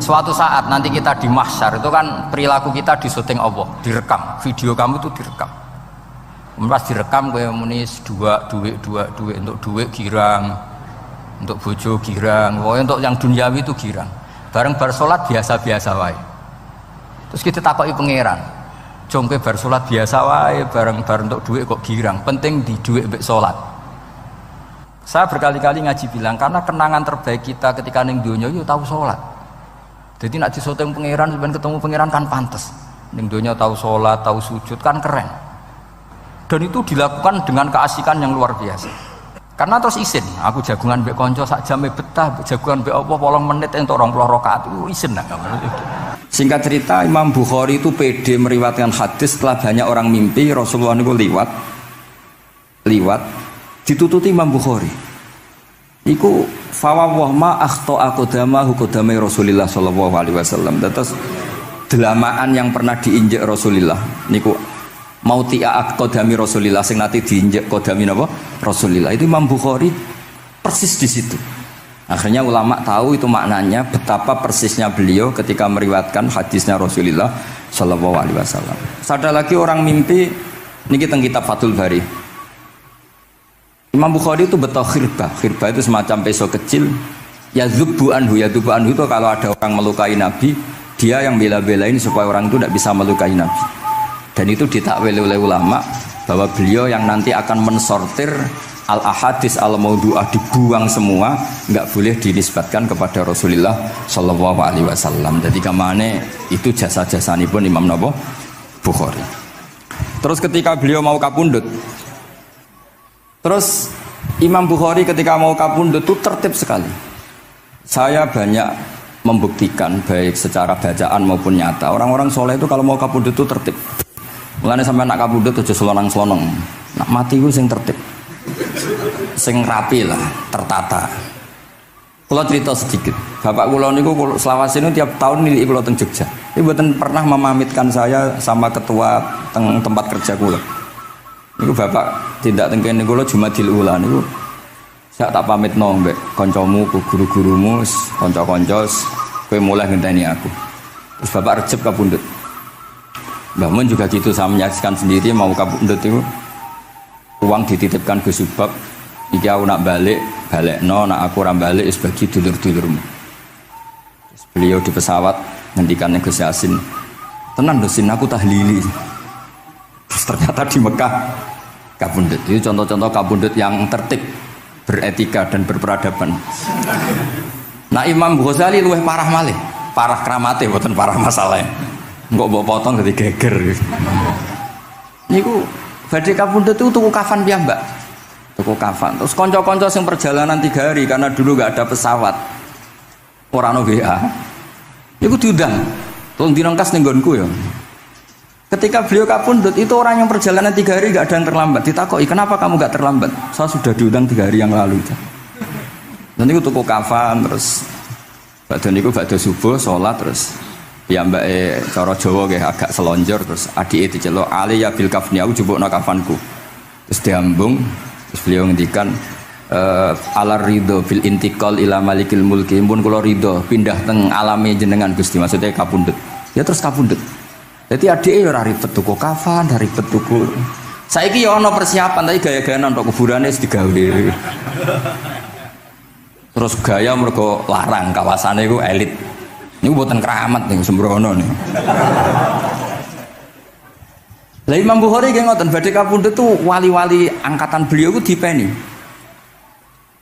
Suatu saat nanti kita di mahsyar itu kan perilaku kita disuting Allah, direkam, video kamu itu direkam. Pas direkam kowe muni duit untuk duit girang, untuk bojo girang, pokoknya untuk yang duniawi itu girang. Bareng bar salat biasa-biasa wae. Terus kita takoki pangeran, "Jong kowe bar salat biasa wae, bareng untuk duit kok girang, penting di duit mbek salat." Saya berkali-kali ngaji bilang karena kenangan terbaik kita ketika ning donya yo tahu salat. Jadi nak disoteng pangeran, sebenarnya ketemu pangeran kan pantas. Ning donya tahu sholat, tahu sujud kan keren. Dan itu dilakukan dengan keasikan yang luar biasa. Karena terus isin, aku jagungan mbek konco sak jame betah, jagungan mbek apa 8 menit entuk 20 rakaat itu isin nak. Singkat cerita Imam Bukhari itu pede meriwayatkan hadis setelah banyak orang mimpi Rasulullah niku liwat ditututi Imam Bukhari. Iku fawwah ma akhta aqdamahu qadamai Rasulillah sallallahu alaihi wasallam. Terus delamaan yang pernah diinjek Rasulillah niku mautia aqdami Rasulillah sing nate diinjek qadami napa Rasulillah. Itu Imam Bukhari persis di situ. Akhirnya ulama tahu itu maknanya betapa persisnya beliau ketika meriwayatkan hadisnya Rasulullah sallallahu alaihi wasallam. Ada lagi orang mimpi niki teng kitab Fathul Bari. Imam Bukhari itu betul khirbah itu semacam peso kecil. Yadzubu anhu itu kalau ada orang melukai Nabi, dia yang bela-belain supaya orang itu tidak bisa melukai Nabi. Dan itu ditakwil oleh ulama bahwa beliau yang nanti akan mensortir al-ahadis al-maudu'ah, dibuang semua, nggak boleh dinisbatkan kepada Rasulullah Shallallahu Alaihi Wasallam. Jadi kemana itu jasa-jasanya pun Imam Bukhari. Terus ketika beliau mau kapundut, terus Imam Bukhari ketika mau kapundut itu tertib sekali. Saya banyak membuktikan baik secara bacaan maupun nyata. Orang-orang soleh itu kalau mau kapundut itu tertib. Mulanya sampai nak kapundut aja selonang-selonong. Nak mati itu sing tertib, sing rapi lah, tertata. Kalau cerita sedikit, bapak kula niku selawase niku tiap tahun nilai kula teng Jogja. Ibu mboten pernah memamitkan saya sama ketua tempat kerja kula. Niku bapak tindak tengkene kula Jumadil Ula niku sak tak pamitno mbek kancamu, guru-gurumu, kanca-kanca kowe mulai ngenteni aku. Terus bapak Recep kapundhut. Mbah Mun juga gitu, saya menyaksikan sendiri mau kapundhut itu uang dititipkan Gus Subab, iki aku nak balekno, nak aku ora balik wis bagi dulur-dulurmu. Terus beliau di pesawat ngendikan Gus Yasin, "Tenan lho Sin, aku tahlili." Terus ternyata di Mekah kapundhut. Itu contoh-contoh kapundhut yang tertib, beretika dan berperadaban. Nah Imam Ghazali luwih parah malih, parah kramate mboten parah masalahnya. Engko mbok potong dadi geger. Niku badhe kapundhut itu tuku kafan piyambak. Tuku kafan. Terus kanca-kanca sing perjalanan 3 hari karena dulu enggak ada pesawat. Ora ono WA. Niku diundang. Tolong direngkas ning nggonku ya. Ketika beliau kapundhut itu orang yang perjalanan 3 hari enggak ada yang terlambat. Ditakoki, "Kenapa kamu enggak terlambat?" "Saya sudah diundang 3 hari yang lalu." Dan niku tuku kafan terus badhe subuh salat terus piyambake cara Jawa nggih agak selonjor terus adike diceluk, "Ali ya bil kafni, aku jupukno kafanku." Terus diambung, terus beliau ngendikan alar ridho bil intiqal ila malikil mulki, pun kula ridho pindah teng alame jenengan Gusti, maksudnya kapundhut. Ya terus kapundhut. Jadi adike ora ribet tuku kafan, ora ribet tuku. Saiki ya ana persiapan tapi gaya-gayaan untuk kuburane wis digawe. Terus gaya mergo larang kawasane iku elit. Niku mboten keramat niku sembrono niku. Lah Imam Bukhari nggih ngoten badhe kapundhut tuh wali-wali angkatan beliau ku dipeni.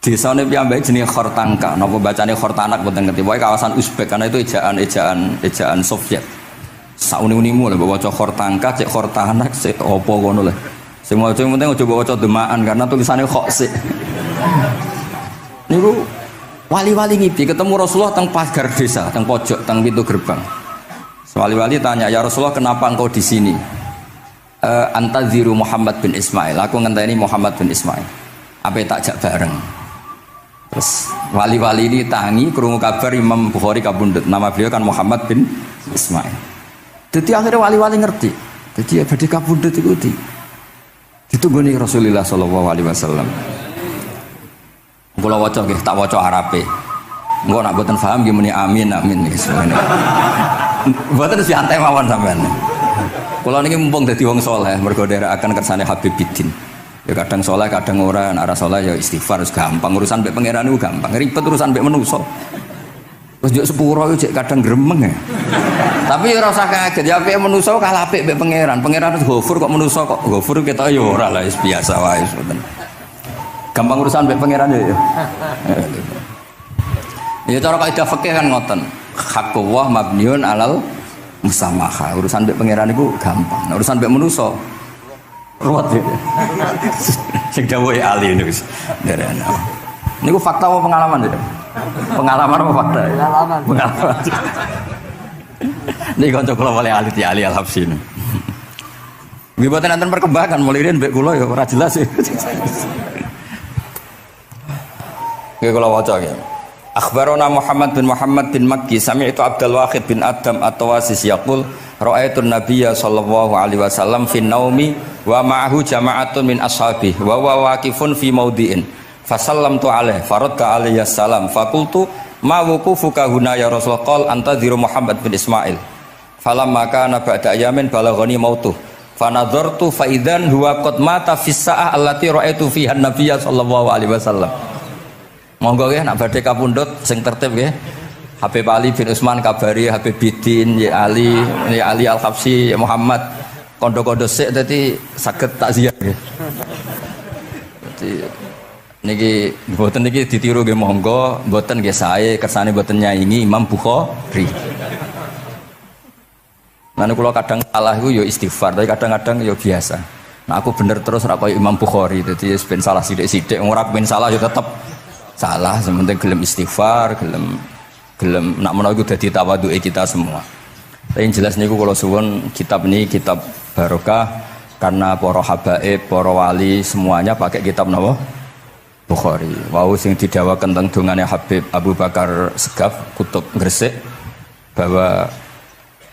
Desane piyambake jenenge Khortanka, napa bacane Khortanak mboten ngerti. Pokoke kawasan Uzbek karena itu ejaan Soviet. Sauni-unimu lho waca Khortanka, cek Khortanak, cek apa ngono lho. Sing maca penting aja waca demaan karena tulisannya kok sik. Niku wali-wali ngipi ketemu Rasulullah teng pagar desa, teng pojok, teng pintu gerbang. Wali-wali tanya, "Ya Rasulullah, kenapa engkau di sini?" "Antadziru Muhammad bin Ismail." Aku ngenteni Muhammad bin Ismail. Apa tak jak bareng. Terus wali-wali ini tangi krungu kabar Imam Bukhari kapundhut. Nama beliau kan Muhammad bin Ismail. Jadi akhirnya wali-wali ngerti. Jadi ya badhe kapundhut iku ditunggoni Rasulullah sallallahu alaihi wasallam. Kula waca nggih, tak waca Arabe. Engko nak mboten paham nggih muni amin amin wis ngene. Mboten santai mawon sampean. Kula niki mumpung dadi wong saleh mergo nderekaken kersane Habib Bidin. Ya kadang saleh kadang ora, nek ora saleh ya istighfar wis gampang. Urusan mbek pangeran niku gampang. Ribet urusan mbek manusa. Terus njuk sepuro iku kadang gremeng ya. Tapi ora usah kaget ya apike manusa kalah apik mbek pangeran. Pangeran wis Ghafur kok manusa kok Ghafur ketok ya ora lah wis biasa wae ngoten. Gampang urusan mbek pangeran ya. Ya cara kaidah fikih kan ngoten. Haqqullah mabniun alal musamaha. Urusan mbek pangeran niku gampang. Nah, urusan mbek manusa ruwet ya. Sing dawuhe ahli niku wis nderene. Niku fakta apa pengalaman ya? Pengalaman apa fakta? Pengalaman. Pengalaman. Niki kanca kula oleh ahli di ahli Al-Habsyi. Nggih boten enten perkembangan mulai riyen mbek kula ya ora jelas ya. Nggih kula waca ya. Akhbarana Muhammad bin Makki sami'tu Abdul Wahid bin Adam at-Tawasis yaqul ra'aitu an-nabiyya sallallahu alaihi wasallam fi naumi wa ma'ahu jama'atun min ashabihi wa huwa waqifun fi mawdi'in fasallamtu alaihi faradda alayhi salam faqultu ma wuqufuka huna ya Rasul qala antadhiru Muhammad bin Ismail falamma kana ba'da ayamin balaghani mautuh fanadhartu fa idzan huwa qad mata fi sa'ah allati ra'aitu fiha an-nabiyya sallallahu alaihi wasallam. Monggo nggih nak badhe kapundhut sing tertib nggih. Habib Ali bin Utsman kabari Habib Bidin ya Ali Al-Habsyi ya Muhammad kondo-kondo sik dadi saged takziah nggih. Dadi niki mboten niki ditiru nggih monggo, mboten nggih sae kersane mboten nyaingi Imam Bukhari. Lan kula kadang salah iku ya istighfar, tapi kadang-kadang ya biasa. Nah aku bener terus ora koyo Imam Bukhari, dadi ben salah sithik-sithik ora ben salah ya tetep salah, sementing gelem istighfar, gelem nak menawa iku dadi tawadhuke kita semua. Tapi yang jelas niku kula suwun kitab ini kitab barokah karena para habaib, para wali semuanya pakai kitab napa? Bukhari. Wau sing didhawaken teng dongane Habib Abu Bakar Segaf Kutub Gresik bahwa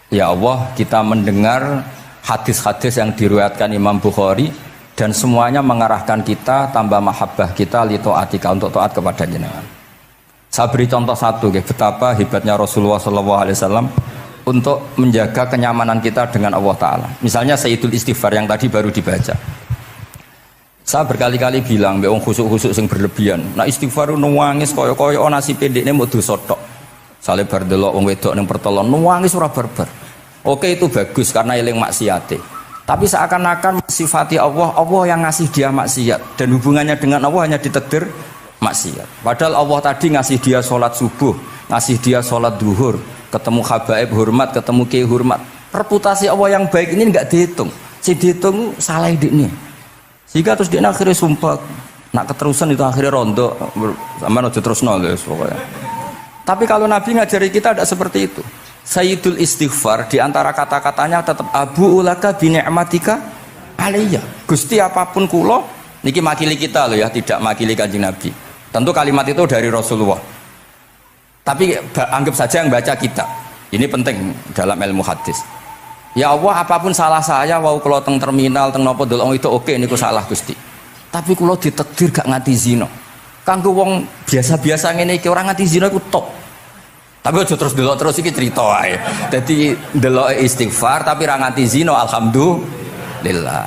ya Allah kita mendengar hadis-hadis yang diriwayatkan Imam Bukhari dan semuanya mengarahkan kita tambah mahabbah kita li taatika untuk taat kepada jenengan. Saya beri contoh satu betapa hebatnya Rasulullah SAW untuk menjaga kenyamanan kita dengan Allah Ta'ala. Misalnya Sayyidul Istighfar yang tadi baru dibaca. Saya berkali-kali bilang mbek wong khusuk-khusuk sing berlebihan. Nah istighfar nuwangis kaya-kaya ana si pendekne mbok dosa tok. Sale bar delok wong wedok ning pertolon nuwangis ora barbar. Oke itu bagus karena eling maksiate. Tapi seakan-akan sifati Allah yang ngasih dia maksiat dan hubungannya dengan Allah hanya ditakdir maksiat. Padahal Allah tadi ngasih dia sholat subuh, ngasih dia sholat duhur, ketemu habaib hormat, ketemu kiai hormat. Reputasi Allah yang baik ini enggak dihitung. Si dihitung salah ini. Sehingga terus dia akhirnya sumpah, nak keterusan itu akhirnya rondo, sama aja terus guys pokoknya. Tapi kalau Nabi ngajari kita tidak seperti itu. Sayyidul Istighfar diantara kata-katanya tetap Abu ulaka bi ni'matika alayya. Gusti apapun kula niki makili kita loh ya, tidak makili Kanjeng Nabi. Tentu kalimat itu dari Rasulullah. Tapi anggap saja yang baca kita. Ini penting dalam ilmu hadis. Ya Allah apapun salah saya wau kula teng terminal teng napa delok itu oke niku salah Gusti. Tapi kula ditakdir gak nganti zina. Kanggo wong biasa-biasa ngene iki ora nganti zina iku top. Tapi aja terus delok terus iki cerita wae. Dadi delok istighfar tapi ra nganti zina alhamdulillah.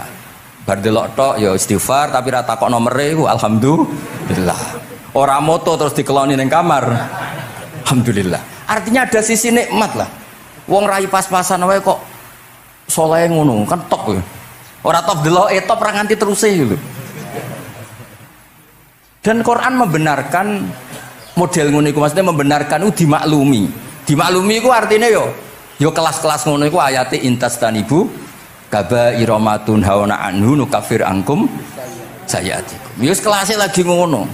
Bar delok tok ya istighfar tapi ra takok nomere iku alhamdulillah. Ora moto terus dikeloni ning kamar. Alhamdulillah. Artinya ada sisi nikmat lah. Wong rai pas-pasan wae kok saleh ngono kan top ya. Ora top deloke top ra nganti teruse lho. Dan Quran membenarkan model ngono iku, maksudnya membenarkan dimaklumi. Dimaklumi iku artinya yo kelas-kelas ngono iku ayate intastanibu kaba'ira ma tunhauna anhu nukafir angkum sayatikum. Yo kelasé lagi ngono.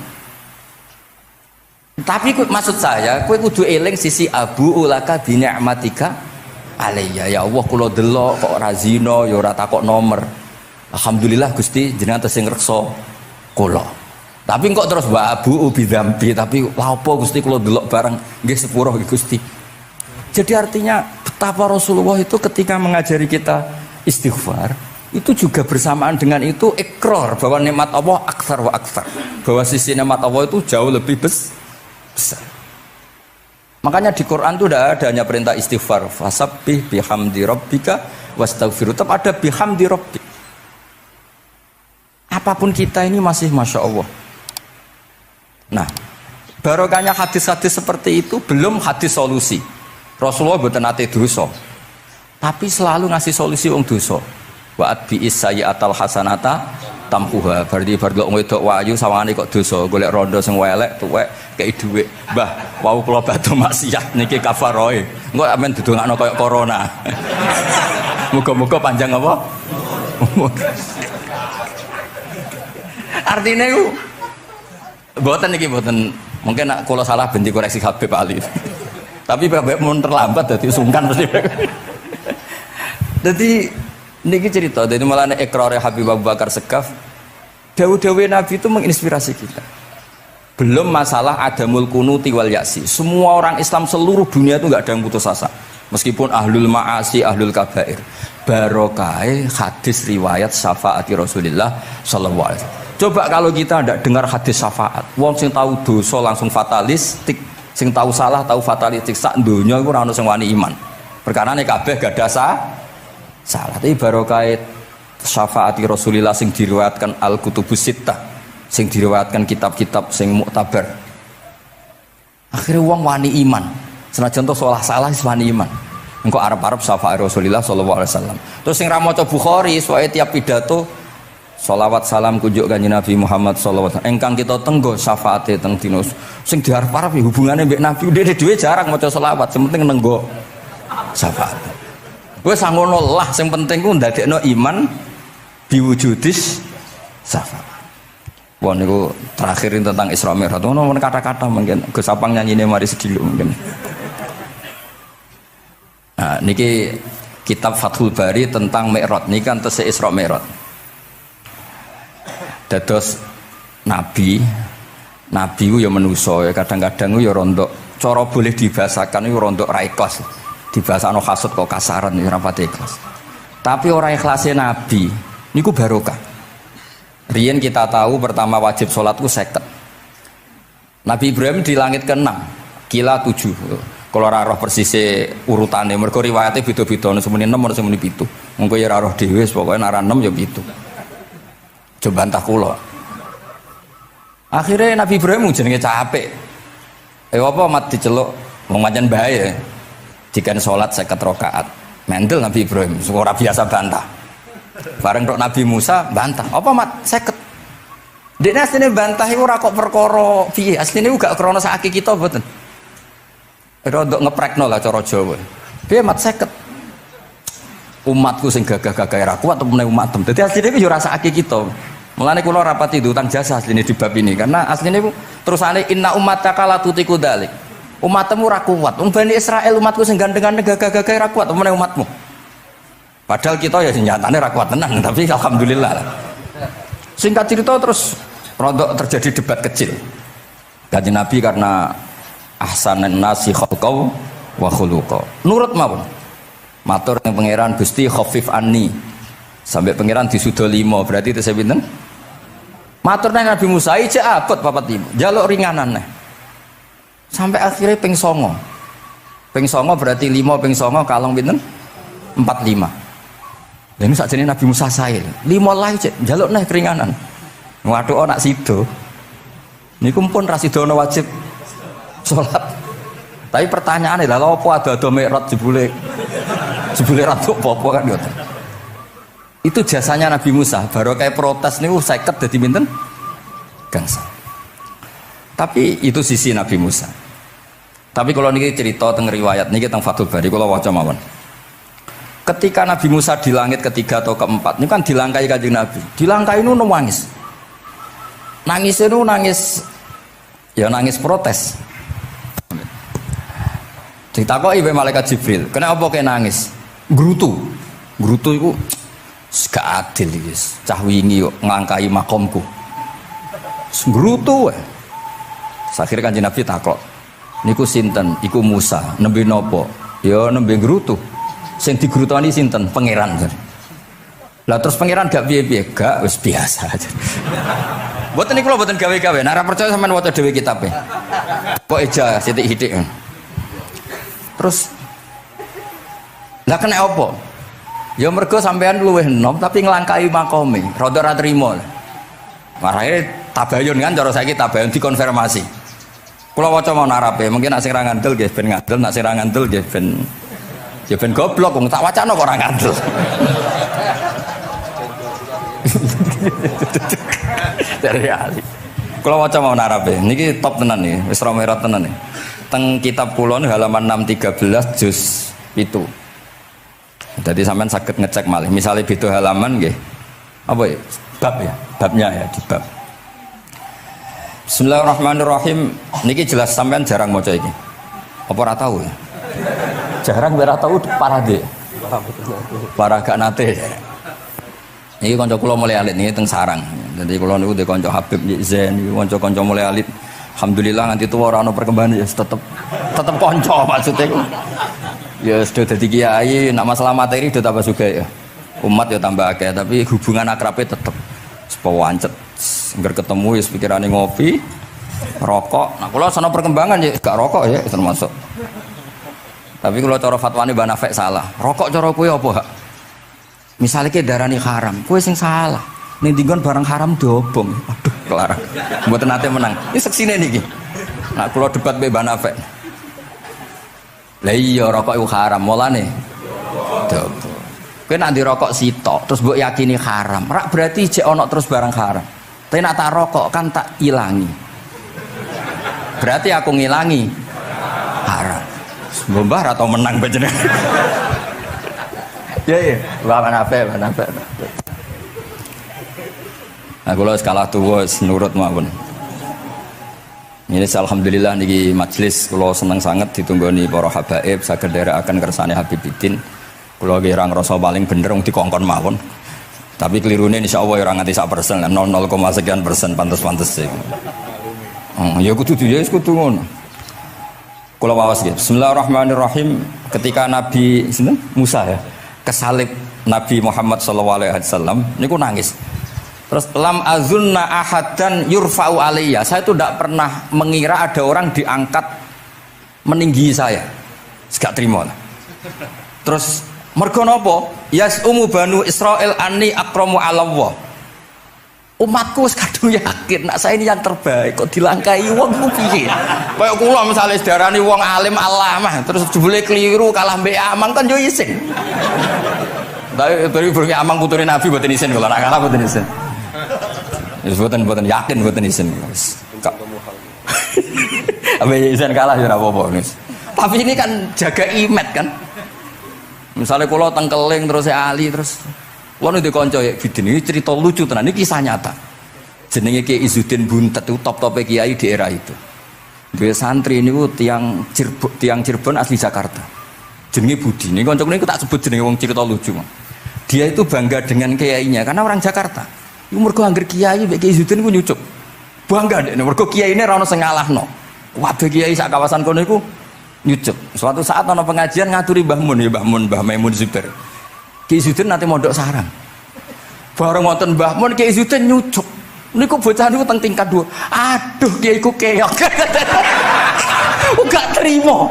Tapi maksud saya kowe kudu eling sisi abu ulaka bi ni'matika alayya. Ya Allah kula delok kok ora zina ya ora takok nomor. Alhamdulillah Gusti jenengan tesih ngreksa kula. Tapi kok terus wa abu ubi dzambi, tapi lha apa Gusti kula delok bareng nggih sepuro Gusti. Jadi artinya betapa Rasulullah itu ketika mengajari kita istighfar itu juga bersamaan dengan itu ikrar bahwa nikmat Allah aktsar wa aktsar. Bahwa sisi nikmat Allah itu jauh lebih besar. Makanya di Quran itu tidak ada hanya perintah istighfar, fasabbih bihamdi rabbika wastaghfiru, tetap ada bihamdi rabbik. Apapun kita ini masih masya Allah. Nah, barokahnya hadis-hadis seperti itu, belum hadis solusi. Rasulullah boten nate dosa, tapi selalu ngasih solusi wong dosa. Wa atbi'is sayyi'atal hasanata tampuha. Berarti bar wong wedok wayu sawangane kok dosa, golek rondo sing elek tuwek kei dhuwit. Mbah, wau kula badhe maksiat niki kafaroe. Engko amen didongakno kaya corona. Muga-muga panjang apa? Artinya itu mboten iki mboten, mungkin nak kula salah ben dikoreksi Habib Ali. Tapi Bapak mun terlambat dadi sungkan mesti. Dadi niki cerita, jadi malah ikrare Habib Abu Bakar Segaf, dawe-dawe Nabi itu menginspirasi kita. Belum masalah adamul kunuti wal yaksi. Semua orang Islam seluruh dunia itu nggak ada yang putus asa. Meskipun ahlul ma'asi, ahlul kabair. Barokai hadis riwayat syafaati Rasulullah sallallahu alaihi wasallam. Coba kalau kita tidak dengar hadis syafaat, wong sing tahu dosa langsung fatalistik, sing tahu salah tahu fatalistik, sak donya iku ora ono sing wani iman. Perkarane kabeh gak ada salah. Tapi barokah syafaati Rasulillah sing diriwayatkan Al-Kutubus Sittah, sing diriwayatkan kitab-kitab sing muktabar. Akhirnya wong wani iman. Senajan to salah wis wani iman. Engko arep-arep syafaat Rasulillah sallallahu alaihi wasallam. Terus sing ra maca Bukhari, soalnya tiap pidato sholawat salam kunjuk kanjeng Nabi Muhammad sallallahu alaihi wasallam. Engkang kita tenggo syafaate teng dina sing diarep-arep hubungane mbek Nabi dhewe jarang maca sholawat, sing penting nenggo syafaat. Wis ngono lah, sing penting ku ndadekno iman biwujudis syafaat. Wah niku terakhirin tentang Isra Mi'raj. Ono kata-kata mungkin Gus Apang nyanyine mari sediluk mungkin. Nah, niki kitab Fathul Bari tentang Mi'raj niki kan tesih Isra Mi'raj. Dados nabi ku ya manusa ya kadang-kadang ku ya rondok cara boleh dibahasakan ku rondok ra ikhlas. Dibahasano hasud kok kasaran ya ora pati ikhlas. Tapi ora ikhlase nabi niku barokah. Riyen kita tahu pertama wajib sholat ku 50. Nabi Ibrahim di langit ke-6, kila 7. Kalau ora roh persise urutane mergo riwayate beda-beda ana semene 6 ana semene 7. Mengko ya ora roh dhewe pokoke nek 6 ya 7. Coba bantah kula. Akhirnya Nabi Ibrahim jenenge capek. Apa mat diceluk wong pancen bae. Dikan salat 50 rakaat. Mendel Nabi Ibrahim, ora biasa bantah. Bareng tok Nabi Musa bantah. Apa mat 50? Dekne asline bantah iku ora kok perkara piye. Asline gak krana sakake kita mboten. Rodok ngeprekno lah cara Jawa. Piye mat 50? Umatku sing gagah-gagah ra kuat temene umatem. Dadi asline iku yo rasake kita. Mulane kula rapati utang jasa asline di bab ini karena asline iku terusane inna ummataka la tutiku dzalik. Umatmu ra kuat. Wong Bani Israil umatku sing gandengan gagah-gagah ra kuat temene umatmu. Padahal kita ya nyatane ra kuat tenan, tapi alhamdulillah. Singkat cerita terus rodok terjadi debat kecil. Kanjeng Nabi karena ahsanan nasi khalqau wa khuluqa. Nurut mawon. Matur ning pangeran Gusti khafif anni. Sampai pangeran disudo 5 berarti itu saya pinten? Matur nang Nabi Musa ijek abot 45. Jaluk ringanan neh. Sampai akhirnya ping 9. Ping 9 berarti 5 ping 9 kalong pinten? 45. Ini saat ini Nabi Musa sail 5 lah ijek jaluk neh keringanan. Waduh anak sido. Niku pun ra sidono wajib salat. Tapi pertanyaane lha apa ada Mi'raj jebule ratu apa kan ngoten. Itu jasanya Nabi Musa, baru kayak protes niku 50 dadi pinten? Gangsa. Tapi itu sisi Nabi Musa. Tapi kalau niki cerita teng riwayat niki teng Fathul Bari kula waca mawon. Ketika Nabi Musa di langit ketiga atau keempat, ini kan dilangkai kanjeng Nabi. Dilangkai itu nangis. Nangis itu nangis protes. Ditakoki wae malaikat Jibril, kenapa kok nangis? Grutu itu gak adil iki. Cah wingi kok ngangkai makomku. Grutu wae. Akhire kanjeng Nabi takok, niku sinten? Iku Musa, nembe napa? Ya nembe grutu. Sing digrutoni sinten? Pangeran. Lah terus pangeran gak piye-piye, gak wis biasa aja. Mboten niku lho mboten gawe-gawe. Nek ora percaya sampean waca dhewe kitabe. Kok eja sithik-sithik. Terus lah kena apa? Ya mergo sampean luwih enom tapi nglangkai makome, rada ora trimo. Marahe tabayun kan cara saiki tabayun dikonfirmasi. Kula waca mau narape, mungkin nek sing ra ngandel nggih ben ngandel, nek sing ra ngandel nggih ben ya ben goblok wong tak wacana kok ora ngandel. Dari ali. Kula waca mau narape, niki top tenan nih, wis romerat tenan nih. Teng kitab kula halaman 613 juz itu. Jadi sampean saged ngecek malih. Misalnya beda halaman nggih. Apa ya? Bab ya, babnya ya di bab. Bismillahirrahmanirrahim. Niki jelas sampean jarang maca iki. Apa ora tahu ya? Jarang ora tahu parade. Para gak nate. Niki kanca kula mulai alit niki teng sarang. Jadi kula niku de kanca Habib Zain, kanca-kanca mulai alit. Alhamdulillah nganti tuwa ora ana perkembangan ya tetep kanca maksudnya ku. Ya sudah dadi kiai, nak masalah materi sudah tambah sugih ya. Umat ya tambah akeh, tapi hubungan akrabnya tetep sepawancet. Engger ketemu wis pikirane ngopi, rokok. Nah, kula sono perkembangan ya gak rokok ya termasuk. Tapi kalau cara fatwane Mbah Nafek salah. Rokok cara kowe apa, Hak? Misalnya ke darani haram, kowe sing salah. Ning dinggon barang haram diobong. Aduh, kelarang. Mboten nate menang. Ini seksine niki. Nah, kula debat mbek Mbah Nafek. Lah iya rokok iku haram, mulane diobong. Kowe nek ndirokok sitok terus mbok yakini haram, rak berarti jek ana terus barang haram. Tapi nek tak rokok kan tak ilangi. Berarti aku ngilangi haram. Mbah atau menang panjenengan. Ya, mana apa. Nah, kalau skala tuwa nurut mawon. Ini alhamdulillah niki majelis kula seneng sangat ditunggoni para habaib saged nderekaken kersane Habibiddin. Kula nggih ora ngrasa paling bener wong dikongkon mawon. Tapi kelirune insyaallah ora nganti 1%, 0,0 sekian persen pantes-pantes iki. Ya kudu ya wis kudu ngono. Kula wawas nggih. Bismillahirrahmanirrahim. Ketika Nabi Musa ya kesalib Nabi Muhammad sallallahu alaihi wasallam niku nangis. Terus lam azunna ahadan yurfa'u alayya. Saya itu tidak pernah mengira ada orang diangkat meninggi saya. Gak terima. Terus mergo napa? Yasumu banu Israil anni akramu 'ala Allah. Umatku wis kadung yakin nek saya ini yang terbaik kok dilangkai wong ku piye? Kaya kula misale sedarani wong alim alamah terus jebule keliru kalah mbek amang kan yo isin. Tapi burung amang putune Nabi mboten isin kula nek kalah mboten isin. Wis mboten yakin mboten isin. Wis. Abe isin kalah yo ora apa-apa wis. Tapi ini kan jaga imet kan. Misalnya kula tengkeling terus Ali terus Wono di konco ya, ini cerita lucu tenan, ini kisah nyata. Jenenge Kiai Izzuddin Buntet itu top-top kiai di era itu. Dia santri ini tiang Cirebon asli Jakarta. Jenenge Budi. Ini konco ini tak sebut jenenge wong cerita lucu. Dia itu bangga dengan kiainya karena orang Jakarta. Iku mergo angger kiai mbek Kiai Izzuddin ku nyucuk. Bangga dek mergo kiai ini ra ono sing ngalahno. Waduh kiai sak kawasan kono iku nyucuk. Suatu saat ana pengajian ngaturi Mbah Mun ya Mbah Maimun Zubair. Kiai Izzuddin nanti mondok sarang. Bareng wonten Mbah Mun Kiai Izzuddin nyucuk. Niku bocah niku teng tingkat 2. Aduh Kiai ku keok. Gak terima.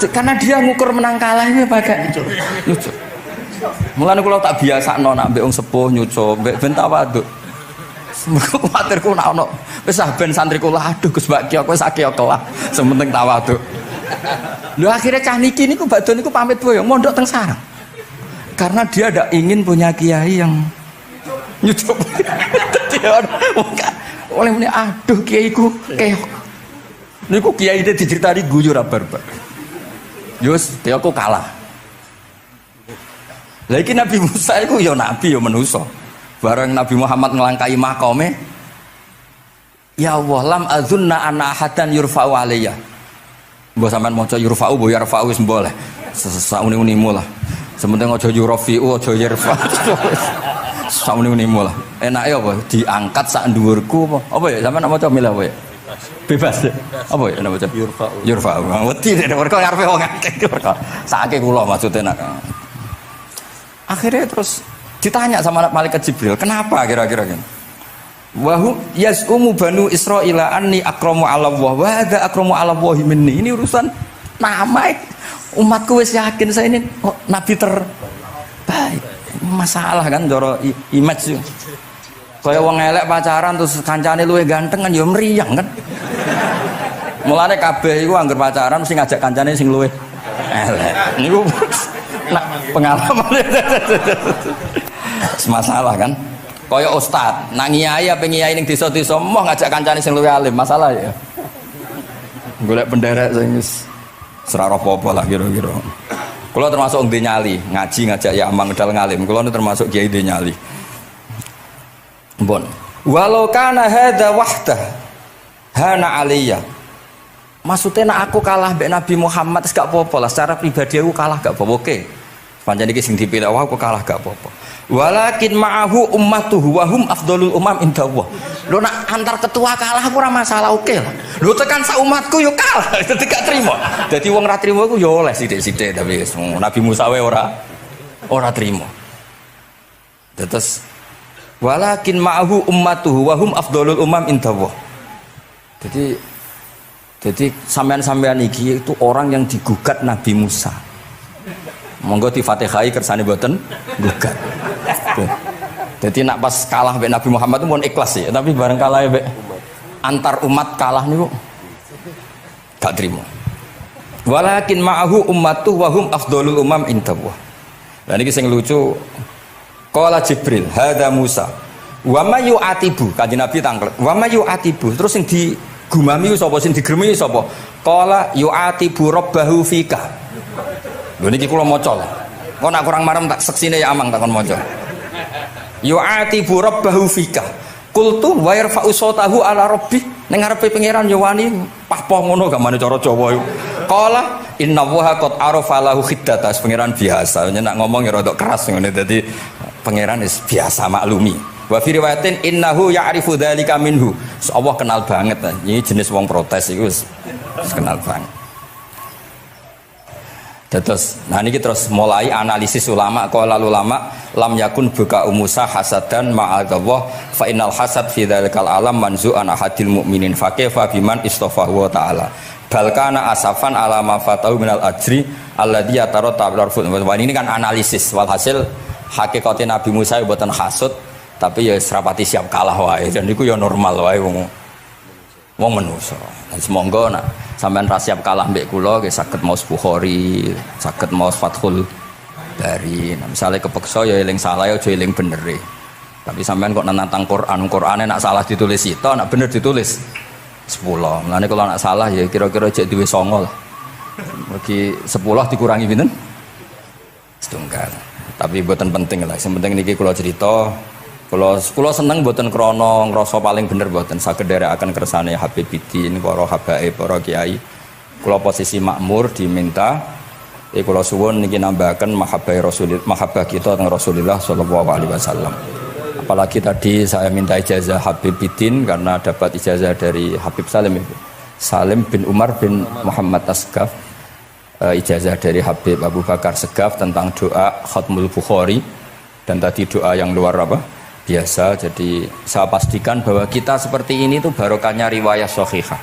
Karena dia ngukur menang kalah ini pakai nyucuk. Mulane kula tak biasakno nak mbek wong sepuh nyucuk, mbek ben tawaduk. Semoga kuwatirku nak ono wis ben santri kula aduh Gus Mbak Kiok wis akeh kelah, sementing tawaduk. Lho akhirnya cah niki niku badhe niku pamit boyong mondok teng sarang. Karena dia tidak ingin punya kiai yang nyucuk. Oleh meneh aduh kiaiku keok. Niku kiai ini diceritani guyu ra barbar. Yus, aku kalah. Lah iki Nabi Musa iku ya nabi ya manusa. Bareng Nabi Muhammad ngelangkai makome. Ya Allah, lam azunna anna ahadan yurfa'u alayya. Mbok sampean maca yurfa'u bo yarfa'u wis boleh. Sauni-unimu lah. Sementing aja yurafi'u aja yarfa. Sauni-unimu lah. Enake apa? Diangkat sak dhuwurku apa? Apa ya sampean maca milih apa ya? Bebas ya? Apa ya maca yurfa'u. Yurfa'u. Wedi nek mergo ngarepe wong akeh mergo. Sakake kula maksudnya nak. Akhirnya terus ditanya sama malaikat Jibril, kenapa kira-kira gitu? Wa yaz'umu banu Israila anni akramu 'ala Allah wa hadza akramu 'ala Allah minni. Ini urusan nama umatku wis yakin saya ini nabi terbaik. Masalah kan cara image. Kaya wong elek pacaran terus kancane luwih ganteng kan ya mriyang kan. Mulane kabeh iku anggere pacaran mesti ngajak kancane sing luwih elek. Niku nak pengalaman. Masalah kan. Kaya ustad, nang kiai apa kiai ning desa-desa moh ngajak kancane sing luwih alim, masalah ya. Golek penderek sing wis ora apa-apa lah kira-kira. Kula termasuk ndek nyali, ngaji ngajak ya amang medal ngalim. Kula termasuk kiai ndek nyali. Mbon. Walau kana hadza wahda hana aliyya. Maksudnya nak aku kalah mbek Nabi Muhammad gak apa-apa lah, secara pribadi aku kalah gak apa-apa. Oke. Pancen iki sing dipilih aku kalah gak apa-apa. Walakin ma'ahu ummatuhu wa hum afdhalul umam indallah. Lho nak antar ketua kalah aku ora masalah, oke lah. Lho tekan sak umatku yo kalah, dadi gak trimo. Dadi wong ra trimo iku yo oleh sithik-sithik tapi Nabi Musa wae ora trimo. Terus walakin ma'ahu ummatuhu wa hum afdhalul umam indallah. Jadi sampean-sampean iki itu orang yang digugat Nabi Musa. Monggo di Fatihai kersane mboten gugat. Jadi nak pas kalah mbek Nabi Muhammad itu mohon ikhlas ya, tapi bareng kalah mbek antar umat kalah niku gak trimo. Walakin ma'ahu ummatuh wa hum afdhalul umam indallah. Lah niki sing lucu qala Jibril hadza Musa wa may yu'atibu, kanjeng Nabi tanglet wa may yu'atibu, terus sing digumami sapa, sing digremi sapa? Qala yu'atibu rabbahu fika. Lho niki kula maca lho. Kok nak kurang marem tak seksine ya amang tak kon maca. Yu'atibu rabbahu fika. Qultu wa yarfa'u sautahu ala rabbi. Ning ngarepe pangeran ya wani pahpoh ngono gamane cara Jawa iku. Qala innallaha qad arafa lahu khiddata. Pangeran biasa, nak ngomong ya rada keras ngene dadi pangeran wis biasa maklumi. Wa fi riwayatin innahu ya'rifu dzalika minhu. Allah kenal banget. Ini jenis wong protes iku wis kenal banget. Terus, nah ini terus mulai analisis ulama. Qala ulama lam yakun buka Musa hasadan ma'adallah fa innal hasad fi dzalikal alam manzu'an ahadil mu'minin fa kaifa biman istafahu wa ta'ala bal kana asafan ala ma fatahu minal ajri alladzi yatarattab larful. Ini kan analisis walhasil hakikate Nabi Musa mboten hasud tapi ya serapati siap kalah wae dan niku ya normal wae wong manusa. Semoga nak sampean ra siap kalah mbek kula nggih saged maos Bukhari, saged maos Fathul Bari. Nah, misalnya kepeksa ya eling salah ya aja eling bener. Tapi sampean kok nantang Qur'ane nak salah ditulis sito, nak bener ditulis 10. Mulane kalau nak salah ya kira-kira jek duwe 9 lah. Mergi 10 dikurangi pinten? Setunggal. Tapi mboten penting lah. Sing penting niki kula cerita. Kula seneng mboten krana ngrasa paling bener mboten, saged nderekaken kersane Habibiddin, para habaib, para kiai. Kula posisi makmur diminta kula suwun niki nambahaken mahabbah kita teng Rasulullah sallallahu alaihi wasallam. Apalagi tadi saya minta ijazah Habibiddin karena dapat ijazah dari Habib Salim bin Umar bin Muhammad Asgaf. Ijazah dari Habib Abu Bakar Segaf tentang doa Khatmul Bukhari, dan tadi doa yang luar biasa. Jadi saya pastikan bahwa kita seperti ini tuh barokahnya riwayat sahihah.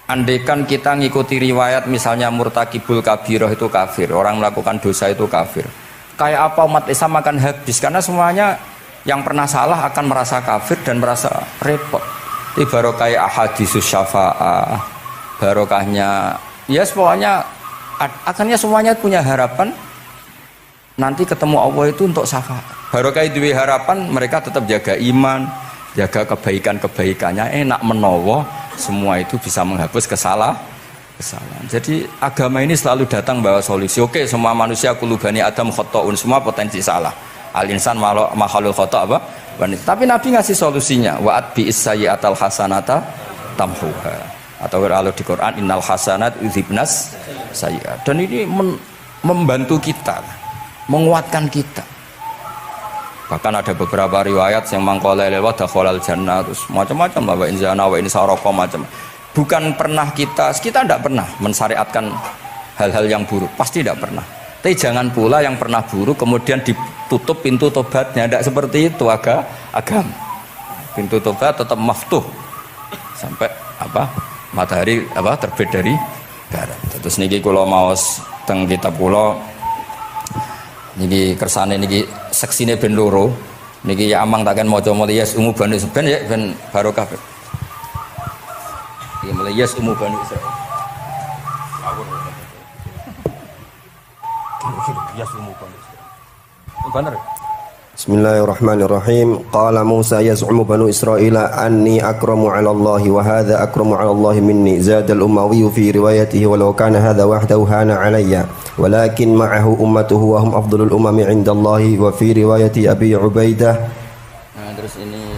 Andaikan kita ngikuti riwayat misalnya murtakibul kabirah itu kafir, orang melakukan dosa itu kafir, kayak apa umat Islam akan habis, karena semuanya yang pernah salah akan merasa kafir dan merasa repot. Ini barokah ahadisus syafa'ah, barokahnya ya pokoknya akhirnya semuanya punya harapan nanti ketemu Allah itu untuk syafaat. Barokah itu harapan mereka tetap jaga iman, jaga kebaikannya, enak menowo, semua itu bisa menghapus kesalahan. Jadi agama ini selalu datang bawa solusi. Oke, semua manusia kulubani Adam khotoun, semua potensi salah. Al-insan makhluk khoto apa? Tapi Nabi ngasih solusinya. Wa'at bi isayyatal hasanata tamhuha. Atau kalau di Quran innal hasanat udzibnas sayyi'at. Dan ini membantu kita, menguatkan kita. Bahkan ada beberapa riwayat yang mangkola lewat dakhalal jannah, terus macam-macam bahwa inzana wa ini saroko macam. Bukan pernah kita tidak pernah mensyariatkan hal-hal yang buruk, pasti tidak pernah. Tapi jangan pula yang pernah buruk kemudian ditutup pintu tobatnya, tidak seperti itu agama. pintu tobat tetap maftuh sampai matahari terbit dari barat. Terus niki kula maos teng kitab kula niki kersane niki seksine ben loro niki ya amang takkan maca mulya umu bani ben ya ben barokah. Iki mulya umu bani Israil. Yes umu bani Israil. Bener. Bismillahirrahmanirrahim. Qala Musa yaz'umu banu Israila anni akramu 'ala Allah wa hadha akramu 'ala Allah minni. Zada al-Umawi fi riwayatihi walau kana hadha wahdahu hana 'alayya walakin ma'ahu ummatuhu wa hum afdalul umami 'inda Allah wa fi riwayati Abi Ubaidah. Terus ini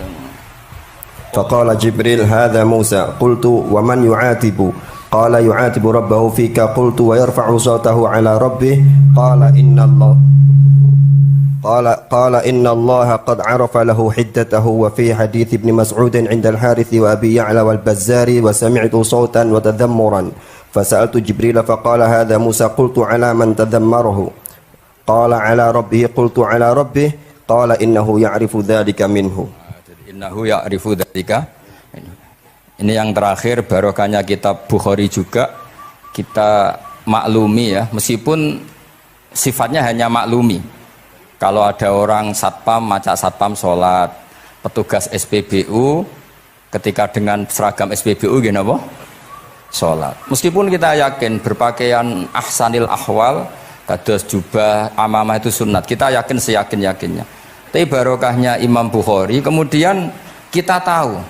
Faqala Jibril hadha Musa qultu wa man yu'atibu qala yu'atibu rabbahu fika qultu wa yarfa'u sawtahu 'ala rabbih qala inna Allah قال إن الله قد عرف له حدته وفي حديث ابن مسعود عند الحارث وأبي يعلى والبزار وسمعت صوتا وتذمرا فسألت جبريل فقال هذا موسى قلت على من تذمره قال على ربه قلت على ربه قال إنه يعرف ذلك منه. Innahu ya'rifu dzalika. Ini yang terakhir barokahnya kitab Bukhari juga kita maklumi ya, meskipun sifatnya hanya maklumi. Kalau ada orang satpam, macak satpam sholat, petugas SPBU ketika dengan seragam SPBU gini apa? Sholat. Meskipun kita yakin berpakaian ahsanil ahwal, kados jubah, amamah itu sunnat. Kita yakin seyakin-yakinnya. Tapi barokahnya Imam Bukhari, kemudian kita tahu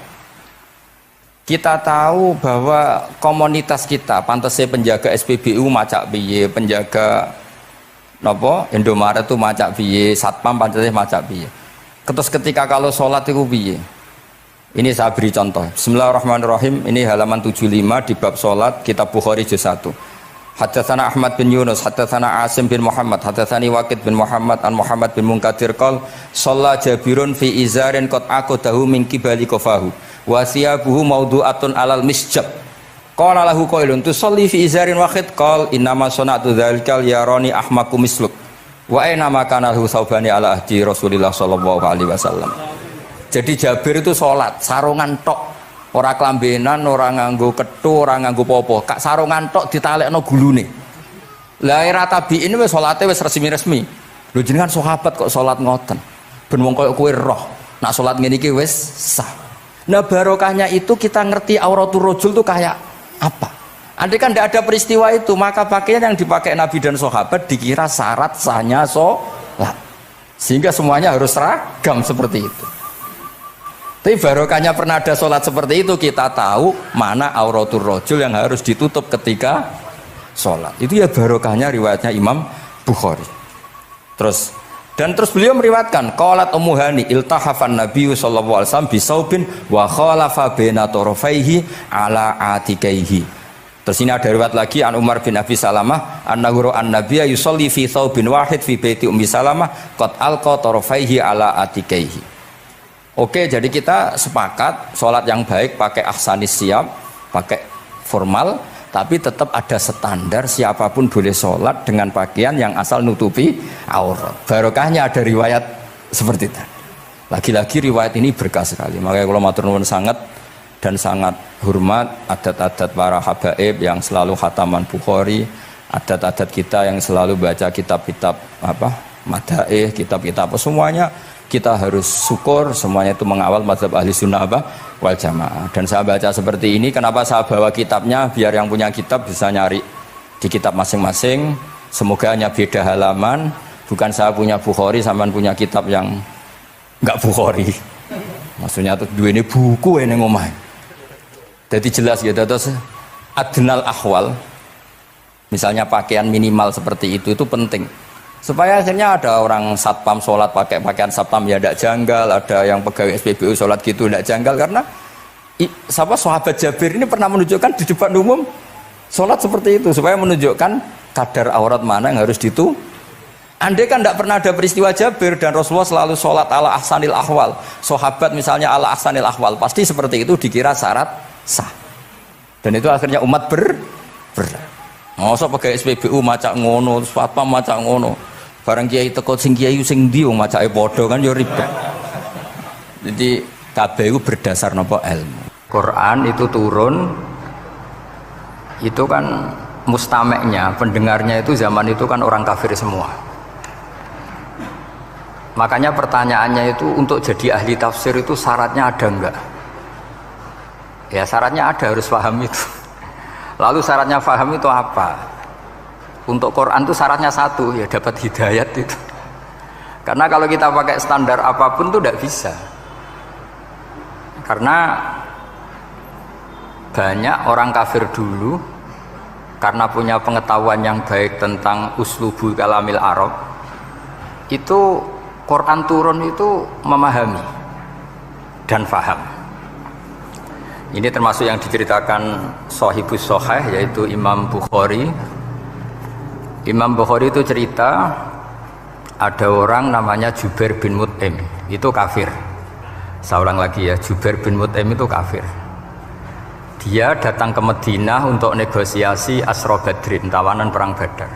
bahwa komunitas kita, pantasnya penjaga SPBU macak piye, penjaga napa Indomaret itu macak piye, satpam pancene macak piye. Terus ketika kalau sholat itu piye? Ini saya beri contoh. Bismillahirrahmanirrahim. Ini halaman 75 di bab sholat kitab Bukhari juz 1. Haddatsana Ahmad bin Yunus, haddatsana Asim bin Muhammad, haddatsani Waqid bin Muhammad an Muhammad bin Munkadir qol shalla Jabirun fi izarin qad aqadahu min qibali qafahu wa siyabuhu mawdu'atun alal misjab. Qala lahu qailun tusalli fi izarin wahid qal innama sana'tu dzalikal yarani ahmaku misluk wa aina ma kana lahu saubani ala ahdi Rasulillah sallallahu alaihi wasallam. Jadi Jabir itu salat sarungan tok, ora klambenan, ora nganggo kethu, ora nganggo popo, kak sarungan tok ditalekno gulune. Lah era tabi'in wis salate wis resmi-resmi. Lho jenengan sahabat kok salat ngoten. Ben wong koyo kowe roh, nak salat ngene iki wis sah. Nah barokahnya itu kita ngerti auratul rajul itu kayak apa? Andai kan tidak ada peristiwa itu, maka pakaian yang dipakai Nabi dan sahabat dikira syarat sahnya sholat, sehingga semuanya harus seragam seperti itu. Tapi barokahnya pernah ada sholat seperti itu, kita tahu mana auratul rajul yang harus ditutup ketika sholat. Itu ya barokahnya riwayatnya Imam Bukhari. Terus beliau meriwayatkan qalat Ummu Hani iltahafan Nabi sallallahu alaihi wasallam bisaubin wa khalafa baina tarafaihi ala atikaihi. Terus ini ada riwayat lagi an Umar bin Abi Salamah annahu an-nabiyya yusalli fi thawbin wahid fi baiti Ummi Salamah qad alqa tarafaihi ala atikaihi. Oke, jadi kita sepakat sholat yang baik pakai ahsanis siyab, pakai formal, tapi tetap ada standar siapapun boleh sholat dengan pakaian yang asal nutupi aurat. Barokahnya ada riwayat seperti itu. Lagi-lagi riwayat ini berkah sekali. Makanya kalau matur nuwun sangat dan sangat hormat adat-adat para habaib yang selalu khataman Bukhari, adat-adat kita yang selalu baca kitab-kitab madaih, kitab-kitab semuanya kita harus syukur, semuanya itu mengawal mazhab ahli sunnah wal jamaah. Dan saya baca seperti ini, kenapa saya bawa kitabnya, biar yang punya kitab bisa nyari di kitab masing-masing. Semoga hanya beda halaman, bukan saya punya Bukhari sampean punya kitab yang enggak Bukhari. Maksudnya tuh dua ini buku ini ngomong. Jadi jelas gitu. Terus adnal ahwal, misalnya pakaian minimal seperti itu penting. Supaya akhirnya ada orang satpam sholat pakai pakaian satpam ya tidak janggal, ada yang pegawai SPBU sholat gitu tidak janggal, karena sahabat Jabir ini pernah menunjukkan di depan umum sholat seperti itu supaya menunjukkan kadar aurat mana yang harus Andai kan tidak pernah ada peristiwa Jabir dan Rasulullah selalu sholat ala ahsanil ahwal, sahabat misalnya ala ahsanil ahwal, pasti seperti itu dikira syarat sah, dan itu akhirnya umat masa pakai SPBU macak ngono, satpam macak ngono, barang kiai teko sing kiai sing ndi wong macake padha kan ya ribet. Jadi kabeh iku berdasar napa ilmu. Quran itu turun itu kan mustameknya, pendengarnya itu zaman itu kan orang kafir semua. Makanya pertanyaannya itu untuk jadi ahli tafsir itu syaratnya ada enggak? Ya syaratnya ada, harus paham itu. Lalu syaratnya paham itu apa? Untuk Quran itu syaratnya satu, ya dapat hidayat itu. Karena kalau kita pakai standar apapun itu tidak bisa. Karena banyak orang kafir dulu karena punya pengetahuan yang baik tentang uslubul kalamil Arab, itu Quran turun itu memahami dan faham. Ini termasuk yang diceritakan Shahibus Shahih, yaitu Imam Bukhari. Imam Bukhari itu cerita ada orang namanya Jubair bin Mut'im, itu kafir. Saya ulang lagi ya, Jubair bin Mut'im itu kafir. Dia datang ke Madinah untuk negosiasi Asra Badrin, tawanan perang Badar.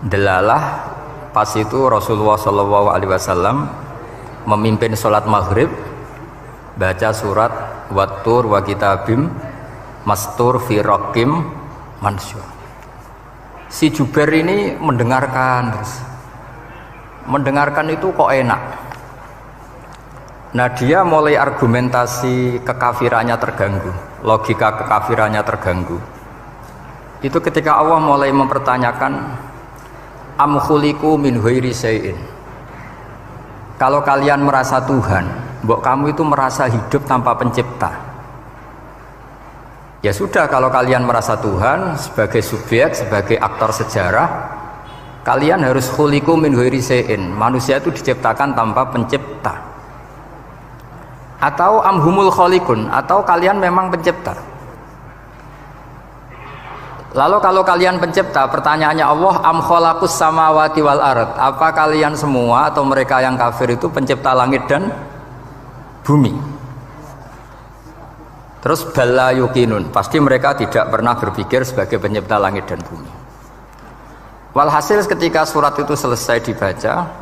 Delalah pas itu Rasulullah SAW memimpin sholat maghrib, baca surat Wattur wa kitabim mastur fi raqim mansyur. Si Jubair ini mendengarkan terus. Mendengarkan itu kok enak. Nah dia mulai argumentasi kekafirannya terganggu, logika kekafirannya terganggu. Itu ketika Allah mulai mempertanyakan am khuliqu min ghairi syai'in. Kalau kalian merasa Tuhan, mbok kamu itu merasa hidup tanpa pencipta. Ya sudah, kalau kalian merasa Tuhan sebagai subjek, sebagai aktor sejarah, kalian harus khuliqu min ghairi syai'in. Manusia itu diciptakan tanpa pencipta. Atau amhumul khaliqun, atau kalian memang pencipta. Lalu kalau kalian pencipta, pertanyaannya Allah, am khalaqus samawati wal ard, apa kalian semua atau mereka yang kafir itu pencipta langit dan bumi? Terus bala yuqinun, pasti mereka tidak pernah berpikir sebagai pencipta langit dan bumi. Walhasil ketika surat itu selesai dibaca,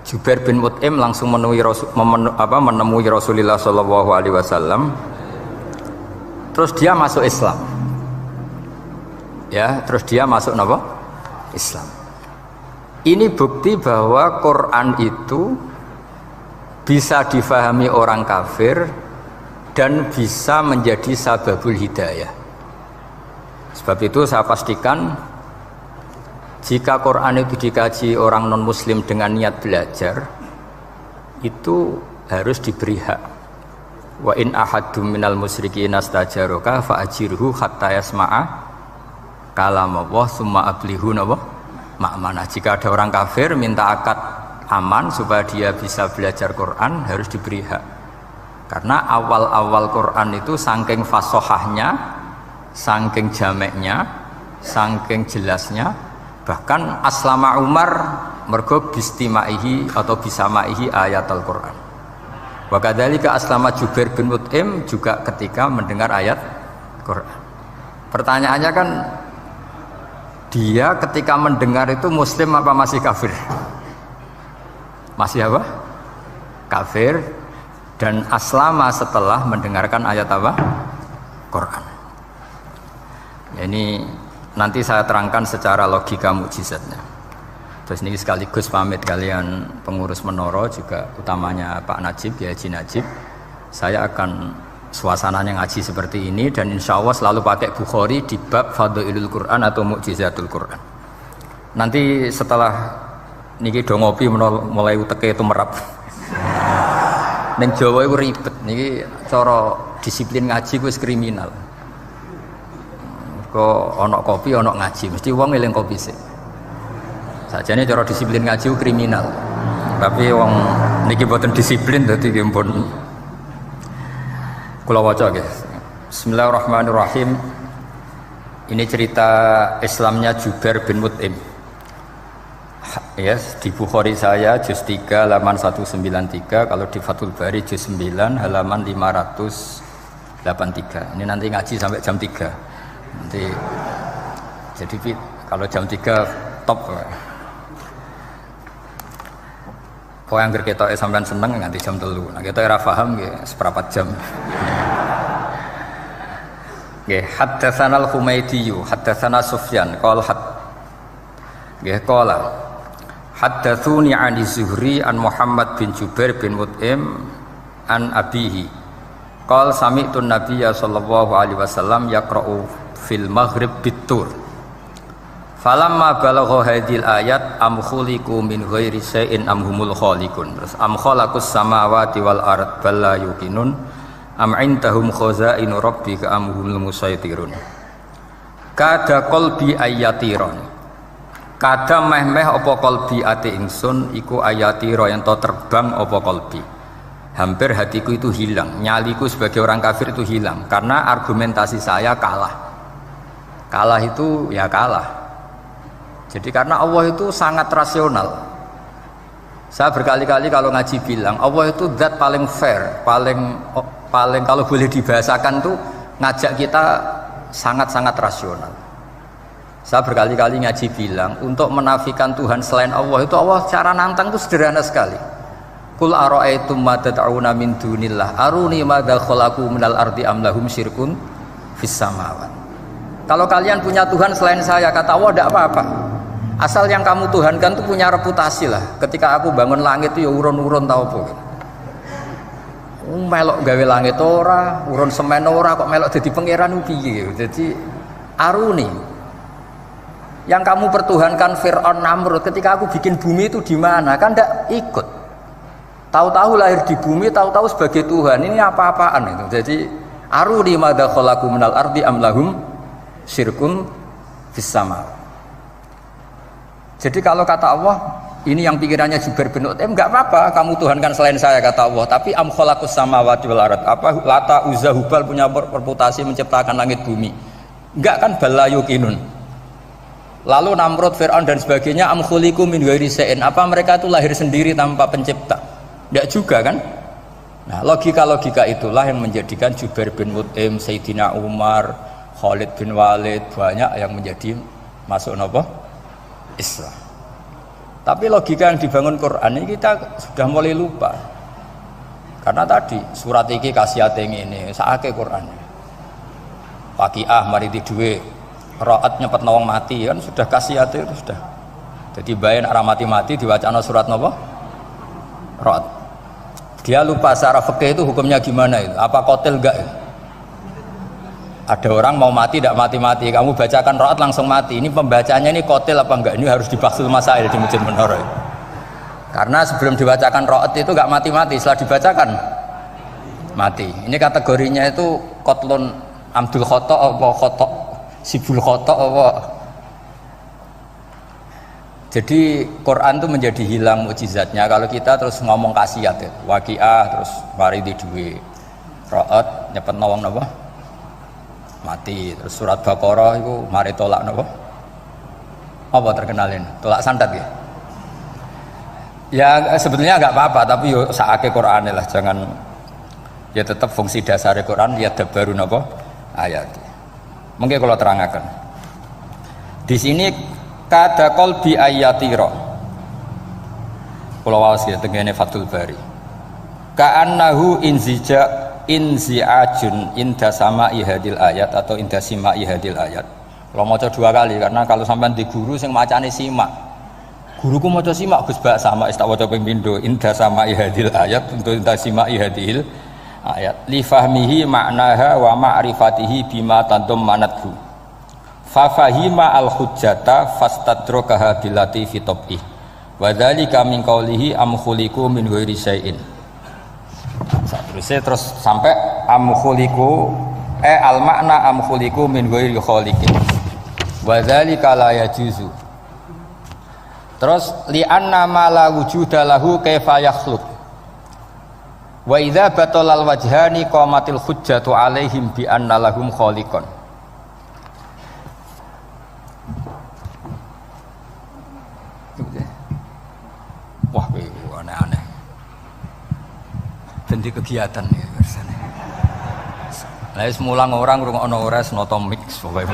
Jubair bin Mut'im langsung menemui Rasulullah SAW. Terus dia masuk Islam. Ya, terus dia masuk apa? Islam. Ini bukti bahwa Quran itu bisa difahami orang kafir dan bisa menjadi sababul hidayah. Sebab itu saya pastikan jika Quran itu dikaji orang non muslim dengan niat belajar, itu harus diberi hak. Wa in ahadum minal musyrikin astajaroka fa ajirhu hatta yasma'a kalam Allah summa ablihu ma'manah. Jika ada orang kafir minta akad aman supaya dia bisa belajar Quran, harus diberi hak. Karena awal-awal Quran itu saking fasohahnya, saking jameknya, saking jelasnya, bahkan aslama Umar mergo bistimaihi atau bisamaihi ayat Al-Quran. Wa kadzalika aslama Jubair bin Mut'im juga ketika mendengar ayat Quran. Pertanyaannya kan, dia ketika mendengar itu muslim apa masih kafir? Masih apa? Kafir. Dan aslama setelah mendengarkan ayat apa? Quran. Ya, ini nanti saya terangkan secara logika mukjizatnya. Terus ini sekaligus pamit kalian pengurus Menara, juga utamanya Pak Najib, ya Haji Najib. Saya akan suasananya ngaji seperti ini, dan insya Allah selalu pakai Bukhari di bab Fadhailul Quran atau Mukjizatul Quran. Nanti setelah niki do ngopi mulai uteke itu merap. Neng Jawa itu ribet, niki cara disiplin ngaji wis kriminal. Kok ono kopi ono ngaji, mesti wong eling kopi sih. Sajane cara disiplin ngaji kriminal. Tapi wong niki boten disiplin dadi pun kula waca nggih. Bismillahirrahmanirrahim. Ini cerita Islamnya Jubair bin Mut'im. Yes, di Bukhari saya juz 3 halaman 193, kalau di Fathul Bari juz 9 halaman 583. Ini nanti ngaji sampai jam 3. Nanti jadi kalau jam 3 top. Pokoknya anggar ketoke sampean seneng nganti jam 3. Nah ketoke ora paham nggih seperempat jam. Nggih, haddatsana al-Humaydi, haddatsana Sufyan, qala nggih qala haddatsuni 'ani Zuhri an Muhammad bin Jubair bin Mut'im an abihi. Qala sami'tu an-nabiyya sallallahu alaihi wasallam yaqra'u fil maghrib bit-tur. Falamma balagha hadhil ayat am khuliqu min ghairi syai'in am humul khaliqun. Terus am khalaqus samawati wal ard bal la yuqinun am indahum khazainu rabbika am humul musaytirun. Kada qalbi ayatiron. Kada meh-meh apa qalbi ati ingsun iku ayatira yen to terbang apa qalbi. Hampir hatiku itu hilang, nyaliku sebagai orang kafir itu hilang karena argumentasi saya kalah. Kalah itu ya kalah. Jadi karena Allah itu sangat rasional. Saya berkali-kali kalau ngaji bilang Allah itu zat paling fair, paling kalau boleh dibahasakan tuh ngajak kita sangat-sangat rasional. Saya berkali-kali ngaji bilang untuk menafikan Tuhan selain Allah itu Allah cara nantang itu sederhana sekali. Qul ara'aytum ma tad'una min dunillah aruni madza khalaqu minal ardi am lahum syirkun fis samawati. Kalau kalian punya Tuhan selain saya, kata Allah tidak apa-apa. Asal yang kamu tuhankan itu punya reputasi lah. Ketika aku bangun langit itu ya urun-urun tau apa gitu. Melok gawe langit ora, urun semen ora, kok melok jadi pangeran piye gitu. Jadi aruni. Yang kamu pertuhankan Fir'aun Namrud, ketika aku bikin bumi itu di mana? Kan tidak ikut. Tahu-tahu lahir di bumi, tahu-tahu sebagai Tuhan. Ini apa-apaan itu. Jadi aruni madza khalaqu minal ardi am lahum syirkun fis sama. Jadi kalau kata Allah, ini yang pikirannya Jubair bin Mut'im, enggak apa-apa kamu tuhankan selain saya kata Allah, tapi am khalaqus samawati wal ard. Apa Lata Uzza Hubal punya reputasi menciptakan langit bumi? Enggak kan, bal la yuqinun. Lalu Namrud, Fir'aun dan sebagainya am khuliqu min ghairi syai'in. Apa mereka itu lahir sendiri tanpa pencipta? Enggak juga kan? Nah, logika-logika itulah yang menjadikan Jubair bin Mut'im, Sayyidina Umar, Khalid bin Walid banyak yang menjadi masuk napa? Islam. Tapi logika yang dibangun Quran ini kita sudah mulai lupa. Karena tadi surat iki kasihate ngene, sakake Quran. Waqiah mari di duwe, Ra'at nyepet wong mati kan sudah kasihate itu sudah. Jadi bayan arah mati-mati diwacana surat napa? Ra'at. Dia lupa secara fikih itu hukumnya gimana itu? Apa qatil enggak itu? Ada orang mau mati tidak mati-mati, kamu bacakan Ra'at langsung mati. Ini pembacanya ini qatil apa enggak? Ini harus dibahsul masail di Masjid Menara. Karena sebelum dibacakan Ra'at itu enggak mati-mati, setelah dibacakan mati. Ini kategorinya itu qatlun amdul khata apa khata sibul khata apa. Jadi Quran itu menjadi hilang mukjizatnya kalau kita terus ngomong kasiat ya. Waqiah terus mari di duwe. Ra'at nyepet nawang napa? Mati. Terus surat Baqarah itu mari tolak napa? Apa terkenalin? Tolak santet ya? Ya sebetulnya enggak apa-apa tapi yo sakake Qur'ane lah, jangan ya tetap fungsi dasar Quran ya dabaru napa? Ayat. Mungkin kalau terangkan. Di sini kada qalbi ayatira. Kula waos ya tengene Fathul Bari. Ka'annahu inzi'ajun inda sama'i hadil ayat atau inda sima'i hadil ayat. Kalau maca 2 kali karena kalau sampean di guru sing macane simak. Guruku maca simak Gus Bak sama tak waca ping pindho inda sama'i hadil ayat untuk inda sima'i hadil ayat. Li fahmihi ma'naha wa ma'rifatihi bima tadammanathu. Fa fahima al-hujjata fastadrakaha billati fi tab'i. Wa dzalika min qawlihi am khuliqu min ghairi syai'in. Terus sampai am khuliqu al makna am khuliqu min ghairi khaliqin wa dzalika la yajuzu. Terus li anna ma la wujuda lahu kaifa yakhluq wa idza batalal wajhani qamatil hujjatu alaihim bi anna lahum khaliqan. Wah, aneh-aneh. Dan di kegiatan ya biasanya. Lah wis mulang orang ngrungokno ora noto mix pokoke.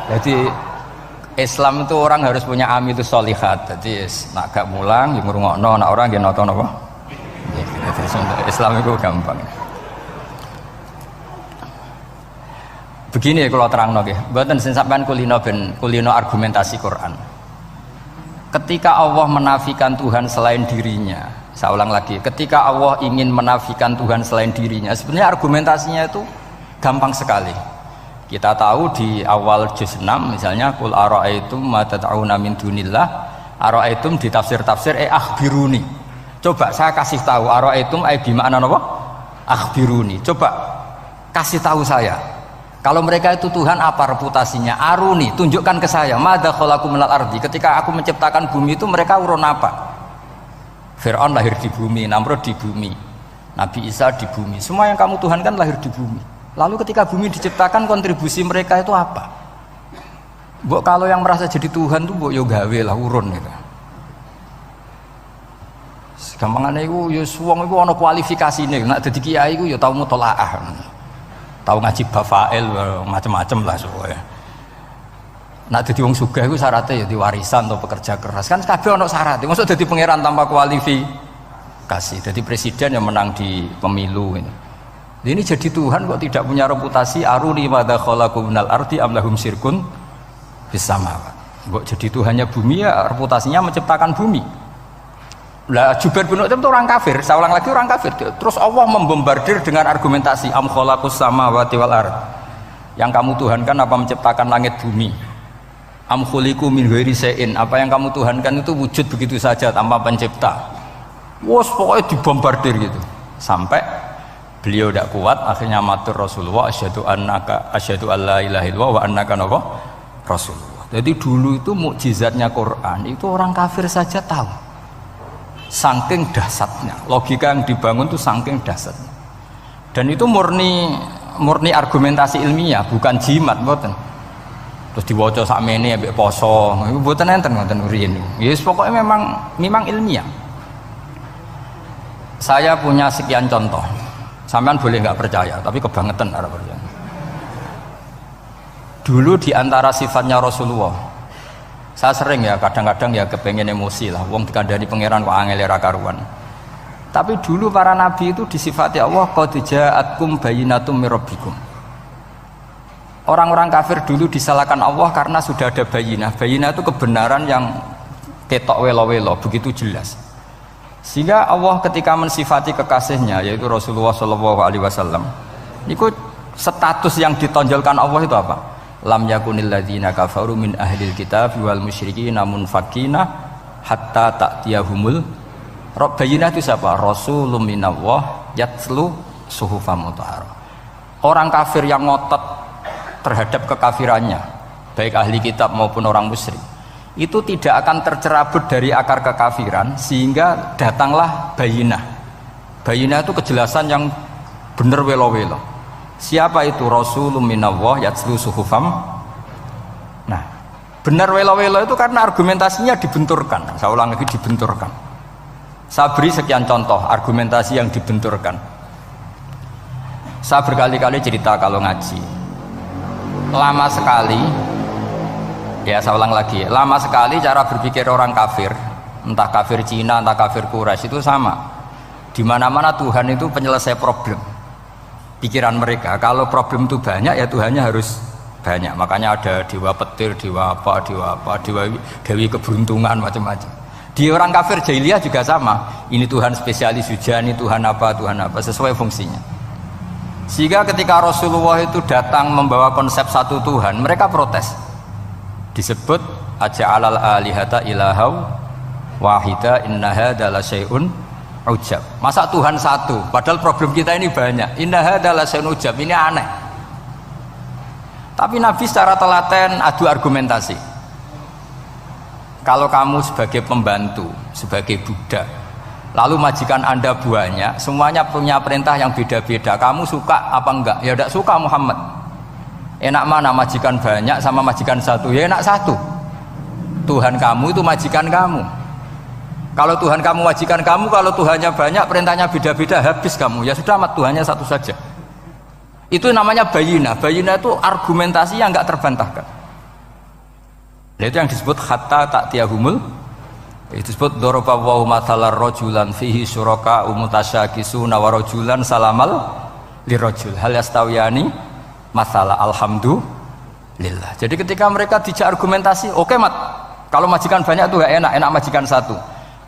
Jadi Islam itu orang harus punya amilus sholihat. Jadi nak gak mulang yang ngrungokno, nak orang yang nonton apa? Islam itu gampang. Begini kalau terang nggih, mboten sing sampean kulino argumentasi Quran. Ketika Allah menafikan Tuhan selain dirinya, saya ulang lagi, ketika Allah ingin menafikan Tuhan selain dirinya, sebenarnya argumentasinya itu gampang sekali. Kita tahu di awal juz 6 misalnya qul ara'aitum ma tad'una min dunillah, ara'aitum di tafsir-tafsir akhbiruni. Coba saya kasih tahu ara'aitum bima'na napa? Akhbiruni. Coba kasih tahu saya. Kalau mereka itu Tuhan, apa reputasinya? Aruni, tunjukkan ke saya. Madza khalaqu minal ardi. Ketika aku menciptakan bumi itu mereka urun apa? Fir'aun lahir di bumi, Namrud di bumi, Nabi Isa di bumi. Semua yang kamu Tuhan kan lahir di bumi. Lalu ketika bumi diciptakan, kontribusi mereka itu apa? Mbok kalau yang merasa jadi Tuhan tuh mbok yo gawe lah urun gitu. Gampangane iku yo wong iku ana kualifikasine. Nek dadi kiai iku yo tau mutolaah. Tahu ngaji bafail macam-macam lah soalnya. Nak dadi wong sugih iku syaratnya ya diwarisan atau pekerja keras. Kan kabeh ono syarat. Mosok dadi pangeran tanpa kualifikasi. Dadi presiden yang menang di pemilu ini. Ini jadi Tuhan kok tidak punya reputasi aruni madza khalaqu minal ardi am lahum syirkun fis samawat. Kok jadi Tuhannya bumi ya reputasinya menciptakan bumi. Lah Jubair bin Mut'im itu orang kafir, saya ulang lagi orang kafir. Terus Allah membombardir dengan argumentasi am khalaqus samawati wal ard. Yang kamu tuhankan apa menciptakan langit bumi? Am khuliqu min ghairi syai'in, apa yang kamu tuhankan itu wujud begitu saja tanpa pencipta. Wos pokoknya dibombardir gitu. Sampai beliau tidak kuat akhirnya matur Rasulullah asyhadu alla ilaha illallah wa annaka rasulullah. Jadi dulu itu mukjizatnya Quran itu orang kafir saja tahu. Saking dahsyatnya, logika yang dibangun itu saking dahsyatnya. Dan itu murni argumentasi ilmiah, bukan jimat, mboten. Terus diwaca sakmene ambek poso, iku mboten enten ngoten riyen. Ya pokoknya memang ilmiah. Saya punya sekian contoh. Sampean boleh nggak percaya, tapi kebangetan ora percaya. Dulu di antara sifatnya Rasulullah, saya sering ya kadang-kadang ya kepengen emosi lah, wong dikandani pangeran kok angel ra karuan. Tapi dulu para nabi itu disifati Allah qad ja'atkum bayyinatum mir rabbikum. Orang-orang kafir dulu disalahkan Allah karena sudah ada bayinah. Bayinah itu kebenaran yang ketok welo-welo, begitu jelas. Sehingga Allah ketika mensifati kekasihnya yaitu Rasulullah SAW, itu status yang ditonjolkan Allah itu apa? Lam yakunil ladzina kafaru min ahlil kitab wal musyrikin munfakina hatta ta'tiyahumul bayinah. Itu siapa? Rasulun minallah yatslu suhufam mutahharah. Orang kafir yang ngotot terhadap kekafirannya, baik ahli kitab maupun orang musyrik, itu tidak akan tercerabut dari akar kekafiran sehingga datanglah bayinah. Bayinah itu kejelasan yang benar welo-welo. Siapa itu? Rasulun minallah yatslu suhufam. Nah, benar welo-welo itu karena argumentasinya dibenturkan. Saya ulang lagi, dibenturkan. Saya beri sekian contoh argumentasi yang dibenturkan. Saya berkali-kali cerita kalau ngaji. Lama sekali, ya saya ulang lagi, lama sekali cara berpikir orang kafir, entah kafir Cina, entah kafir Quraisy itu sama. Di mana-mana Tuhan itu penyelesai problem. Pikiran mereka, kalau problem itu banyak ya Tuhannya harus banyak. Makanya ada dewa petir, dewa dewi keberuntungan, macam-macam. Di orang kafir jahiliyah juga sama. Ini Tuhan spesialis hujan, ini Tuhan apa, sesuai fungsinya. Sehingga ketika Rasulullah itu datang membawa konsep satu Tuhan, mereka protes. Disebut aja'alal alihata ilahau wahida inna hadza la syai'un ujab. Masa Tuhan satu, padahal problem kita ini banyak. Inna hadza la syai'un ujab, ini aneh. Tapi Nabi secara telaten adu argumentasi. Kalau kamu sebagai pembantu, sebagai budak, lalu majikan Anda banyak, semuanya punya perintah yang beda-beda. Kamu suka apa enggak? Ya tidak suka Muhammad. Enak mana majikan banyak sama majikan satu? Ya enak satu. Tuhan kamu itu majikan kamu. Kalau Tuhan kamu majikan kamu, kalau Tuhannya banyak, perintahnya beda-beda, habis kamu. Ya sudah, amat Tuhannya satu saja. Itu namanya bayinah. Bayinah itu argumentasi yang enggak terbantahkan. Nah, itu yang disebut hatta ta'tiyahumul, itu disebut daraba wa mathalar rajulan fihi syuraka mutasyakisuna wa rajulan salamal lirajul hal yastawiyani masalah alhamdulillah. Jadi ketika mereka dijak argumentasi, oke mat, kalau majikan banyak itu gak enak, enak majikan satu.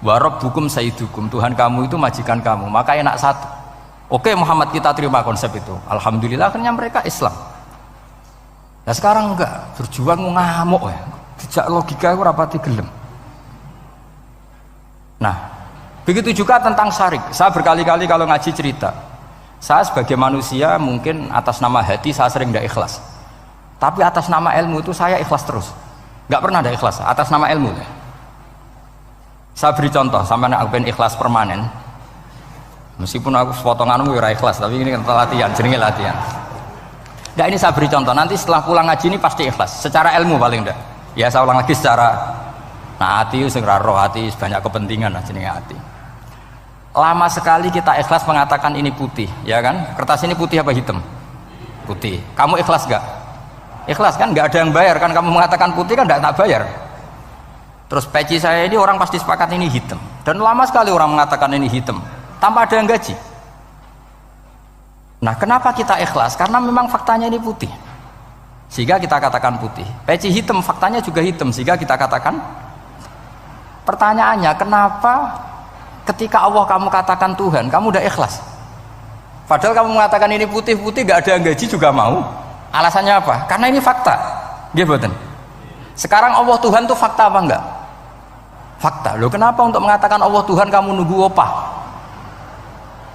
Wa rabbukum sayyidukum, Tuhan kamu itu majikan kamu, maka enak satu. Oke Muhammad, kita terima konsep itu. Alhamdulillah akhirnya mereka Islam. Nah sekarang enggak, berjuang ngamuk ya. Dijak logika itu rapati gelem. Nah, begitu juga tentang syarik. Saya berkali-kali kalau ngaji cerita, saya sebagai manusia mungkin atas nama hati saya sering tidak ikhlas, tapi atas nama ilmu itu saya ikhlas terus, nggak pernah ada ikhlas atas nama ilmu. Saya beri contoh, sampai aku pengen ikhlas permanen, meskipun aku potonganmu ya ikhlas, tapi ini kan latihan, jenenge latihan. Nah ini saya beri contoh, nanti setelah pulang ngaji ini pasti ikhlas, secara ilmu paling enggak. Ya saya ulang lagi secara, nah hati itu roh hati banyak kepentingan lah jenenge hati. Lama sekali kita ikhlas mengatakan ini putih, ya kan? Kertas ini putih apa hitam? Putih. Kamu ikhlas gak? Ikhlas kan? Gak ada yang bayar kan? Kamu mengatakan putih kan gak tak bayar. Terus peci saya ini orang pasti sepakat ini hitam. Dan lama sekali orang mengatakan ini hitam, tanpa ada yang gaji. Nah kenapa kita ikhlas? Karena memang faktanya ini putih, sehingga kita katakan putih. Peci hitam, faktanya juga hitam, sehingga kita katakan. Pertanyaannya, kenapa ketika Allah kamu katakan Tuhan, kamu udah ikhlas? Padahal kamu mengatakan ini putih-putih, gak ada yang gaji juga mau. Alasannya apa? Karena ini fakta. Dia betul. Sekarang Allah Tuhan itu fakta apa enggak? Fakta. Loh kenapa untuk mengatakan Allah Tuhan kamu nunggu opah?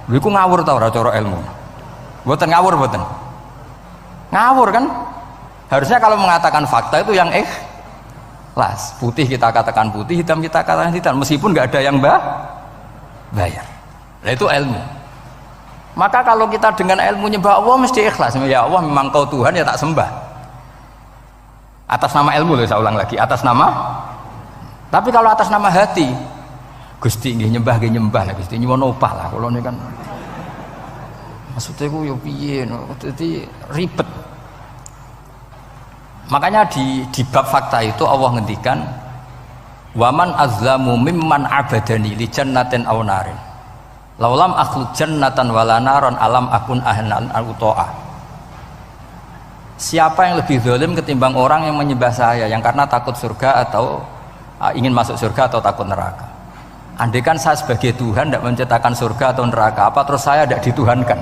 Loh itu ngawur tau cara ilmu. Betul ngawur betul. Ngawur kan? Harusnya kalau mengatakan fakta itu yang ikhlas. Putih kita katakan putih, hitam kita katakan hitam, meskipun nggak ada yang bayar. Nah itu ilmu. Maka kalau kita dengan ilmu nyembah Allah mesti ikhlas. Ya Allah memang kau Tuhan ya tak sembah. Atas nama ilmu loh, saya ulang lagi, atas nama. Tapi kalau atas nama hati, Gusti nggih nyembah lah, Gusti nyuwun opah lah. Kalau ini kan maksudnya ku yo piye, jadi ribet. Makanya di bab fakta itu Allah ngendikan waman azlamu mimman abadani li jannatin aw narin laulam akhluq jannatan wala naron alam akun ahlan al-uto'ah. Siapa yang lebih zalim ketimbang orang yang menyembah saya yang karena takut surga atau ingin masuk surga atau takut neraka. Andaikan saya sebagai Tuhan tidak menciptakan surga atau neraka, apa terus saya tidak dituhankan?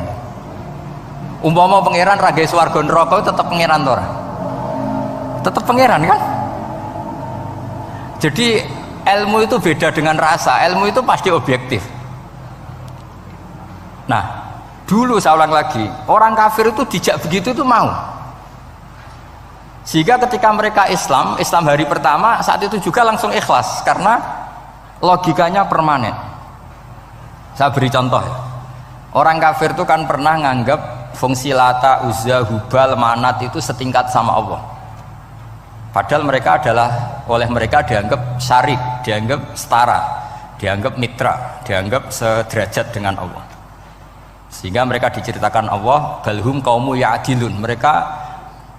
Umpama pangeran ragai swarga neraka tetap pangeran tora, tetap pangeran kan? Jadi ilmu itu beda dengan rasa, ilmu itu pasti objektif. Nah dulu saya ulang lagi, orang kafir itu dijak begitu itu mau, sehingga ketika mereka Islam hari pertama saat itu juga langsung ikhlas karena logikanya permanen. Saya beri contoh ya. Orang kafir itu kan pernah nganggap fungsi Lata, Uzza, Hubal, Manat itu setingkat sama Allah. Padahal mereka oleh mereka dianggap syarik, dianggap setara, dianggap mitra, dianggap sederajat dengan Allah. Sehingga mereka diceritakan Allah balhum qaumu ya'dilun. Mereka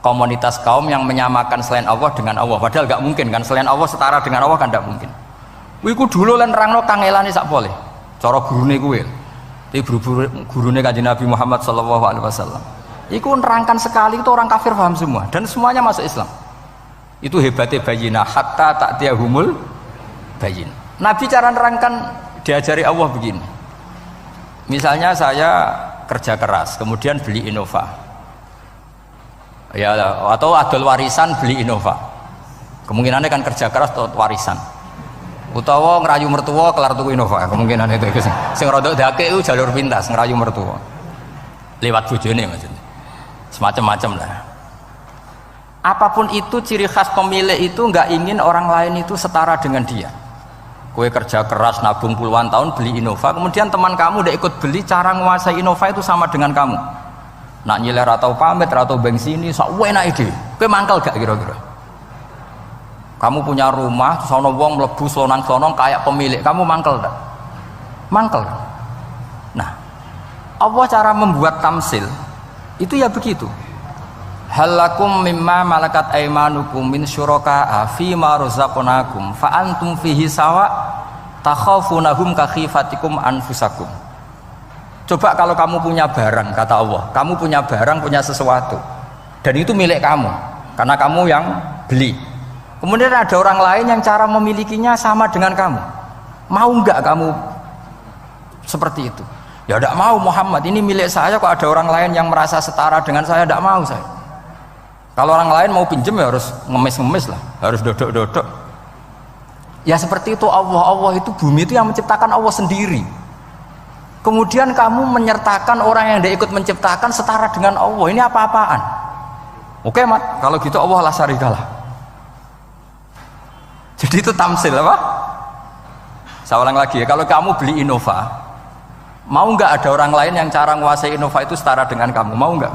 komunitas kaum yang menyamakan selain Allah dengan Allah. Padahal gak mungkin kan, selain Allah setara dengan Allah kan gak mungkin. Wiku dulu lan nerangno kangelane sak boleh. Cara gurune kuwi. Tapi gurune Kanjeng Nabi Muhammad sallallahu alaihi wasallam. Iku nerangkan sekali itu orang kafir paham semua dan semuanya masuk Islam. Itu hebatnya bayinah hatta ta'tiyahumul bayin. Nabi cara nerangkan diajari Allah begini. Misalnya saya kerja keras, kemudian beli Innova. Ya atau adol warisan beli Innova. Kemungkinannya kan kerja keras atau warisan. Utawa ngerayu mertua kelar tuku Innova, kemungkinan itu sing rodok dake itu jalur pintas ngerayu mertua lewat bojone maksudnya semacam-macam lah. Apapun itu ciri khas pemilik itu nggak ingin orang lain itu setara dengan dia. Kue kerja keras nabung puluhan tahun beli Innova, kemudian teman kamu udah ikut beli, cara menguasai Innova itu sama dengan kamu. Nak nyiler atau pamit atau bensin ini sak enak ide. Kue mangkal gak kira-kira? Kamu punya rumah, sono wong mlebu slonang-slonong kayak pemilik, kamu mangkel tak? Mangkel. Nah, Allah cara membuat tamsil itu ya begitu. halakum mimma malakat aymanukum min syuraka'a fi ma razaqnakum fa antum fihi sawa takhafunahum ka khifatikum anfusakum. Coba kalau kamu punya barang, kata Allah, kamu punya barang, punya sesuatu dan itu milik kamu karena kamu yang beli. Kemudian ada orang lain yang cara memilikinya sama dengan kamu, mau nggak kamu seperti itu? Ya tidak mau Muhammad, ini milik saya kok ada orang lain yang merasa setara dengan saya, tidak mau saya. Kalau orang lain mau pinjem ya harus ngemis-ngemis lah, harus dodok-dodok. Ya seperti itu Allah itu bumi itu yang menciptakan Allah sendiri. Kemudian kamu menyertakan orang yang tidak ikut menciptakan setara dengan Allah, ini apa-apaan? Oke Mat, kalau gitu Allah la syarikalah. Jadi itu tamsil apa? Saya ulang lagi ya, kalau kamu beli Innova, mau nggak ada orang lain yang cara menguasai Innova itu setara dengan kamu? Mau nggak?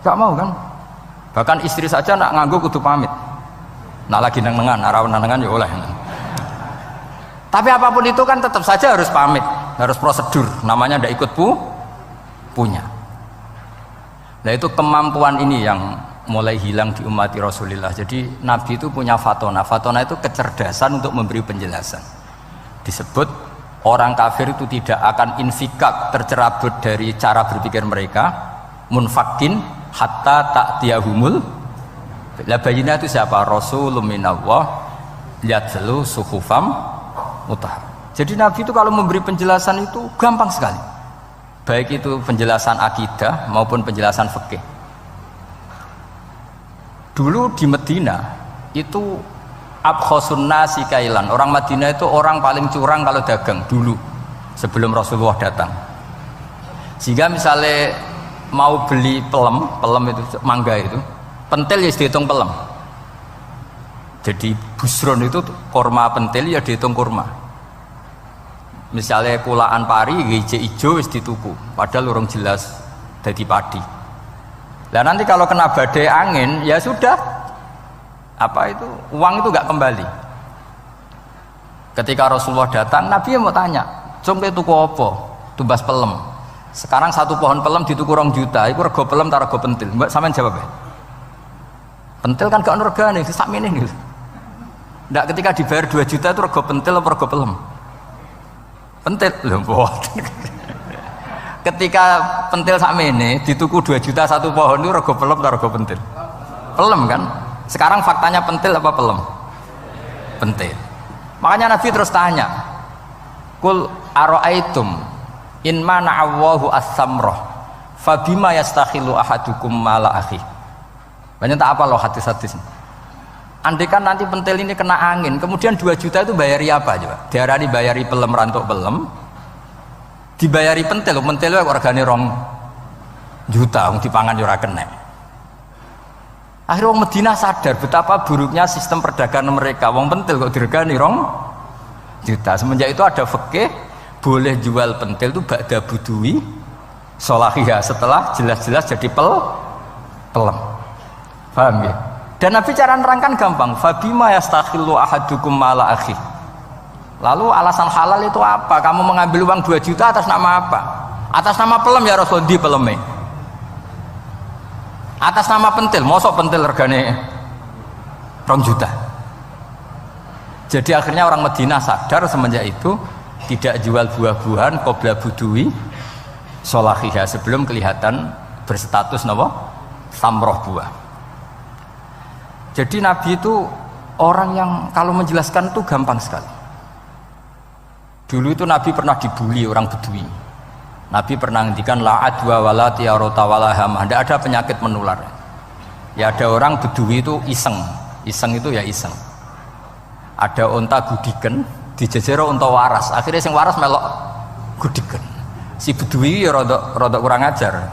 Nggak mau kan? Bahkan istri saja nak nganggo kudu pamit. Nak lagi nengan, nengan ya oleh. Tapi apapun itu kan tetap saja harus pamit, harus prosedur. Namanya ndak ikut punya. Nah itu kemampuan ini yang mulai hilang di umat Rasulullah. Jadi Nabi itu punya fatona. Fatona itu kecerdasan untuk memberi penjelasan. Disebut orang kafir itu tidak akan infikak, tercerabut dari cara berpikir mereka, munfakin hatta ta'tiyahumul la bayina. Itu siapa? Rasulun minallah yatlu suhufam mutahhar. Jadi Nabi itu kalau memberi penjelasan itu gampang sekali, baik itu penjelasan akidah maupun penjelasan fikih. Dulu di Medina itu abkhosun nasi kailan, orang Madinah itu orang paling curang kalau dagang dulu sebelum Rasulullah datang. Sehingga misalnya mau beli pelem itu mangga itu, pentil ya dihitung pelem. Jadi busron itu kurma pentil ya dihitung kurma. Misalnya kulaan pari hijau ijo wis dituku, padahal urung jelas dadi padi. Lah nanti kalau kena badai angin ya sudah, apa itu uang itu nggak kembali. Ketika Rasulullah datang, Nabi mau tanya, "Cung tuku apa?" Tumbas pelem. Sekarang satu pohon pelem dituku 2 juta, itu rego pelem ta rego pentil? Mbak sampean jawab ya. Pentil kan gak ono regane, sakmene niku. Ndak ketika dibayar 2 juta itu rego pentil apa rego pelem? Pentil lho mboten. Ketika pentil sakmene dituku 2 juta satu pohon itu rego pelem ta rego pentil? Pelem kan? Sekarang faktanya pentil apa pelem? Pentil. Makanya Nabi terus tanya, "Kul ara'aitum in mana'allahu as-samrah fabima yastakhilu ahadukum mala akhi." Banyak tak apa loh hadis-hadis. Andai kan nanti pentil ini kena angin, kemudian 2 juta itu bayari apa coba? Diarani bayari pelem rantuk pelem, dibayari pentil kok regane 2 juta wong dipangan yo ora kena. Akhirnya wong Madinah sadar betapa buruknya sistem perdagangan mereka. Wong pentil kok diregani 2 juta. Semenjak itu ada fikih boleh jual pentil itu ba'da budui sholahiyah, setelah jelas-jelas jadi pelem. Paham ya? Dan Nabi cara nerangkan gampang, fabima yastakhillu ahadukum mala akhi. Lalu alasan halal itu apa? Kamu mengambil uang 2 juta atas nama apa? Atas nama pelem ya Rasul, di peleme. Atas nama pentil, mosok pentil regane 2 juta. Jadi akhirnya orang Madinah sadar semenjak itu tidak jual buah-buahan qobla budui sholahiyah, sebelum kelihatan berstatus napa? Samroh buah. Jadi Nabi itu orang yang kalau menjelaskan itu gampang sekali. Dulu itu Nabi pernah dibully orang Bedui. Nabi pernah ngendikan la adwa wala tiarota wala hamah, tidak ada penyakit menular. Ya ada orang Bedui itu iseng itu ya iseng. Ada onta gudiken dijejero unta waras, akhirnya sing waras melok gudiken. Si Bedui ya rada kurang ajar.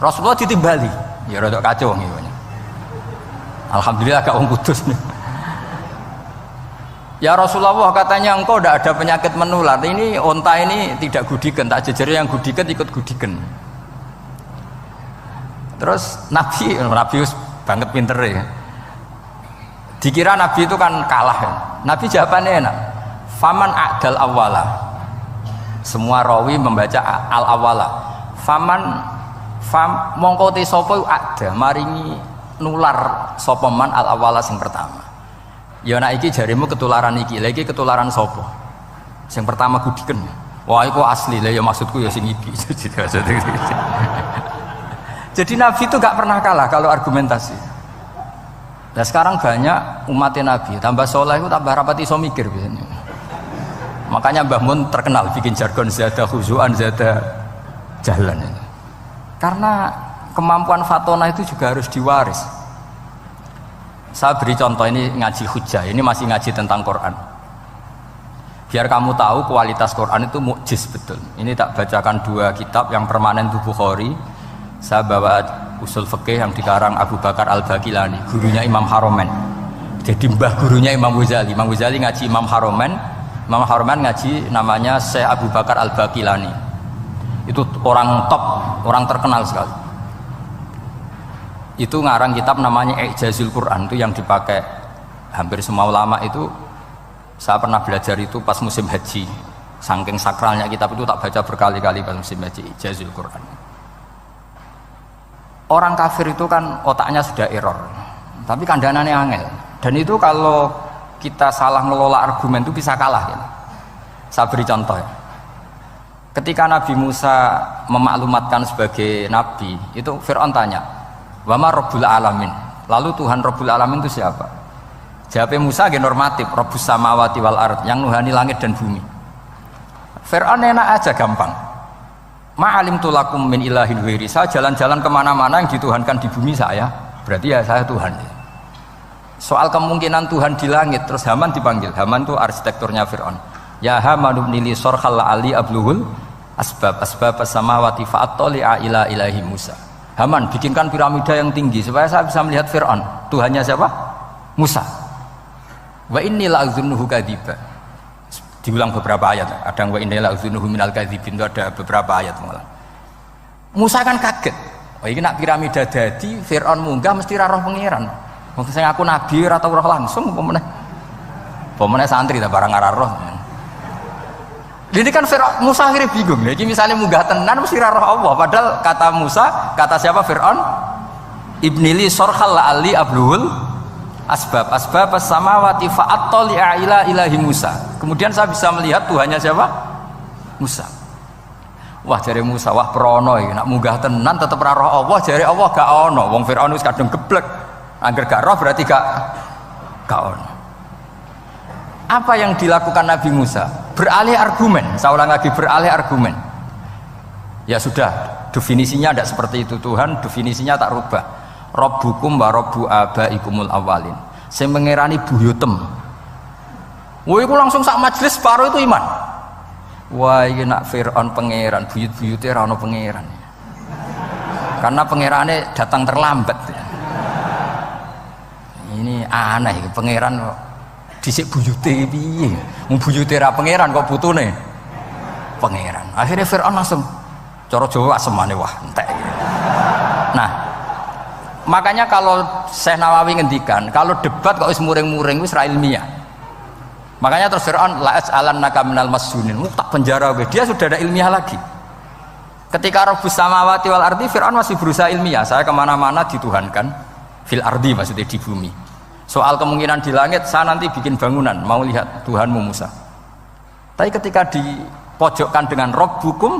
Rasulullah ditimbali, ya rada kacau ngene. Alhamdulillah gak wong kudus nih. Ya Rasulullah, katanya engkau tidak ada penyakit menular. Ini onta ini tidak gudiken, tak jejero yang gudiken ikut gudiken. Terus Nabi banget pinter ya. Dikira Nabi itu kan kalah ya. Nabi jawabannya enak. Faman a'dal awwala. Semua rawi membaca al awwala. Faman Fam mongko te sapa ada maringi nular sapa man al awala sing pertama. Ya nek iki jarimu ketularan iki, lha iki ketularan sapa? Sing pertama gudiken. Wah iku asli lah ya maksudku ya sing iki. Jadi Nabi itu gak pernah kalah kalau argumentasi. Nah sekarang banyak umatnya Nabi, tambah soleh itu tambah rapat iso mikir biasanya. Makanya Mbah Mun terkenal bikin jargon zada khuzuan zada jalan ini. Karena kemampuan fatona itu juga harus diwaris. Saya beri contoh, ini ngaji hujah, ini masih ngaji tentang Quran. Biar kamu tahu kualitas Quran itu mukjiz betul. Ini tak bacakan dua kitab, yang permanen itu Bukhari. Saya bawa usul fikih yang dikarang Abu Bakar Al-Baqilani, gurunya Imam Haromen. Jadi mbah gurunya Imam Ghazali. Imam Ghazali ngaji Imam Haromen, Imam Haromen ngaji namanya Syekh Abu Bakar Al-Baqilani. Itu orang top, orang terkenal sekali. Itu ngarang kitab namanya I'jazul Quran, itu yang dipakai hampir semua ulama itu. Saya pernah belajar itu pas musim haji. Saking sakralnya kitab itu tak baca berkali-kali pas musim haji, I'jazul Quran. Orang kafir itu kan otaknya sudah error, tapi kandanannya angel. Dan itu kalau kita salah ngelola argumen itu bisa kalah ya. Saya beri contoh ya. Ketika Nabi Musa memaklumatkan sebagai nabi, itu Fir'aun tanya, "Wama Rabbul Alamin?" Lalu Tuhan Rabbul Alamin itu siapa? Jawabnya Musa gen normatif, Rabbus samawati wal ard, yang nuhani langit dan bumi. Fir'aun enak aja, gampang. Ma'alim tulakum min ilahin wiri. Saya jalan-jalan kemana-mana yang dituhankan di bumi saya, berarti ya saya Tuhan. Soal kemungkinan Tuhan di langit, terus Haman dipanggil. Haman itu arsitekturnya Fir'aun. Ya Haman ibnili sorkhal ali abluhul asbab as-samawati fa'attali'a ila ilahi Musa. Haman bikinkan piramida yang tinggi supaya saya bisa melihat Fir'aun. Tuhannya siapa? Musa. Wa inni la'adzunuhu kadziba. Diulang beberapa ayat. Ada wa inni la'adzunuhu minal kadzibin, itu ada beberapa ayat malah. Musa kan kaget. Oh ini nak piramida dadi Fir'aun munggah mesti ra roh pangeran. Wong sing aku nabi ora tau roh langsung apa santri ta barang ora roh. Ini kan Fir'aun, Musa akhirnya bingung. Jadi misalnya munggah tenan mesti ra roh Allah. Padahal kata Musa, kata siapa Fir'aun? Ibnili sorkhal ali abluhul asbab as-samawati fa'attali'a ila ilahi Musa. Kemudian saya bisa melihat Tuhannya siapa? Musa. Wah jare Musa, wah prono iki nak munggah tenan tetep ra roh Allah, jare Allah gak ono. Wong Firaun wis kadung geblek. Angger gak roh berarti gak ono. Apa yang dilakukan Nabi Musa? Beralih argumen. Saya ulang lagi, beralih argumen. Ya sudah, definisinya tidak seperti itu. Tuhan definisinya tak rubah. Rabbukum wa rabbu abaikumul awalin. Saya mengerani buyutem. Wah, itu langsung sak majelis separuh itu iman. Wah, ini nak Fir'aun pangeran, buyut-buyutnya rano pangeran. Karena pangerannya datang terlambat. Ini aneh, pangeran dhisik buyute piye? Wong buyute ra pangeran kok putune pangeran. Akhirnya Fir'aun langsung cara Jawa asemane wah entek. Nah, makanya kalau Syekh Nawawi ngendikan, kalau debat kok wis muring-muring wis ra ilmiah. Makanya terus Fir'aun la as'alannaka minal masjunin, tak penjara we. Dia sudah ada ilmiah lagi. Ketika Rabbus samawati wal ardi, Fir'aun masih berusaha ilmiah. Saya kemana-mana dituhankan fil ardi, maksudnya di bumi. Soal kemungkinan di langit, saya nanti bikin bangunan, mau lihat Tuhanmu Musa. Tapi ketika dipojokkan dengan Rabbukum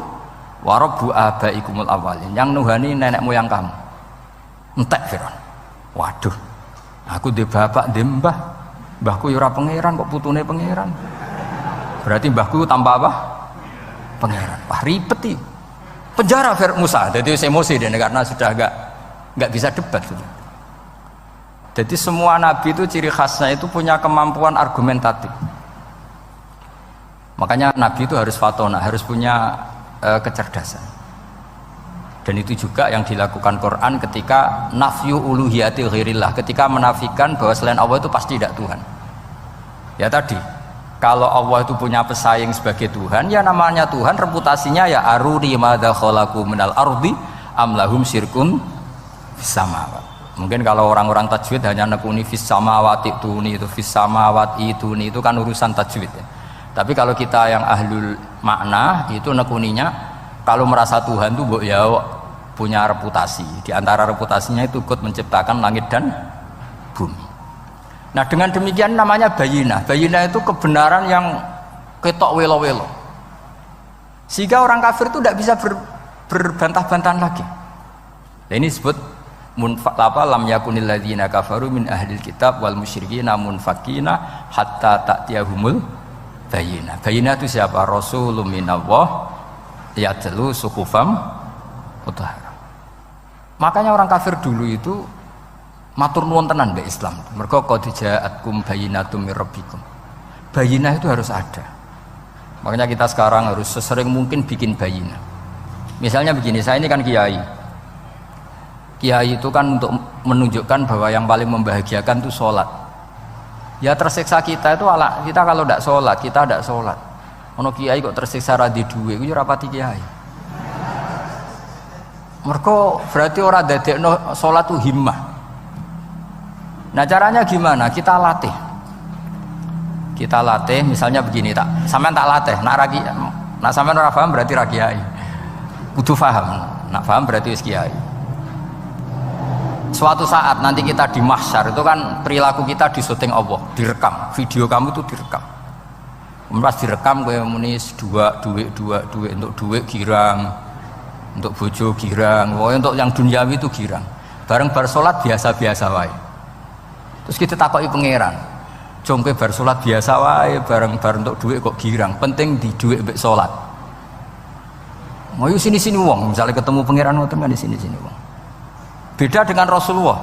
wa rabbu abaikumul awalin, yang nuhani nenek moyang kamu, entek Fir'aun. Waduh, aku di bapak di mbah, mbahku yura pangeran kok putune pangeran. Berarti mbahku tanpa apa? Pangeran. Wah ribet nih. Penjara Musa, jadi emosi dia karena sudah nggak bisa debat. Jadi semua nabi itu ciri khasnya itu punya kemampuan argumentatif. Makanya nabi itu harus fatona, harus punya kecerdasan. Dan itu juga yang dilakukan Quran ketika nafyu uluhiyati ghairillah, ketika menafikan bahwa selain Allah itu pasti tidak Tuhan. Ya tadi, kalau Allah itu punya pesaing sebagai Tuhan, ya namanya Tuhan, reputasinya ya aruni madza khalaqu minal ardi am lahum syirkun fis samawati. Mungkin kalau orang-orang tajwid hanya nekuni fis samawati tuni, itu fis samawati tuni, itu kan urusan tajwid ya. Tapi kalau kita yang ahlul makna itu nekuninya kalau merasa Tuhan itu mbok ya punya reputasi. Di antara reputasinya itu ikut menciptakan langit dan bumi. Nah dengan demikian namanya bayinah. Bayinah itu kebenaran yang ketok welo-welo. Sehingga orang kafir itu tidak bisa berbantah-bantahan lagi. Nah, ini disebut lam yakunil ladzina kafaru min ahlil kitab wal musyrikina munfakina hatta ta'tiyahumul bayinah. Bayinah itu siapa? Rasulun minallah yatlu suhufam mutahharah. Makanya orang kafir dulu itu matur nuwun tenan mbek Islam. Mergo qad ja'atkum bayyinatum mir rabbikum. Bayinah itu harus ada. Makanya kita sekarang harus sesering mungkin bikin bayinah. Misalnya begini, saya ini kan kiai. Kiai itu kan untuk menunjukkan bahwa yang paling membahagiakan itu sholat. Ya tersiksa kita itu kita kalau tidak sholat, kita tidak sholat. Ono kiai kok tersiksa radi duwe, itu rapati kiai. Mergo berarti orang dadekno sholat itu himmah. Nah caranya gimana? Kita latih. Kita latih, misalnya begini tak, sampean tak latih, nak sampean ora paham berarti ra kiai. Kudu paham, nak paham berarti wis kiai. Suatu saat nanti kita di mahsyar itu kan perilaku kita disuting Allah, direkam, video kamu itu direkam. Pas direkam kowe muni duit untuk duit girang, untuk bojo girang, untuk yang duniawi itu girang. Bareng bar salat biasa-biasa wae. Terus kita takoki pangeran, jong kowe bar salat biasa wae, bareng untuk duit kok girang, penting di duit mbek salat. Mau sini-sini wong, misalnya ketemu pangeran ngoten kan di sini-sini wong. Beda dengan Rasulullah.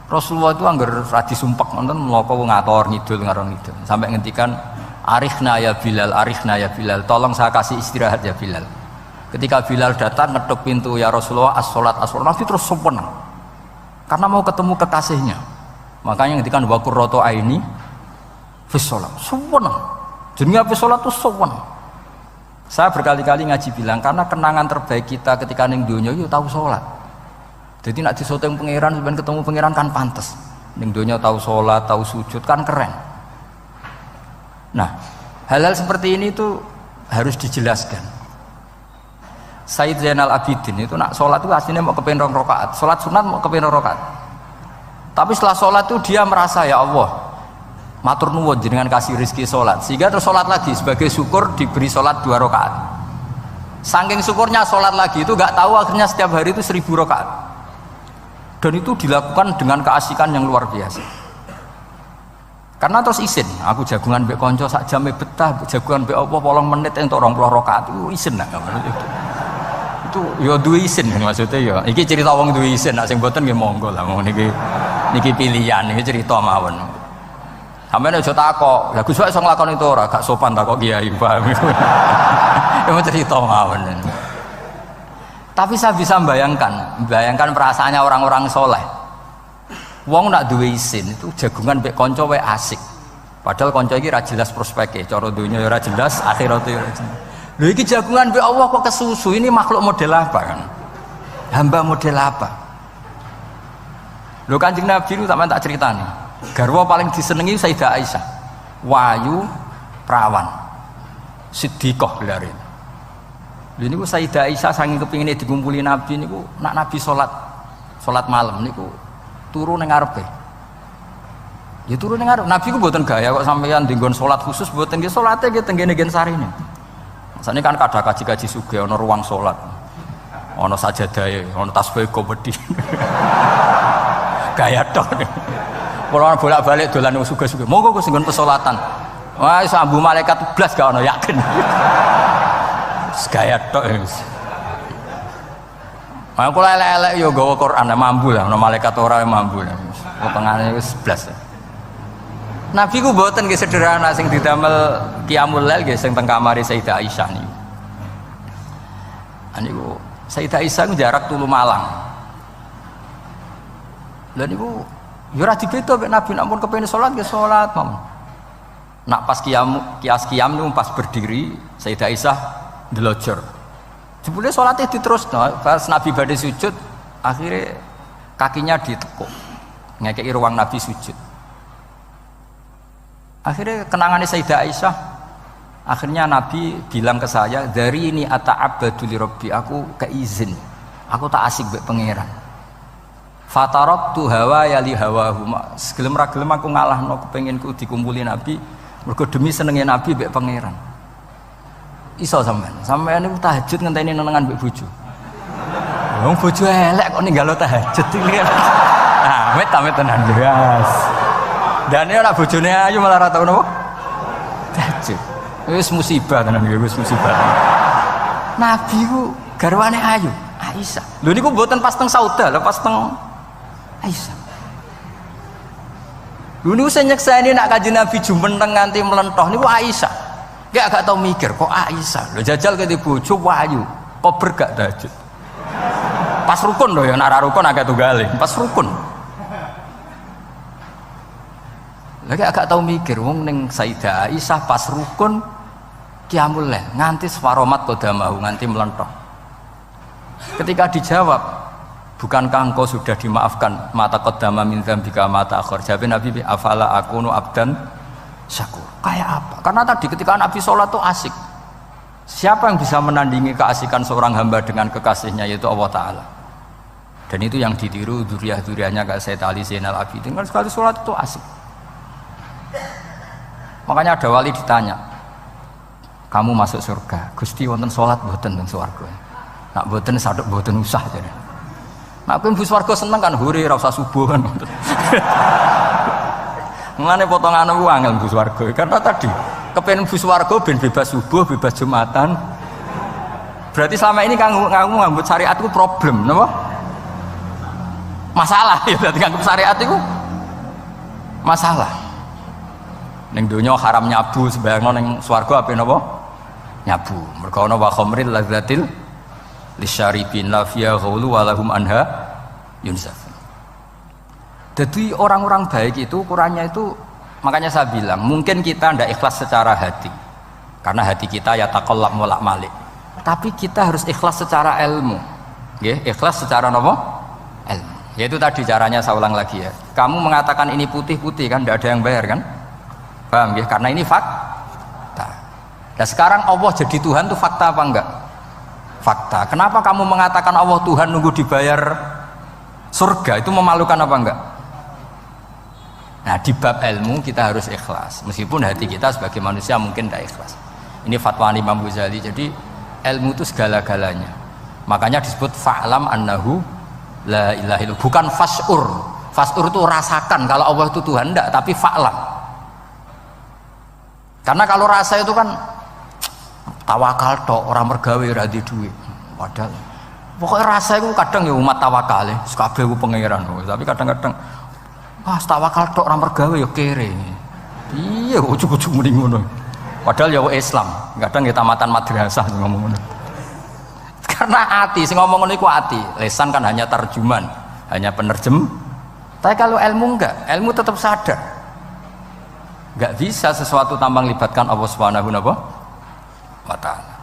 Rasulullah itu anggar radi sumpek nonton mloko ngator ngidul ngaron ngidul sampai ngendikan arifna ya Bilal, tolong saya kasih istirahat ya Bilal. Ketika Bilal datang ngetuk pintu, ya Rasulullah as-sholat, Nabi terus sempurna karena mau ketemu kekasihnya. Makanya ngendikan wa qurratu aini fis sholat, sempurna. Jenenge fis sholat itu sempurna. Saya berkali-kali ngaji bilang karena kenangan terbaik kita ketika ning donya yo tahu sholat. Jadi nak disoteng pangeran, sebenarnya ketemu pangeran kan pantas. Ning donya tahu sholat, tahu sujud kan keren. Nah, hal-hal seperti ini tuh harus dijelaskan. Sayyid Zainal Abidin itu nak sholat itu aslinya mau kepengen 2 rakaat, sholat sunat mau kepengen 2 rakaat. Tapi setelah sholat itu dia merasa ya Allah, matur nuwun jenengan kasih rezeki sholat, sehingga terus sholat lagi sebagai syukur diberi sholat 2 rakaat. Saking syukurnya sholat lagi itu gak tahu akhirnya setiap hari itu 1000 rakaat. Dan itu dilakukan dengan keasikan yang luar biasa. Karena terus isin, aku jagungan mbek konco sak jam betah, jagungan mbek apa 8 menit entuk 20 rakaat itu isin nah. Itu ya duwe isin maksudnya ya. Iki cerita wong duwe isin, nek sing mboten nggih monggo lah niki pilihan, niki cerita mawon. Sampeyan aja takok, lah Gus wae iso nglakoni itu ora, gak sopan takok kiai, paham. Ya cerita mawon. Tapi saya bisa bayangkan perasaannya orang-orang soleh. Wong nak duwe isin itu jagungan mbek kanca wae asik. Padahal kanca iki ra jelas prospeke, cara dunya ya ora jelas, akhirat ya ora jelas. Lho iki jagungan mbek Allah kok kesusu, ini makhluk model apa kan? Hamba model apa? Lho Kanjeng Nabi itu sampean tak critani. Garwa paling disenengi Sayyidah Aisyah. Wayu perawan. Siddiqah gelare. Lha niku Sayyidah Aisyah saking kepingine dikumpuli Nabi niku nak Nabi salat malam niku turu ning ngarepe. Ya turu ning ngarep. Nabi ku mboten gaya kok sampeyan dinggon salat khusus mboten nggih salate nggih tenggene gen sarine. Masane kan kada kaji-kaji sugih ana ruang salat. Ana sajadahe, ana tasbih komedi. Gaya tok. Kula bolak-balik dolan wong sugih-sugih. Monggo Gus nggon pesolatan. Wah iso ambu malaikat blas gak ana yakin. Gaya tok wis. Aku elek-elek yo gawa Quran mambu lah, ana malaikat ora mambu lah. Potongane wis blas. Nabi ku mboten nggih sederhana sing didamel qiyamul lail nggih sing teng kamare Sayyidah Aisyah niku. Niku Sayyidah Aisyah ku jarak tulu Malang. Lha niku yo ora dibeda mek Nabi nek mun kepengin salat nggih salat mawon. Nak pas kias qiyam niku pas berdiri Sayyidah Aisyah ndelojor. Jebule salate diterusno, pas Nabi badhe sujud, akhirnya kakinya ditekuk. Ngekeki ruang Nabi sujud. Akhirnya kenangannya Sayyidah Aisyah, akhirnya Nabi bilang ke saya, dari ini ata'abbadu li rabbi, aku keizin. Aku tak asik mbek pangeran. Fataraqtu hawa ya li hawahu. Gelem ra gelem aku ngalahno kepenginku dikumpuli Nabi mergo demi senenge Nabi mbek pangeran. Iso sampean. Sampean niku tahajud ngenteni nenengan mbek bojo. Wong bojo elek kok ninggalo tahajud iki. Ah, amit tenan jelas. Dane ora bojone ayu malah ra tau napa? Tahajud. Wis musibah tenan iki, wis musibah. Nabi ku garwane ayu, Aisyah. Lho niku mboten pas teng Sauda, lho pas teng Aisyah. Lho niku sing nyekseni nak Kanjeng Nabi jumeneng nganti mlentoh niku Aisyah. Gak tau mikir kok Aisyah. Lho jajal ke bojo ayu, kok bergak tahajud. Pas rukun lho ya, nak ra rukun agak tunggale, pas rukun. Lagi agak tahu mikir, wong neng Sayyidah Aisyah pas rukun qiyamul lail nganti swaromat qadamahu nganti melentok. Ketika dijawab, bukankah engkau sudah dimaafkan mata qaddama min dzambika mata akhir? Jawab Nabi, afala akunu abdan syakur. Kayak apa? Karena tadi ketika Nabi sholat tuh asik. Siapa yang bisa menandingi keasikan seorang hamba dengan kekasihnya, yaitu Allah Ta'ala. Dan itu yang ditiru dzurriyyah-dzurriyyahnya kayak Sayyid Ali Zainal Abidin, kan sekali sholat itu asik. Makanya ada wali ditanya, kamu masuk surga, Gusti wonten sholat mboten teng swarga? Nak mboten sadok mboten usah jane. Nak kowe mlebu swarga seneng kan hore ora usah subuh kan. Ngene potongan ku angel mlebu swarga karena tadi kepen mlebu swarga ben bebas subuh, bebas Jumatan. Berarti selama ini kamu ngambut syariat itu problem, napa? Masalah ya, berarti ngambut syariat itu masalah. Ning donya haram nyabu, sebayangno ning swarga ape napa? Nyabu. Mergo ana wa khamril ladzatil lisyaribin la fiya ghulu wa lahum anha yunsafun. Jadi orang-orang baik itu ukurannya itu, makanya saya bilang mungkin kita ndak ikhlas secara hati. Karena hati kita ya taqallab molak-malik. Tapi kita harus ikhlas secara ilmu. Nggih, ikhlas secara napa? Ilmu. Yaitu tadi caranya saya ulang lagi ya. Kamu mengatakan ini putih-putih kan ndak ada yang bayar kan? Paham ya? Karena ini fakta. Nah sekarang Allah jadi Tuhan itu fakta apa enggak? Fakta. Kenapa kamu mengatakan Allah Tuhan nunggu dibayar surga? Itu memalukan apa enggak? Nah di bab ilmu kita harus ikhlas. Meskipun hati kita sebagai manusia mungkin tidak ikhlas. Ini fatwa Imam Ghazali. Jadi ilmu itu segala-galanya. Makanya disebut fa'lam annahu la ilaha illallah. Bukan fas'ur. Fas'ur itu rasakan kalau Allah itu Tuhan, enggak, tapi fa'lam. Karena kalau rasa itu kan tawakal tok, orang mergawe ora di duit. Padahal pokoknya rasa itu kadang ya umat tawakal ya, kabeh ku pangeran. Tapi kadang-kadang tawakal tok orang mergawe ya kere. Iya, ujug-ujug muni ngono. Padahal ya Islam, kadang ya tamatan madrasah ngomong ngono. Karena hati sing ngomong ngono iku hati. Lesan kan hanya terjemahan, hanya penerjem. Tapi kalau ilmu enggak, ilmu tetap sadar. Enggak bisa sesuatu tanpa melibatkan Allah Subhanahu wa ta'ala.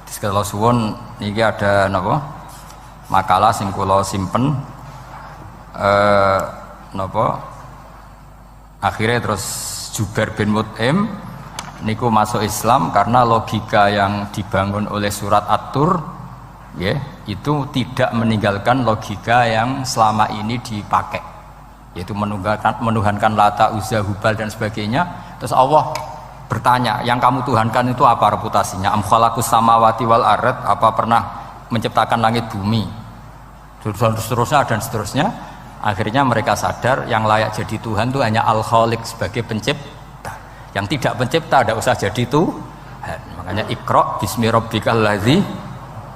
Terus kalau suwun niki ada napa? Makalah sing kula simpen napa? Akhirnya terus Jubair bin Mut'im niku masuk Islam karena logika yang dibangun oleh surat At-Tur ya, itu tidak meninggalkan logika yang selama ini dipakai, yaitu menuhankan Lata, Uzza, Hubal dan sebagainya. Terus Allah bertanya, yang kamu tuhankan itu apa reputasinya? Am khalaqus samawati wal ard, apa pernah menciptakan langit bumi? Seterusnya dan seterusnya. Akhirnya mereka sadar yang layak jadi Tuhan itu hanya Al-Khaliq sebagai pencipta. Yang tidak pencipta tidak usah jadi Tuhan. Makanya Iqra bismi rabbikal ladzi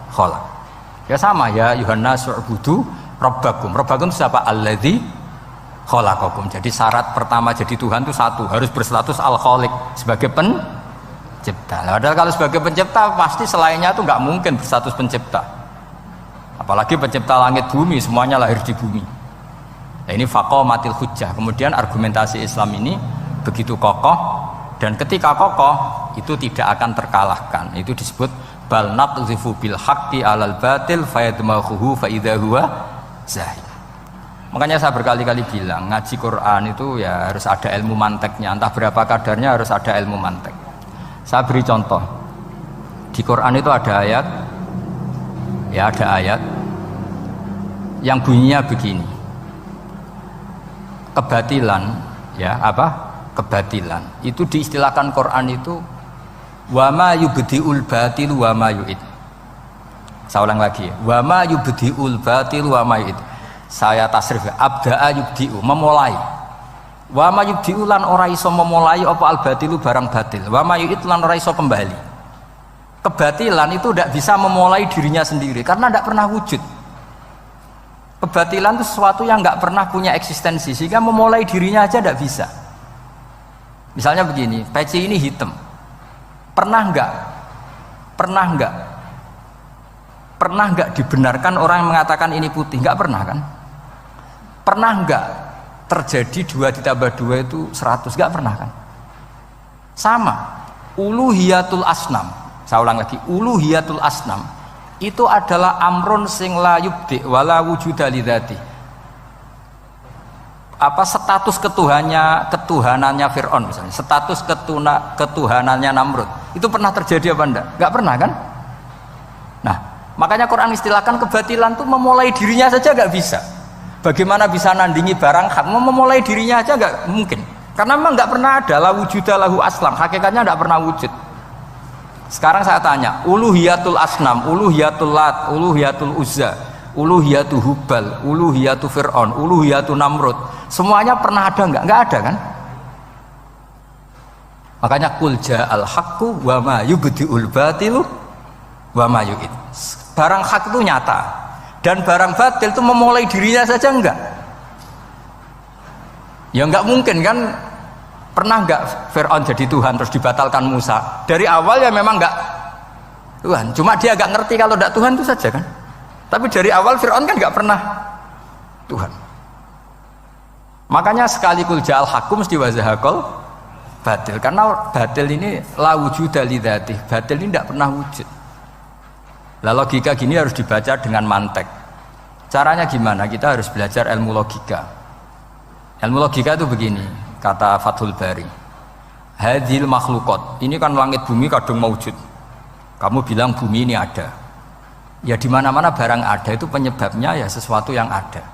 khalaq. Ya sama ya, Yuhannas u'budu rabbakum. Rabbakum siapa? Alladzi khalaqakum. Jadi syarat pertama jadi Tuhan itu satu, harus berstatus Al-Khaliq sebagai pencipta. Padahal kalau sebagai pencipta pasti selainnya itu nggak mungkin berstatus pencipta. Apalagi pencipta langit bumi, semuanya lahir di bumi. Nah, ini faqamatil hujjah. Kemudian argumentasi Islam ini begitu kokoh, dan ketika kokoh itu tidak akan terkalahkan. Itu disebut bal naqdhifu bil haqqi 'alal batil fayadmaghuhu fa idza huwa zahir. Makanya saya berkali-kali bilang ngaji Quran itu ya harus ada ilmu manteknya, entah berapa kadarnya harus ada ilmu mantek. Saya beri contoh. Di Quran itu ada ayat, ya ada ayat yang bunyinya begini. Kebatilan, ya apa? Kebatilan. Itu diistilahkan Quran itu wa ma yubdiul batil wa ma yu'id. Saya ulang lagi. Wa ma yubdiul batil wa ma yu'id. Saya tasrif abda'a yubdi'u, memulai. Wa ma yubdi'u lan ora iso memulai apa al batilu barang batil. Wa ma yu'id lan ora iso kembali. Kebatilan itu tidak bisa memulai dirinya sendiri karena tidak pernah wujud. Kebatilan itu sesuatu yang nggak pernah punya eksistensi sehingga memulai dirinya aja tidak bisa. Misalnya begini, peci ini hitam. Pernah nggak dibenarkan orang yang mengatakan ini putih? Nggak pernah kan? Pernah nggak terjadi 2 ditambah 2 itu 100? Nggak pernah kan? Sama, uluhiyatul asnam. Saya ulang lagi, uluhiyatul asnam itu adalah amrun sing la yubdi wala wujuda lidzati. Apa status ketuhanannya Fir'aun misalnya, status ketuhanannya Namrud itu pernah terjadi apa enggak? Enggak pernah kan? Nah, makanya Quran istilahkan kebatilan itu memulai dirinya saja enggak bisa. Bagaimana bisa nandingi barang hak? Memulai dirinya aja enggak mungkin. Karena memang enggak pernah ada la wujuda lahu aslam, hakikatnya enggak pernah wujud. Sekarang saya tanya, uluhiyatul asnam, uluhiyatul lat, uluhiyatul uzza, uluhiyatul hubal, uluhiyatul fir'aun, uluhiyatul namrud, semuanya pernah ada enggak? Enggak ada kan? Makanya kul ja'al haqqu wa ma yubdi'ul batilu wa ma yu'id. Barang hak itu nyata dan barang batil itu memulai dirinya saja enggak? Ya enggak mungkin kan? Pernah enggak Fir'aun jadi Tuhan terus dibatalkan Musa? Dari awal ya memang enggak Tuhan, cuma dia agak ngerti kalau enggak Tuhan itu saja kan. Tapi dari awal Fir'aun kan enggak pernah Tuhan. Makanya sekali kul ja'al haqqu mesti wazahakol batil, karena batil ini la wujuda lidzati, batil ini enggak pernah wujud. Lah logika gini harus dibaca dengan mantek. Caranya gimana? Kita harus belajar ilmu logika. Ilmu logika itu begini, kata Fathul Bari, hadhil makhlukot, ini kan langit bumi kadung mewujud. Kamu bilang bumi ini ada, ya di mana-mana barang ada itu penyebabnya ya sesuatu yang ada.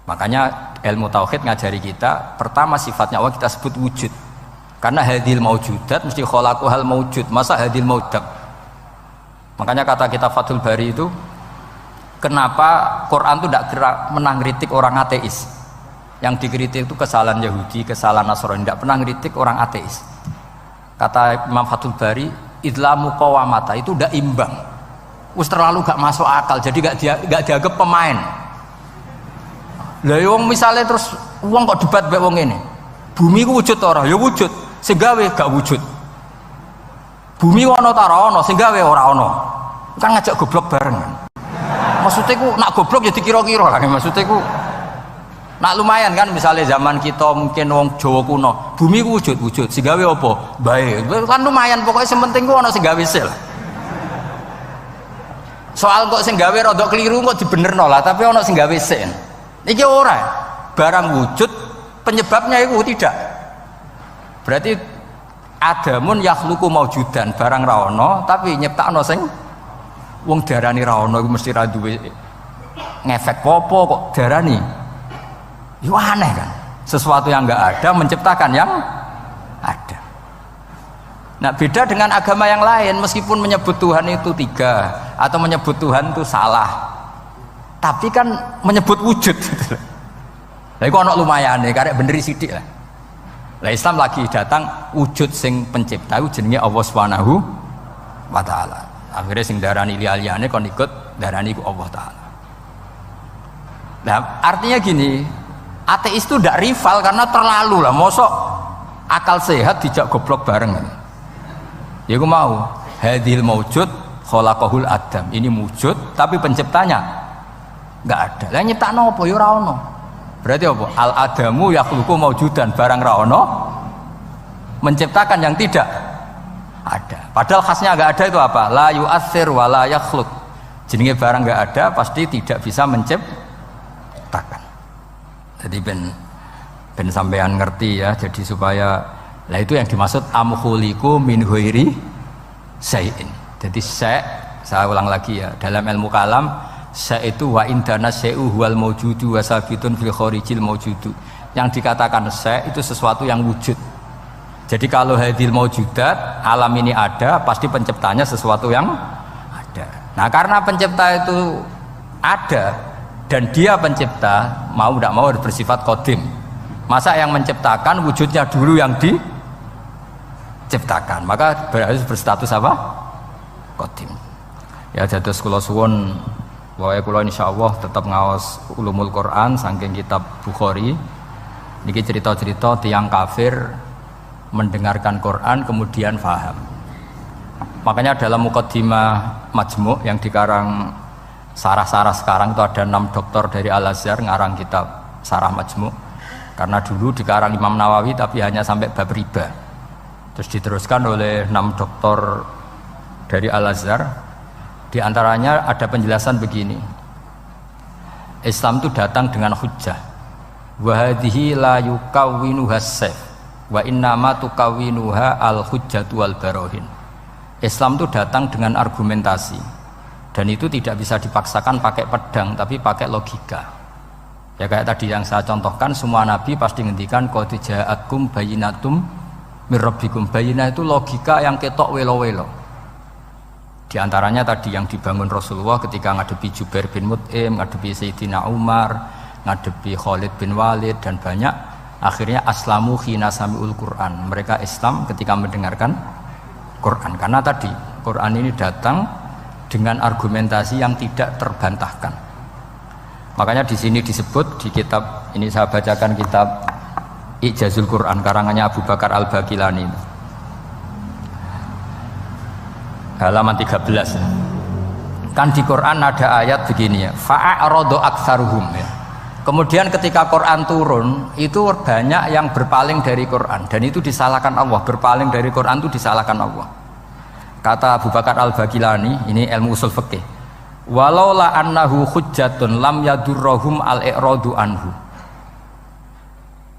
Makanya ilmu tauhid ngajari kita, pertama sifatnya Allah kita sebut wujud, karena hadhil maujudat mesti khalaqul mawjud, masa hadhil maujudat. Makanya kata kita Fathul Bari itu, kenapa Quran itu tidak pernah ngeritik orang ateis? Yang dikritik itu kesalahan Yahudi, kesalahan Nasrani, tidak pernah ngeritik orang ateis. Kata Imam Fathul Bari, idlamu qawamata itu udah imbang, terlalu gak masuk akal, jadi gak dianggap pemain. Lah wong misalnya terus wong kok debat mbek wong ini, bumi ku wujud ora? Ya wujud, sing gawe gak wujud. Bumi ana ta ora ana, sing gawe ora ana. Kan ngajak goblok bareng. Maksudnya ku nak goblok ya dikira-kira lah, maksudnya ku nak lumayan kan, misalnya zaman kita mungkin wong Jawa kuno, bumi ku wujud, sing gawe apa? Bae. Kan lumayan, pokoknya sing penting ku ana sing gawe sel. Soal kok sing gawe rada keliru kok dibenerno lah, tapi ana sing gawe sen. Iki ora. Barang wujud penyebabnya itu tidak. Berarti adamun yakhluqu maujudan, barang ra ana tapi nyiptakno sing wong darani ra ana iku mesti ra duwe ngefek apa kok darani. Itu aneh kan, sesuatu yang enggak ada menciptakan yang ada. Nah beda dengan agama yang lain, meskipun menyebut Tuhan itu 3 atau menyebut Tuhan itu salah, tapi kan menyebut wujud gitu. Lah iku ana lumayan nih, karek beneri sithik lah. Lah Islam lagi datang wujud sing pencipta itu jenenge Allah Subhanahu wa taala. Akhirnya sing darani liyane kon ikut darani ku Allah taala. Nah artinya gini, ateis itu tidak rival karena terlalu lah, mosok akal sehat dijak goblok bareng. Ya aku mau hadhil maujud khalaqahul adam, ini wujud tapi penciptanya enggak ada. Lah nyiptakno apa ya ora ono. Berarti apa? Al adamu yakhluqu maujudan, barang ra ono menciptakan yang tidak ada. Padahal khasnya enggak ada itu apa? La yu'athir wa la yakhluq. Jenenge barang enggak ada pasti tidak bisa menciptakan. Jadi ben sampean ngerti ya, jadi supaya lah itu yang dimaksud amkhuliku min ghairi syai'in. Jadi saya ulang lagi ya, dalam ilmu kalam Syai' itu wa indana syai'u huwal maujudu wa sabitun fil kharijil maujudu. Yang dikatakan syai' itu sesuatu yang wujud. Jadi kalau hadil maujudat, alam ini ada, pasti penciptanya sesuatu yang ada. Nah, karena pencipta itu ada dan dia pencipta, mau tidak mau harus bersifat qadim. Masa yang menciptakan wujudnya dulu yang diciptakan, maka harus berstatus apa? Qadim. Ya dados kula suwun wae kula insyaallah tetap ngaos ulumul Quran saking kitab Bukhari. Niki cerita-cerita tiang kafir mendengarkan Quran kemudian faham. Makanya dalam muqaddimah Majmu' yang dikarang sarah-sarah sekarang itu ada 6 doktor dari Al-Azhar ngarang kitab Sarah Majmu'. Karena dulu dikarang Imam Nawawi tapi hanya sampai bab riba. Terus diteruskan oleh 6 doktor dari Al-Azhar. Di antaranya ada penjelasan begini. Islam itu datang dengan hujjah. Wa hadhihi la yukawwinuha as-sayf wa innama tukawwinuha al-hujjatu wal barahin. Islam itu datang dengan argumentasi. Dan itu tidak bisa dipaksakan pakai pedang tapi pakai logika. Ya kayak tadi yang saya contohkan, semua nabi pasti ngendikan qad ja'akum bayyinatum mir rabbikum. Bayyinah itu logika yang ketok welo-welo. Di antaranya tadi yang dibangun Rasulullah ketika ngadepi Jubair bin Mut'im, ngadepi Sayyidina Umar, ngadepi Khalid bin Walid dan banyak, akhirnya aslamu khina sami'ul Quran. Mereka Islam ketika mendengarkan Quran. Karena tadi Quran ini datang dengan argumentasi yang tidak terbantahkan. Makanya di sini disebut di kitab ini, saya bacakan kitab Ijazul Quran karangannya Abu Bakar Al-Baqilani. Halaman 13. Kan di Quran ada ayat begini ya, fa'aradu aktsaruhum ya. Kemudian ketika Quran turun, itu banyak yang berpaling dari Quran dan itu disalahkan Allah. Berpaling dari Quran itu disalahkan Allah. Kata Abu Bakar Al-Baqilani, ini ilmu usul fikih. Walaula annahu hujjatun lam yadurruhum al-i'radu anhu.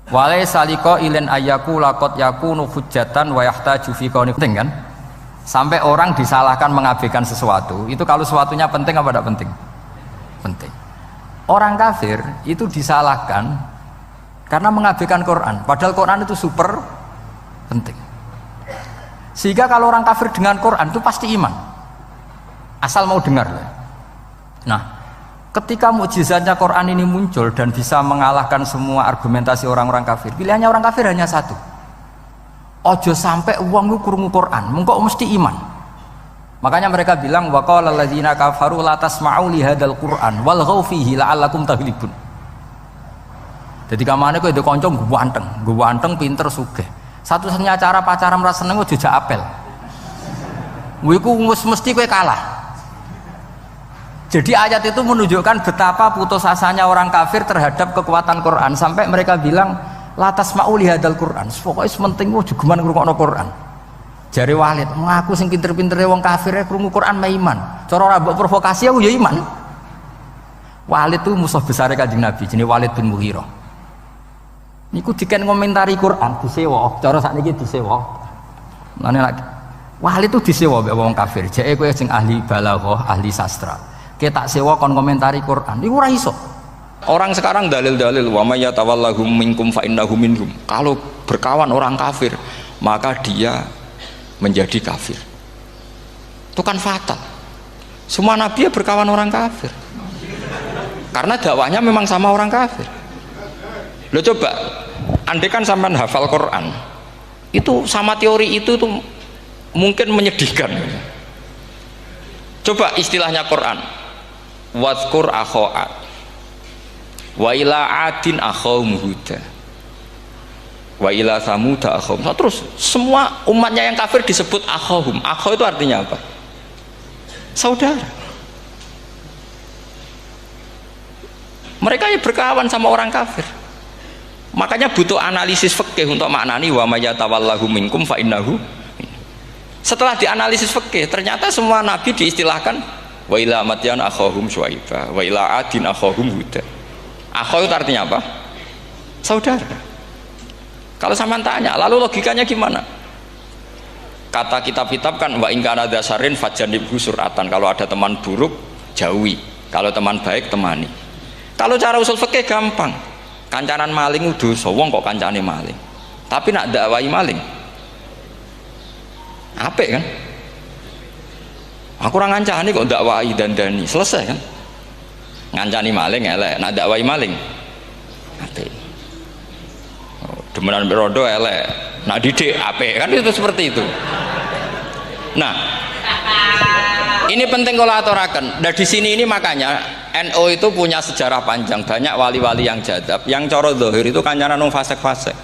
Walaysa liqailin ayyaku laqad yakunu hujjatan wa yahtaju fi qauni. Penting kan? Sampai orang disalahkan mengabaikan sesuatu, itu kalau sesuatunya penting apa tidak penting? Penting. Orang kafir itu disalahkan karena mengabaikan Quran, padahal Quran itu super penting. Sehingga kalau orang kafir dengan Quran itu pasti iman, asal mau dengar. Nah, ketika mukjizatnya Quran ini muncul dan bisa mengalahkan semua argumentasi orang-orang kafir, pilihannya orang kafir hanya satu. Ojo sampai uang lu krungu Quran, mengko mesti iman. Makanya mereka bilang wa qala alladzina kafaru la tasma'u li hadzal Qur'an walghaw fihi la'allakum taghlibun. Jadi kamane kowe ndek kanca ganteng, pinter sugih. Satu-satunya cara pacaran merasa seneng ojo jak apel. Kuwi ku mesti kowe kalah. Jadi ayat itu menunjukkan betapa putus asanya orang kafir terhadap kekuatan Quran sampai mereka bilang latas ma'uli hadal Quran, pokoknya sementing jugeman ngrungokno Quran. Jare Walid, aku sing pinter-pintere wong kafir krungu Quran mah iman. Cara ora mbok provokasi aku ya iman. Walid itu musuh besar Kanjeng Nabi, jenenge Walid bin Mughirah. Niku diken ngomentari Quran disewa, cara sakniki disewa. Lane lagi Walid itu disewa mbek wong kafir. Jeke kowe sing ahli balaghah, ahli sastra. Kita tak sewa kon komentari Quran. Niku ora iso. Orang sekarang dalil-dalil wa may yatawallahum minkum fa innahu minhum. Kalau berkawan orang kafir, maka dia menjadi kafir. Itu kan fatal. Semua nabi ya berkawan orang kafir. Karena dakwahnya memang sama orang kafir. Lo coba, andai kan sampean hafal Quran, itu sama teori itu tuh mungkin menyedihkan. Coba istilahnya Quran. Wadhkur akho'at wa ila adin akhawum huda wa ila samuda akhawum. Terus semua umatnya yang kafir disebut akhawum. Akhaw itu artinya apa? Saudara. Mereka ya berkawan sama orang kafir. Makanya butuh analisis fikih untuk maknani wa may yatawallahu minkum fa innahu. Setelah dianalisis fikih, ternyata semua nabi diistilahkan wa ila madyan akhawum syuaiba wa ila adin akhawum huda. Akhaw itu artinya apa? Saudara. Kalau sama tanya, lalu logikanya gimana? Kata kitab-kitab kan wa in kana dasarin fajanibhu suratan, kalau ada teman buruk jauhi. Kalau teman baik temani. Kalau cara usul fikih gampang. Kancanan maling dosa, wong kok kancane maling. Tapi nak dakwai maling. Apik kan? Aku ora ngancani kok dakwai dandani, selesai kan? Ngancani maling elek, nak dakwai maling. Apik. Demenan rondo elek, nak didik apik kan itu seperti itu. Nah, ini penting kalau aturaken. Nah di sini ini makanya NU itu punya sejarah panjang, banyak wali-wali yang jadab, yang coro zahir itu kancanan wong fasik-fasik.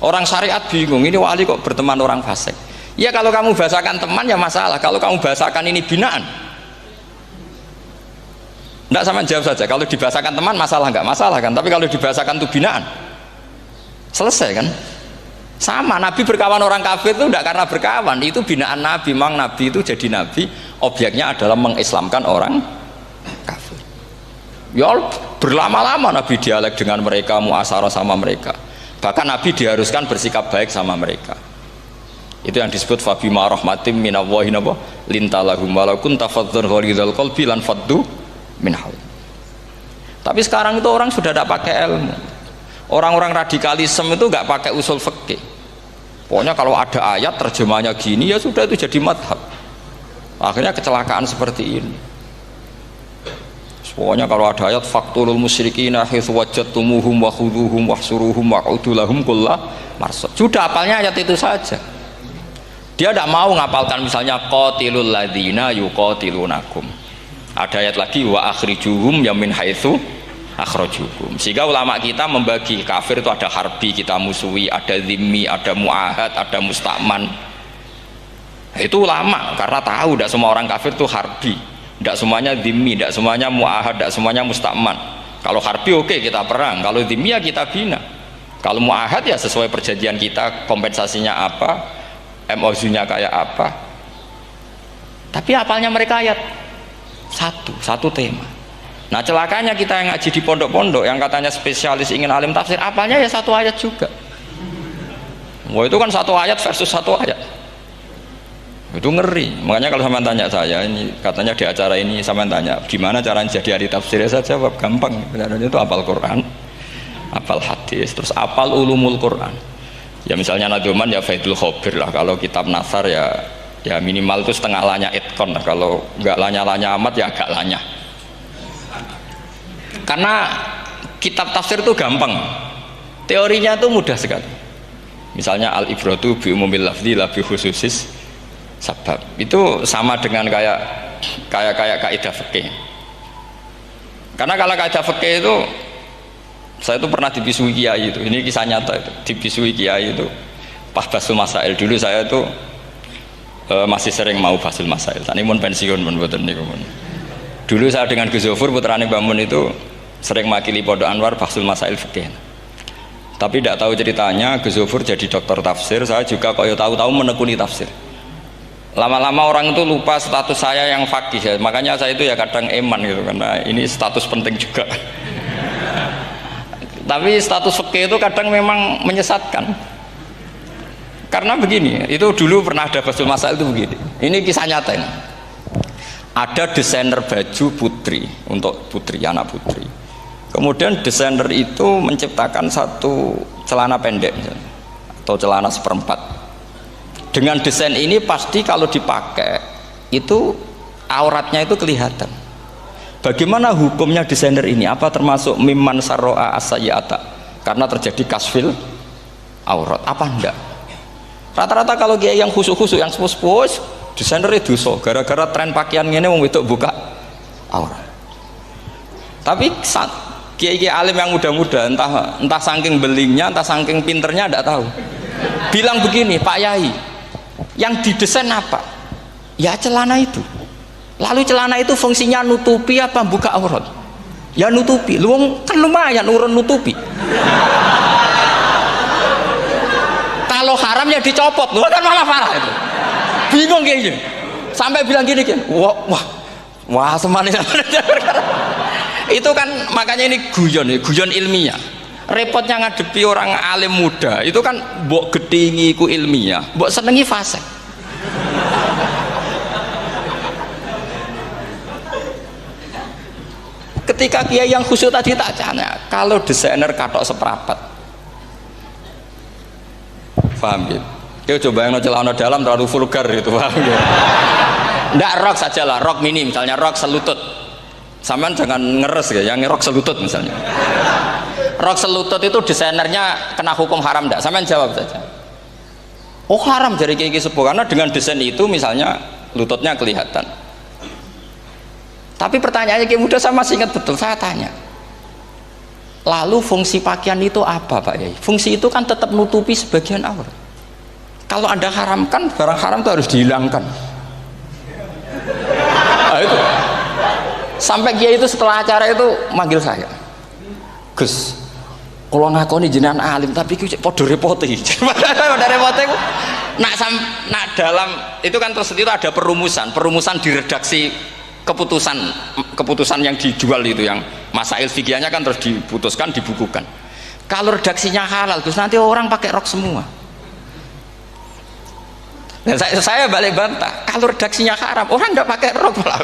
Orang syariat bingung, ini wali kok berteman orang fasik. Ya kalau kamu bahasakan teman ya masalah, kalau kamu bahasakan ini binaan. Enggak, sama jawab saja. Kalau dibahasakan teman masalah enggak masalah kan, tapi kalau dibahasakan itu binaan. Selesai kan? Sama, Nabi berkawan orang kafir itu tidak karena berkawan, itu binaan Nabi. Memang Nabi itu jadi Nabi, objeknya adalah mengislamkan orang kafir. Ya berlama-lama Nabi dialek dengan mereka, muasyarah sama mereka. Bahkan Nabi diharuskan bersikap baik sama mereka. Itu yang disebut fabima rahmatim minallahi lintalahum walau kunta faddzan ghalidhal qalbi lan faddu min haul. Tapi sekarang itu orang sudah tidak pakai ilmu. Orang-orang radikalisme itu nggak pakai usul fikih. Pokoknya kalau ada ayat terjemahnya gini ya sudah itu jadi madhab. Akhirnya kecelakaan seperti ini. Pokoknya kalau ada ayat faqtulul musyrikina haitsu wajadtumuhum wa khudhuhum wahsuruhum waq'udu lahum kulla marsad. Sudah hafalnya ayat itu saja. Dia tidak mau ngapalkan misalnya qatilul ladzina yuqatilunakum. Ada ayat lagi wa akhrijuhum ya min haitsu akhrajukum. Sehingga ulama kita membagi kafir itu ada harbi, kita musuhi, ada zimmi, ada muahad, ada musta'man. Itu ulama karena tahu tidak semua orang kafir itu harbi, tidak semuanya zimmi, tidak semuanya muahad, tidak semuanya musta'man. Kalau harbi oke, kita perang, kalau zimmi ya kita bina. Kalau muahad ya sesuai perjanjian kita, kompensasinya apa, MOU-nya kayak apa. Tapi apalnya mereka ayat satu tema. Nah celakanya kita yang ngaji di pondok-pondok yang katanya spesialis ingin alim tafsir, apalnya ya satu ayat juga. Wah itu kan satu ayat versus satu ayat, itu ngeri. Makanya kalau sama tanya saya, ini katanya di acara ini sama tanya gimana caranya jadi ahli tafsir, saya jawab gampang. Sebenarnya itu hafal Quran, hafal hadis, terus hafal ulumul Quran. Ya misalnya Nadoman ya Faidul Khobir lah. Kalau kitab Nasar ya minimal itu setengah lanya itkon lah. Kalau nggak lanya-lanya amat ya agak lanya. Karena kitab tafsir itu gampang, teorinya itu mudah sekali. Misalnya al-ibratu bi umumil lafzi la bi khususis sabab. Itu sama dengan kayak kaidah fikih. Karena kalau kaidah fikih itu saya itu pernah dibisui kiai itu. Ini kisah nyata itu. Dibisui kiai itu pas basul masail. Dulu saya itu masih sering mau basul masail. Tani mun pensiun mun mboten niku. Dulu saya dengan Gus Zofur putrane Mbah Mun itu sering makili Pondok Anwar basul masail fikih. Tapi tidak tahu ceritanya Gus Zofur jadi dokter tafsir, saya juga kok tahu-tahu menekuni tafsir. Lama-lama orang itu lupa status saya yang fakih ya. Makanya saya itu ya kadang eman gitu karena ini status penting juga. Tapi status fikih itu kadang memang menyesatkan. Karena begini, itu dulu pernah ada basul masail itu begini. Ini kisah nyata ini. Ada desainer baju putri untuk putri, anak putri. Kemudian desainer itu menciptakan satu celana pendek misalnya, atau celana seperempat. Dengan desain ini pasti kalau dipakai itu auratnya itu kelihatan. Bagaimana hukumnya desainer ini? Apa termasuk mimman sarro'a as-sayyata? Karena terjadi kasfil aurat. Apa enggak? Rata-rata kalau kiai yang khusyuk-khusyuk, yang sepuh-sepuh, desainer itu dosa gara-gara tren pakaian ini wong wedok buka aurat. Tapi kiai-kiai alim yang muda-muda entah saking belingnya, entah saking pinternya tidak tahu. Bilang begini, Pak Yai, yang didesain apa? Ya celana itu. Lalu celana itu fungsinya nutupi apa buka aurat? Ya nutupi. Lu kan lumayan urun nutupi. Kalau haram ya dicopot, lu kan malah parah itu. Bingung kayaknya. Sampai bilang gini kan, wah semanis. Itu kan makanya ini guyon ilmiah. Repotnya ngadepi orang alim muda, itu kan mbok gedhingi ku ilmiah, mbok senengi fasik. Ketika kiai yang khusyuk tadi tak tanya, kalau desainer katok seprapat, paham gitu? Kau coba yang celana dalam terlalu vulgar gitu, paham gitu? Nggak rok saja lah, rok mini misalnya, rok selutut. Sampean jangan ngeres ya, yang rok selutut misalnya. Rok selutut itu desainernya kena hukum haram enggak? Sampean jawab saja. Oh haram dari kiai sepuh, karena dengan desain itu misalnya lututnya kelihatan. Tapi pertanyaannya kiai muda saya masih ingat betul, saya tanya. Lalu fungsi pakaian itu apa Pak Yai? Fungsi itu kan tetap nutupi sebagian aurat. Kalau Anda haramkan, barang haram itu harus dihilangkan. Nah, itu. Sampai kiai itu setelah acara itu manggil saya. Gus, kalau ngakoni jenengan alim tapi ki podo repote. Podo repote ku nak dalam itu kan terus itu ada perumusan di redaksi keputusan yang dijual itu, yang masail fikihnya kan terus diputuskan, dibukukan. Kalau redaksinya halal Gus, nanti orang pakai rok semua. Dan saya balik bantah, kalau redaksinya haram orang nggak pakai rok malah.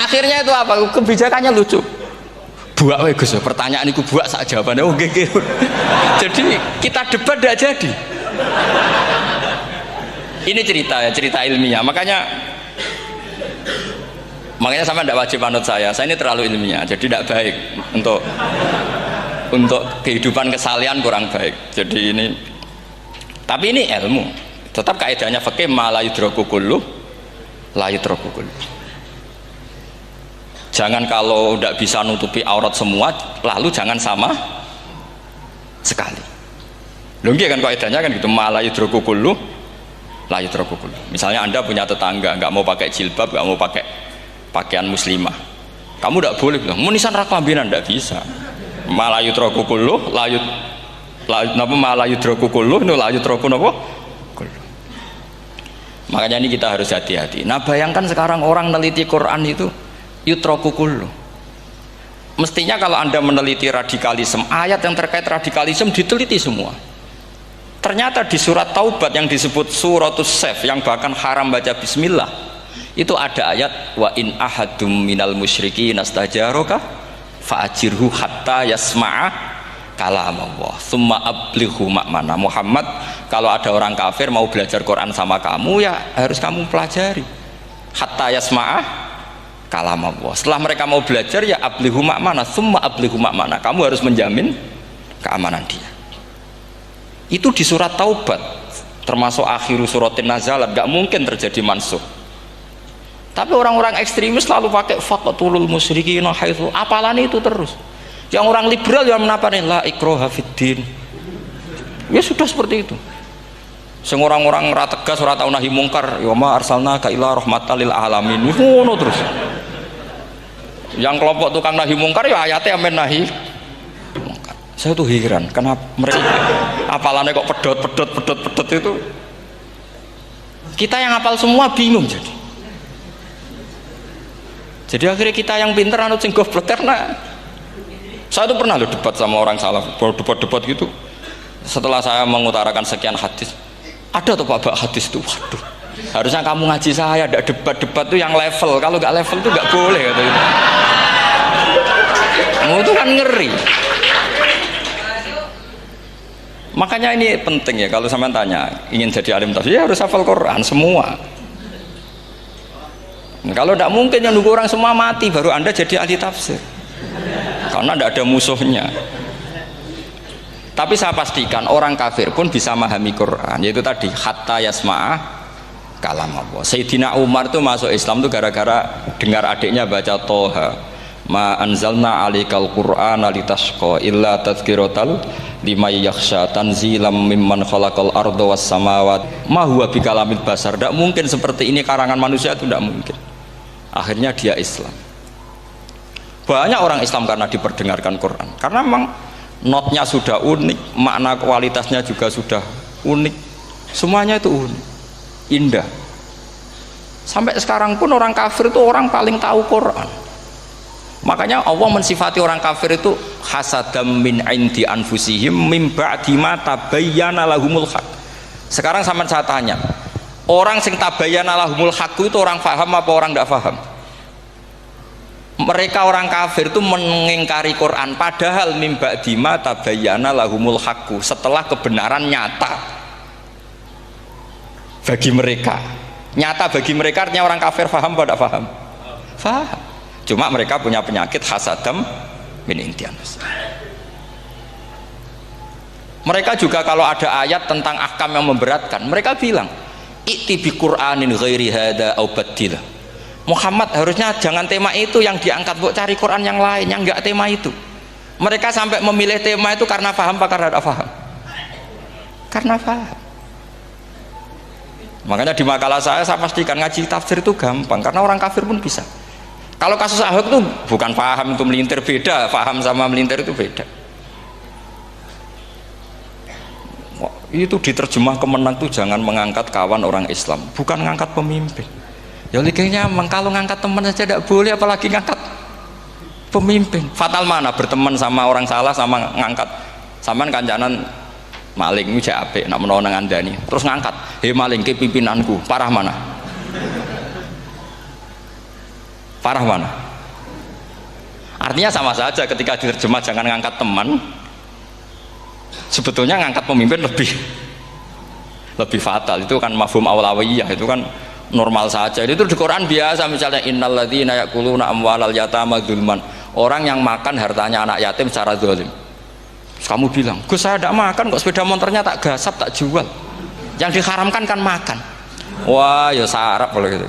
Akhirnya itu apa? Kebijakannya lucu. Buak we Gus, pertanyaan itu buak sak jawabannya oke. Jadi kita debat tidak jadi. Ini cerita ilmiah. Makanya sama tidak wajib manut saya ini terlalu ilmiah, jadi tidak baik untuk kehidupan kesalian, kurang baik. Jadi ini, tapi ini ilmu, tetap kaidahnya fikih ma la yudraku kullu la yudraku kullu. Jangan kalau tidak bisa nutupi aurat semua, lalu jangan sama sekali. Loh kan kaidahnya kan gitu, ma la yudraku kullu la yudraku kullu. Misalnya Anda punya tetangga nggak mau pakai jilbab, nggak mau pakai pakaian muslimah, kamu tidak boleh bilang munisan raklambinan, tidak bisa. Malayu trokukuluh layut napa malayu trokukuluh nu layut troku napa. Makanya ini kita harus hati-hati. Nah bayangkan sekarang orang meneliti Quran itu yutrokukuluh. Mestinya kalau Anda meneliti radikalisme, ayat yang terkait radikalisme diteliti semua. Ternyata di surat Taubat yang disebut suratus Saif, yang bahkan haram baca bismillah, itu ada ayat wa in ahadum minal musyrikin nastajaraka fa'ajirhu hatta yasma'a kalamullah tsumma ablighu ma'mana. Muhammad, kalau ada orang kafir mau belajar Quran sama kamu, ya harus kamu pelajari hatta yasma'a kalamullah. Setelah mereka mau belajar, ya ablighu ma'mana, tsumma ablighu ma'mana, kamu harus menjamin keamanan dia. Itu di surat Taubat, termasuk akhiru suratin nazalat, gak mungkin terjadi mansuh. Tapi orang-orang ekstremis selalu pakai faqatulul musyrikin haitsu, apalan itu terus. Yang orang liberal yang menapani la ikraha fiddin. Ya sudah seperti itu. Sing orang-orang ora tegas, ora tau nahi mungkar, ya ma arsalnaka illa rahmatan lil alamin. Ngono terus. Yang kelompok tukang nahi mungkar ya ayatnya amen nahi mungkar. Saya tuh heran, kenapa mereka apalannya kok pedot itu. Kita yang hafal semua bingung jadi. Jadi akhirnya kita yang pinter anut sing goblok, karena saya tuh pernah loh debat sama orang salaf, debat gitu. Setelah saya mengutarakan sekian hadis, ada tuh Pak hadis tuh, waduh, harusnya kamu ngaji saya, ada debat tuh yang level, kalau nggak level tuh nggak boleh katanya. Itu kan ngeri. Makanya ini penting ya, kalau sampean tanya ingin jadi alim tafsir ya harus hafal Quran semua. Nah, kalau tidak mungkin yang nunggu orang semua mati baru Anda jadi ahli tafsir, karena tidak ada musuhnya. Tapi saya pastikan orang kafir pun bisa memahami Quran, yaitu tadi hatta yasma'ah kalam Allah. Sayyidina Umar itu masuk Islam itu gara-gara dengar adiknya baca Toha, ma anzalna alikal qur'ana litashqa illa tadhkiratal liman yakhsha tanzilam mimman khalaqal arda was samawat ma huwa bikalamil basar. Tidak mungkin seperti ini karangan manusia, itu tidak mungkin. Akhirnya dia Islam. Banyak orang Islam karena diperdengarkan Quran, karena memang notnya sudah unik, makna kualitasnya juga sudah unik, semuanya itu unik, indah. Sampai sekarang pun orang kafir itu orang paling tahu Quran. Makanya Allah mensifati orang kafir itu hasadam min indi anfusihim mim ba'di ma tabayyana lahumul haq. Sekarang sama saya tanya, orang sing tabayyana lahumul haq itu orang paham apa orang tidak paham? Mereka orang kafir itu mengingkari Quran padahal mimba dima tabayyana lahumul haqqu, setelah kebenaran nyata bagi mereka. Nyata bagi mereka artinya orang kafir paham apa tidak paham? Paham. Cuma mereka punya penyakit hasadam min indianus. Mereka juga kalau ada ayat tentang ahkam yang memberatkan, mereka bilang i'ti bi Qur'anin ghairi hada au badil. Muhammad harusnya jangan tema itu yang diangkat, buat cari Quran yang lain yang enggak tema itu. Mereka sampai memilih tema itu karena paham apa karena tidak paham? Karena paham. Makanya di makalah saya pastikan ngaji tafsir itu gampang karena orang kafir pun bisa. Kalau kasus Ahok itu bukan paham itu melintir, beda. Paham sama melintir itu beda. Itu diterjemah Kemenang tuh jangan mengangkat kawan orang Islam, bukan ngangkat pemimpin. Ya likinya kalau ngangkat teman saja tidak boleh, apalagi ngangkat pemimpin. Fatal mana berteman sama orang salah sama ngangkat. Saman kancanan maling itu apik nak menawa nang andani. Terus ngangkat, "Hei maling ke pimpinanku." Parah mana? Parah mana? Artinya sama saja ketika diterjemah jangan ngangkat teman. Sebetulnya ngangkat pemimpin lebih fatal. Itu kan mafhum awlawiyah, itu kan normal saja. Itu di Quran biasa, misalnya innalladzina ya'kuluna amwalal yatama dzulman, orang yang makan hartanya anak yatim secara zalim. Kamu bilang, "Gus, saya tidak makan kok, sepeda motornya tak gasap, tak jual." Yang diharamkan kan makan. Wah, ya sarap kalau gitu.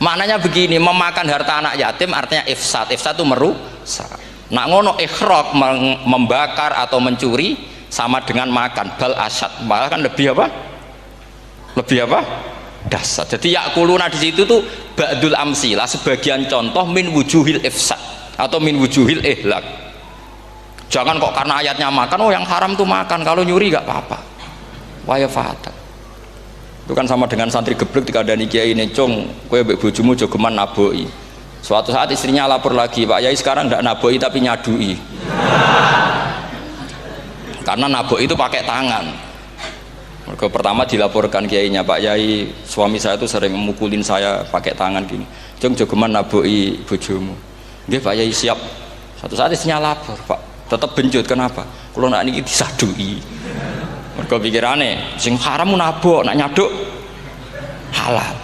Maknanya begini, memakan harta anak yatim artinya ifsad. Ifsad itu merusak. Nak ngono ikhraq, membakar atau mencuri sama dengan makan, bal asyad, malah kan lebih apa? Lebih apa? Dasar. Jadi yakuluna di situ tuh ba'dul amsilah, sebagian contoh min wujuhil ifsad atau min wujuhil ihlak. Jangan kok karena ayatnya makan, oh yang haram tuh makan, kalau nyuri gak apa-apa. Waya fatal. Itu kan sama dengan santri geblek ketika ada kiai necong, kowe mbek bojomu jogeman naboi. Suatu saat istrinya lapor lagi, "Pak Yai sekarang tidak naboi tapi nyadui." Karena naboi itu pakai tangan. Mereka pertama dilaporkan kiainya, "Pak Yai, suami saya itu sering memukulin saya pakai tangan gini. Jong jogeman naboi bojomu." "Nggih Pak Yai, siap." Suatu saat istrinya lapor, "Pak, tetap benjut, kenapa? Kalau nak niki disadui." Mereka pikirannya, sing haram nabok, nak nyaduk halal.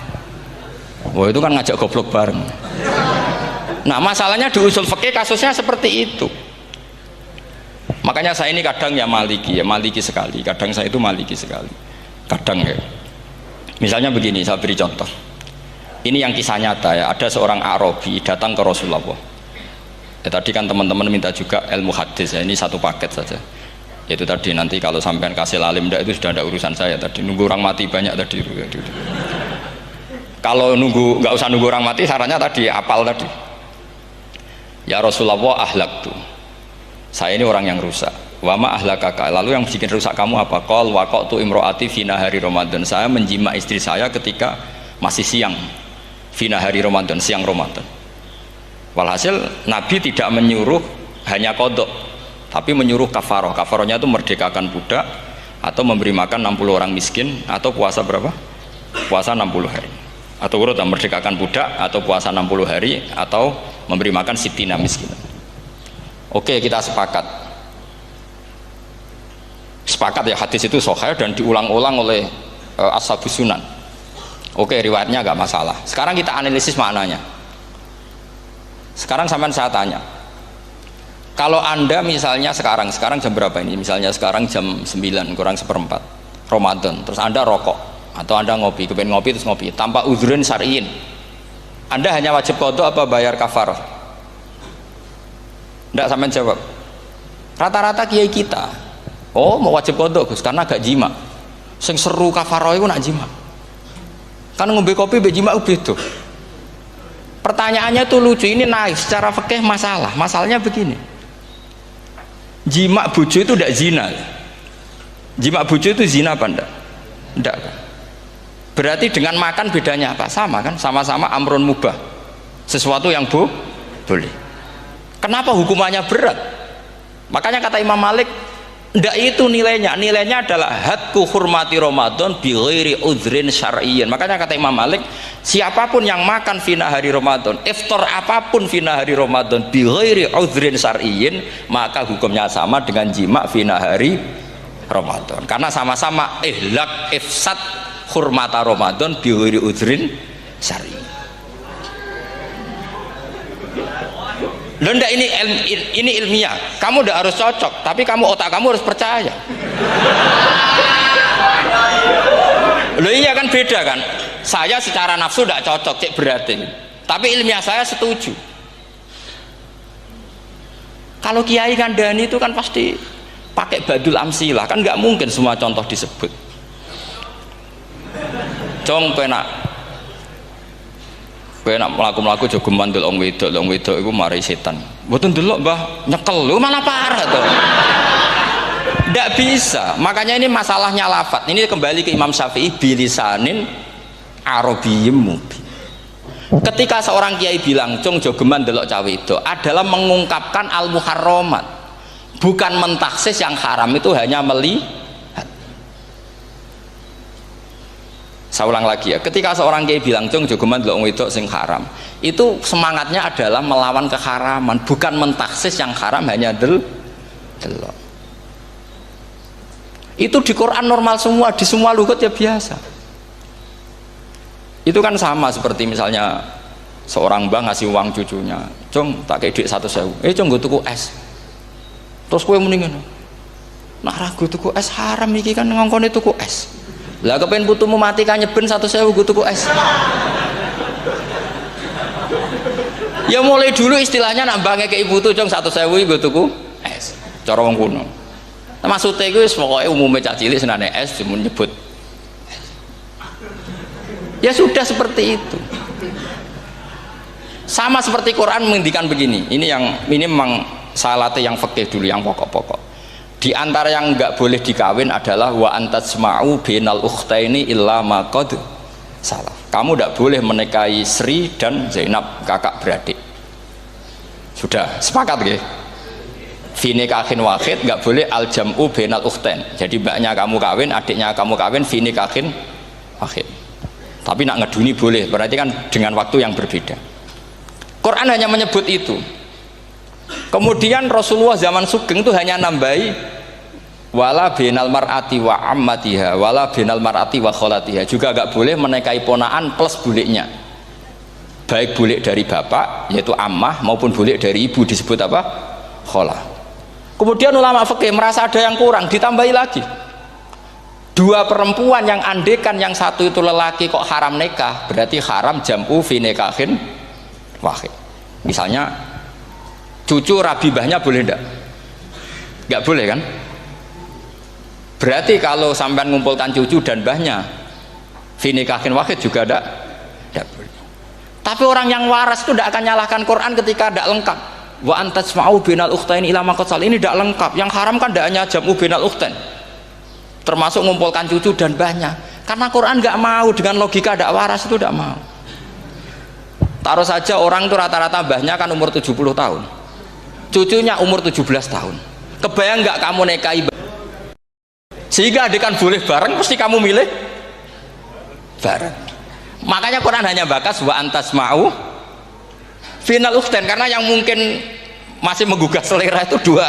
Wah, itu kan ngajak goblok bareng. Nah, masalahnya di usul fikih kasusnya seperti itu. Makanya saya ini kadang ya maliki sekali. Kadang saya itu maliki sekali. Kadang ya. Misalnya begini, saya beri contoh. Ini yang kisah nyata ya. Ada seorang Arabi datang ke Rasulullah. Ya, tadi kan teman-teman minta juga ilmu hadis ya. Ini satu paket saja. Itu tadi nanti kalau sampean kasih lalim itu sudah ada urusan saya tadi. Nunggu orang mati banyak tadi. Kalau nggak usah nunggu orang mati, sarannya tadi apal tadi. Ya Rasulullah, ahlak tuh. Saya ini orang yang rusak. Wama ahlakaka. Lalu yang bikin rusak kamu apa? Qol waqatu imro'ati fina hari Ramadan. Saya menjima istri saya ketika masih siang. Fina hari Ramadan, siang Ramadan. Walhasil Nabi tidak menyuruh hanya kodok, tapi menyuruh kafaroh. Kafarohnya itu merdekakan budak atau memberi makan 60 orang miskin atau puasa berapa? Puasa 60 hari. Atau urut merdekakan budak atau puasa 60 hari atau memberi makan sitina miskin. Oke, kita sepakat ya, hadis itu sahih dan diulang-ulang oleh ashabus sunan. Oke, riwayatnya agak masalah. Sekarang kita analisis maknanya. Sekarang sampean saya tanya, kalau anda misalnya sekarang jam berapa ini? Misalnya sekarang jam 9 kurang seperempat Ramadan, terus anda rokok atau anda ngopi, kepengen ngopi terus ngopi tanpa udhurun syar'iin, anda hanya wajib qadha apa bayar kafarah? Tidak sampean jawab. Rata-rata kiai kita, oh mau wajib qadha Gus karena gak jima. Sing seru kafarah itu nak jima. Kan ngombe kopi be jima beda. Pertanyaannya tuh lucu, ini naik secara fikih masalah. Masalahnya begini. Jima bojo itu tidak zina. Jima bojo itu zina apa enggak? Enggak kan? Berarti dengan makan bedanya apa? Sama kan? Sama-sama amrun mubah. Sesuatu yang boleh. Kenapa hukumannya berat? Makanya kata Imam Malik, Ndak itu nilainya. Nilainya adalah hadku hurmati Ramadan bi ghairi udhrin syar'iyyin. Makanya kata Imam Malik, siapapun yang makan fina hari Ramadan, iftar apapun fina hari Ramadan bi ghairi udhrin syar'iyyin, maka hukumnya sama dengan jima fina hari Ramadan. Karena sama-sama ihlak ifsad hurmata Ramadan bi ghairi udhrin syar'iyyin. Loh enggak, ini ilmiah. Kamu udah harus cocok, tapi otak kamu harus percaya. Loh iya kan, beda kan. Saya secara nafsu enggak cocok, cek berarti. Tapi ilmiah saya setuju. Kalau Kiai Kandani itu kan pasti pakai badul amsilah, kan nggak mungkin semua contoh disebut. Cong penak mlaku-mlaku aja gemandul wong wedok iku mari setan. Mboten delok Mbah, nyekel lho malah parah to. Ndak bisa. Makanya ini masalahnya lafat. Ini kembali ke Imam Syafi'i bilisanin arabiyyim mubin. Ketika seorang kiai bilang cung jogeman delok cawe itu adalah mengungkapkan al-muharramat, bukan mentaksis yang haram itu hanya melihat. Saya ulang lagi ya, ketika seorang kiai bilang cung jogeman delok wedok sing haram, itu semangatnya adalah melawan keharaman, bukan mentaksis yang haram hanya delok. Itu di Quran normal semua, di semua lugat ya biasa. Itu kan sama seperti misalnya seorang mbah ngasih uang cucunya, cung tak kayak duit 100.000, cung gue tuku es, terus kue mendingan nah ragu tuku es haram iki kan ngongkone tuku es lah, kepengen putumu mati kan nyeben 100.000 gue tuku es. Ya mulai dulu istilahnya nak mbah ngekeki putu cung 100.000 gue tuku es, cara wong kuno. Nah, maksudnya itu pokoknya umumnya cah cilik senane es cuma nyebut. Ya sudah seperti itu. Sama seperti Quran menghentikan begini. Ini memang salate yang fikih dulu, yang pokok-pokok. Di antara yang enggak boleh dikawin adalah wa antasma'u bainal ukhtaini illa ma qad salah. Kamu enggak boleh menikahi Sri dan Zainab, kakak beradik. Sudah sepakat nggih? Fi nikahin wahid enggak boleh al jam'u bainal ukhtain. Jadi mbaknya kamu kawin, adiknya kamu kawin fi nikahin wahid. Tapi nak ngeduni boleh, berarti kan dengan waktu yang berbeda. Quran hanya menyebut itu. Kemudian Rasulullah zaman Sugeng itu hanya nambahi wala binal mar'ati wa ammatiha wala binal mar'ati wa kholatiha, juga agak boleh menikahi ponaan plus buliknya, baik bulik dari bapak yaitu ammah maupun bulik dari ibu disebut apa? Kholah. Kemudian ulama fikih merasa ada yang kurang, ditambahi lagi. Dua perempuan yang andekan yang satu itu lelaki kok haram nikah, berarti haram jam'u fi nikahin wahid. Misalnya cucu rabibahnya boleh enggak? Enggak boleh kan? Berarti kalau sampai mengumpulkan cucu dan mbahnya fi nikahin wahid juga enggak boleh. Tapi orang yang waras itu tidak akan nyalahkan Quran ketika tidak lengkap. Wa antasma'u bainal ukhtain ila ma qad sal, ini tidak lengkap. Yang haram kan tidak hanya jam'u bainal ukhtain, termasuk mengumpulkan cucu dan banyak, karena Quran nggak mau dengan logika tidak waras itu, tidak mau. Taruh saja orang itu rata-rata mbahnya kan umur 70 tahun, cucunya umur 17 tahun, kebayang nggak kamu nikahi sehingga adekan boleh bareng, pasti kamu milih bareng. Makanya Quran hanya bakas wa antasma'u final ukhtain, karena yang mungkin masih menggugah selera itu dua.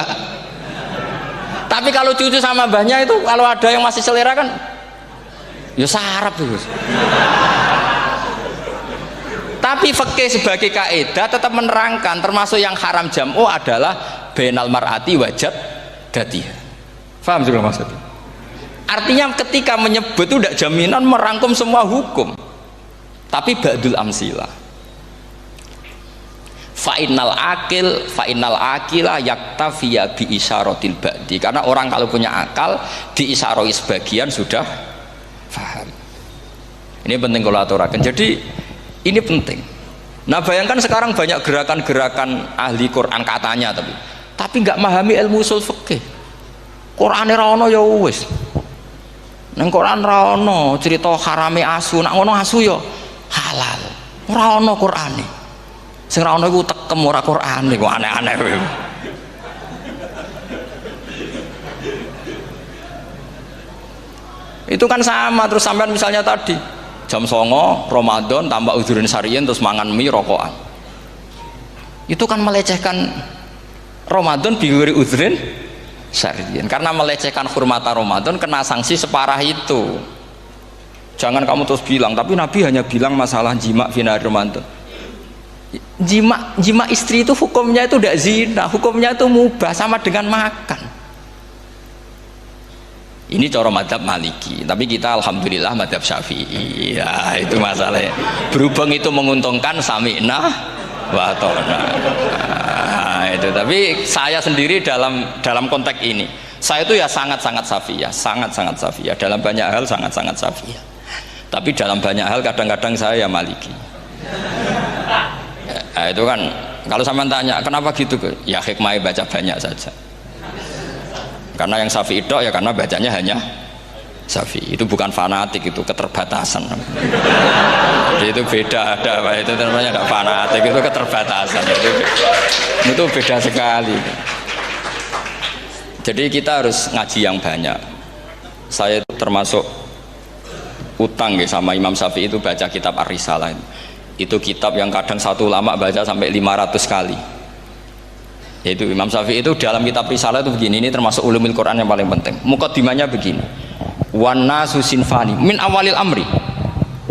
Tapi kalau cucu sama mbahnya itu, kalau ada yang masih selera kan ya sarap tuh. Tapi fikih sebagai kaidah tetap menerangkan termasuk yang haram jam'u adalah bainal mar'ati wajad datiha. Paham juga maksudnya? Artinya ketika menyebut itu tidak jaminan merangkum semua hukum, tapi ba'dul amsilah. Fa'innal akila yaktafiya bi isyaratil ba'di, karena orang kalau punya akal diisyaroi sebagian sudah paham. Ini penting kalau aturakan. Jadi ini penting. Nah bayangkan sekarang banyak gerakan-gerakan ahli Quran katanya, tapi nggak memahami ilmu usul fikih. Quran ra ono ya wis. Nang Quran ra ono cerita harame asu, nak ngono asu ya halal. Ora ono Qurane. Sing ra ono iku tekem ora Qur'an iku, aneh-aneh kowe. Itu kan sama. Terus sampean misalnya tadi jam 09.00 Ramadan tambah udhurin sariyin terus mangan mie rokokan, itu kan melecehkan Ramadan biguri udhurin sariyin, karena melecehkan hurmata Ramadan kena sanksi separah itu. Jangan kamu terus bilang tapi Nabi hanya bilang masalah jima fina Ramadan. Jima istri itu hukumnya itu tidak zina, hukumnya itu mubah, sama dengan makan. Ini cara madhab Maliki, tapi kita alhamdulillah madhab Syafi'i. Ya itu masalahnya. Berhubung itu menguntungkan sami'na wa ta'na. Nah, itu. Tapi saya sendiri dalam konteks ini, saya itu ya sangat-sangat Syafi'iyah, sangat-sangat Syafi'iyah. Dalam banyak hal sangat-sangat Syafi'iyah. Tapi dalam banyak hal kadang-kadang saya ya Maliki. Nah, itu kan kalau sampean tanya kenapa gitu, ya hikmah baca banyak saja. Karena yang Syafi'i itu ya karena bacanya hanya Syafi'i. Itu bukan fanatik, itu keterbatasan. Jadi itu beda, itu namanya tidak fanatik, itu keterbatasan. Itu beda sekali. Jadi kita harus ngaji yang banyak. Saya itu termasuk utang ya sama Imam Syafi'i itu baca kitab Ar-Risalah. Itu kitab yang kadang satu ulama baca sampai 500 kali. Yaitu Imam Syafi'i itu dalam kitab Risalah itu begini, ini termasuk ulumul Quran yang paling penting. Muqaddimahnya begini, wan nasu sinfani min awalil amri,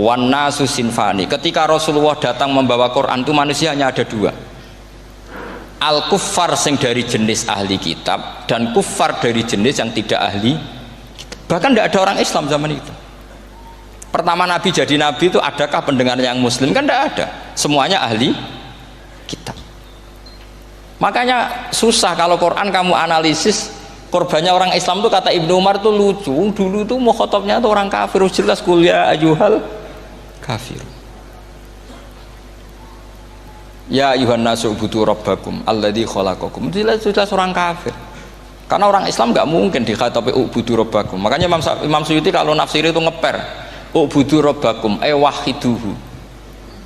wan nasu sinfani. Ketika Rasulullah datang membawa Quran itu manusia hanya ada dua, al kuffar sing dari jenis ahli kitab dan kuffar dari jenis yang tidak ahli kitab. Bahkan tidak ada orang Islam zaman itu. Pertama Nabi jadi Nabi itu adakah pendengar yang Muslim? Kan tidak ada, semuanya ahli kitab. Makanya susah kalau Quran kamu analisis korbannya orang Islam tuh, kata Ibnu Umar tuh lucu. Dulu tuh mukhotobnya tuh orang kafir, jelas kuliah ayyuhal kafir. Ya ayuhan nasu ubudu rabbakum alladzi khalaqakum. Jelas orang kafir. Karena orang Islam nggak mungkin dikhatabi ubudu rabbakum. Makanya Imam Suyuti kalau nafsiri itu ngeper ubudu rabbakum wahiduhu.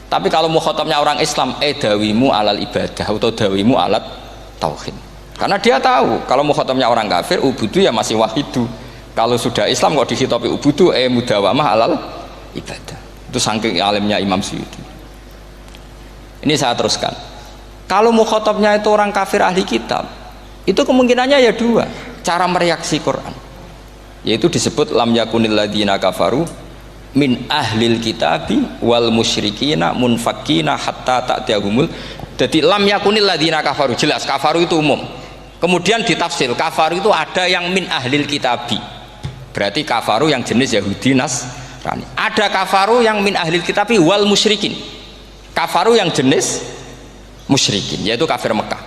Tapi kalau mukhatabnya orang Islam, dawimu alal ibadah atau dawimu alat tauhid. Karena dia tahu kalau mukhatabnya orang kafir, ubudu ya masih wahidu. Kalau sudah Islam kok dikhitabi ubudu, mudawamah alal ibadah. Itu saking alimnya Imam Suyuti. Ini saya teruskan. Kalau mukhatabnya itu orang kafir ahli kitab, itu kemungkinannya ya dua cara mereaksi Quran. Yaitu disebut lam yakunil ladzina kafaru min ahlil kitabi wal musyrikina munfakina hatta ta'tiyahumul. Jadi lam yakunil ladzina kafaru, jelas kafaru itu umum. Kemudian ditafsir kafaru itu ada yang min ahlil kitabi, berarti kafaru yang jenis Yahudi Nasrani. Ada kafaru yang min ahlil kitabi wal musyrikin, kafaru yang jenis musyrikin, yaitu kafir Mekah.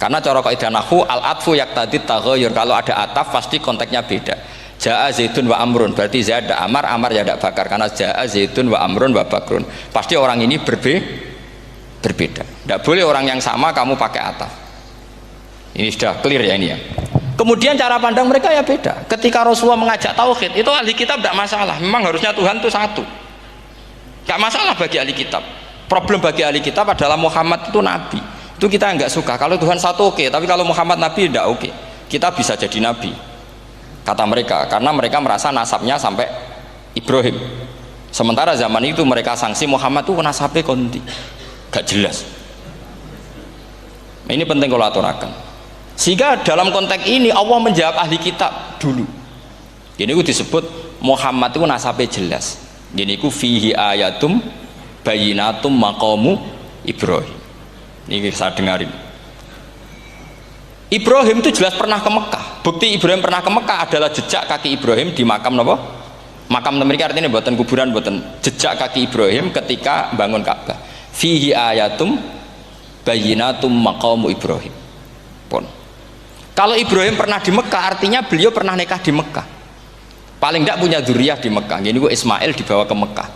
Karena cara kaidah nahwu al atfu yaqtadi taghayyur, kalau ada ataf pasti konteksnya beda. Ja'a Zaidun wa Amrun, berarti Zaid ada Amar, Amar ya tidak bakar, karena Ja'a Zaidun wa Amrun wa Bakrun, pasti orang ini berbeda. Tidak boleh orang yang sama kamu pakai ataf. Ini sudah clear ya ini ya. Kemudian cara pandang mereka ya beda. Ketika Rasulullah mengajak tauhid, itu ahli kitab tidak masalah, memang harusnya Tuhan itu satu, tidak masalah bagi ahli kitab. Problem bagi ahli kitab adalah Muhammad itu nabi, itu kita nggak suka. Kalau Tuhan satu oke, tapi kalau Muhammad nabi tidak oke. Kita bisa jadi nabi, kata mereka, karena mereka merasa nasabnya sampai Ibrahim. Sementara zaman itu mereka sanksi Muhammad itu nasabnya konti, gak jelas. Ini penting kalau aturakan. Sehingga dalam konteks ini Allah menjawab ahli kitab dulu. Ini itu disebut Muhammad itu nasabnya jelas. Ini itu fihi ayatum bayinatum maqamu Ibrahim. Ini saya dengarin. Ibrahim itu jelas pernah ke Mekah. Bukti Ibrahim pernah ke Mekah adalah jejak kaki Ibrahim di makam apa? Makam mereka, artinya buatan kuburan, buatan jejak kaki Ibrahim ketika bangun Ka'bah. Fihi ayatum bayinatum maqamu Ibrahim. Pun. Kalau Ibrahim pernah di Mekah, artinya beliau pernah nikah di Mekah. Paling tidak punya dzurriyyah di Mekah. Jadi gua Ismail dibawa ke Mekah.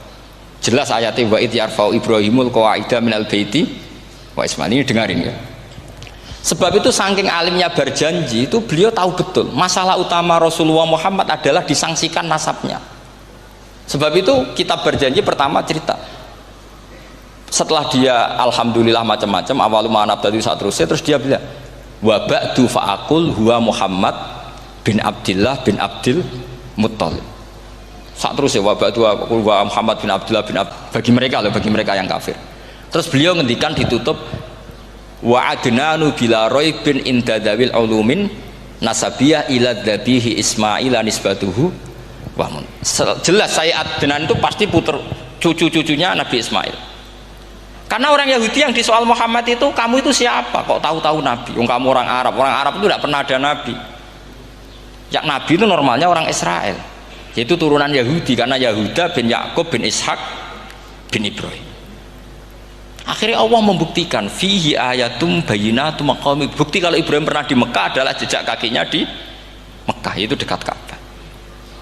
Jelas ayatnya wa id yarfa'u Ibrahimul qawaida minal baiti wa Ismail. Ini dengarin ya. Sebab itu saking alimnya berjanji itu beliau tahu betul masalah utama Rasulullah Muhammad adalah disangsikan nasabnya. Sebab itu kitab berjanji pertama cerita setelah dia alhamdulillah macam-macam awal ma'anab tadi saat terus dia bilang wa ba'du fa'akul huwa Muhammad bin Abdillah bin Abdil Muttalib. Saat terus ya wabah dua Muhammad bin Abdullah bin bagi mereka yang kafir. Terus beliau ngendikan ditutup wa adnanu bila raibin inda dawil ulumin nasabiyah ila dhabihi Ismail nisbatuhu wahmun. Jelas saya Adnan itu pasti puter cucu-cucunya Nabi Ismail. Karena orang Yahudi yang di soal Muhammad itu, kamu itu siapa kok tahu-tahu Nabi? Kamu orang Arab itu tidak pernah ada Nabi. Yang Nabi itu normalnya orang Israel, yaitu turunan Yahudi, karena Yahuda bin Yakub bin Ishak bin Ibrahim. Akhirnya Allah membuktikan fihi ayatum bayyinatum maqami. Bukti kalau Ibrahim pernah di Mekah adalah jejak kakinya di Mekah, itu dekat Ka'bah.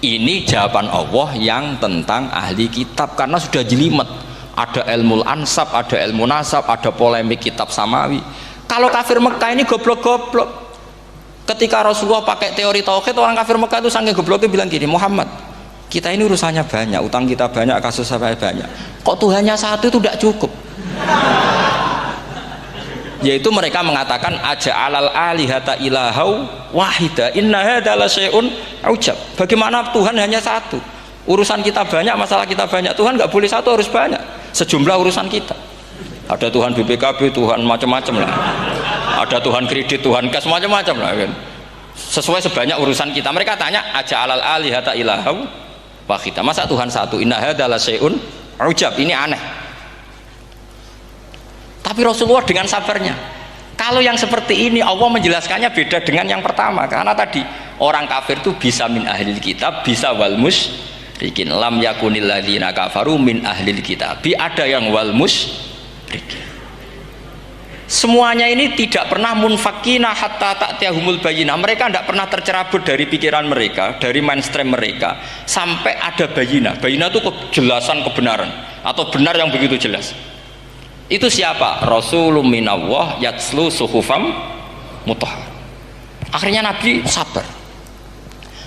Ini jawaban Allah yang tentang ahli kitab, karena sudah jelimet. Ada ilmu ansab, ada ilmu nasab, ada polemik kitab samawi. Kalau kafir Mekah ini goblok-goblok. Ketika Rasulullah pakai teori tauhid, orang kafir Mekah itu saking gobloknya bilang gini, Muhammad, kita ini urusannya banyak, utang kita banyak, kasus saya banyak, kok Tuhannya satu itu tidak cukup. Yaitu mereka mengatakan aja'alal alihata ilahau wahida inna hadza la syai'un ujab. Bagaimana Tuhan hanya satu? Urusan kita banyak, masalah kita banyak. Tuhan nggak boleh satu, harus banyak. Sejumlah urusan kita. Ada Tuhan BPKB, Tuhan macam-macam lah. Ada Tuhan kredit, Tuhan kas, macam-macam lah kan. Sesuai sebanyak urusan kita. Mereka tanya aja'alal alihata ilahau wahida. Masa Tuhan satu? Inna hadza la syai'un ujab. Ini aneh. Tapi Rasulullah dengan sabarnya, kalau yang seperti ini Allah menjelaskannya beda dengan yang pertama, karena tadi orang kafir itu bisa min ahlil kitab, bisa wal musyrikin. Lam yakunil ladzina kafaru min ahlil kitab, ada yang wal musyrikin. Semuanya ini tidak pernah munfakina hatta ta'tiyahumul bayyinah. Mereka tidak pernah tercerabut dari pikiran mereka, dari mainstream mereka, sampai ada bayyinah. Bayyinah itu kejelasan kebenaran atau benar yang begitu jelas. Itu siapa? Rasulun minallah yatslu suhufam mutahhar. Akhirnya Nabi sabar.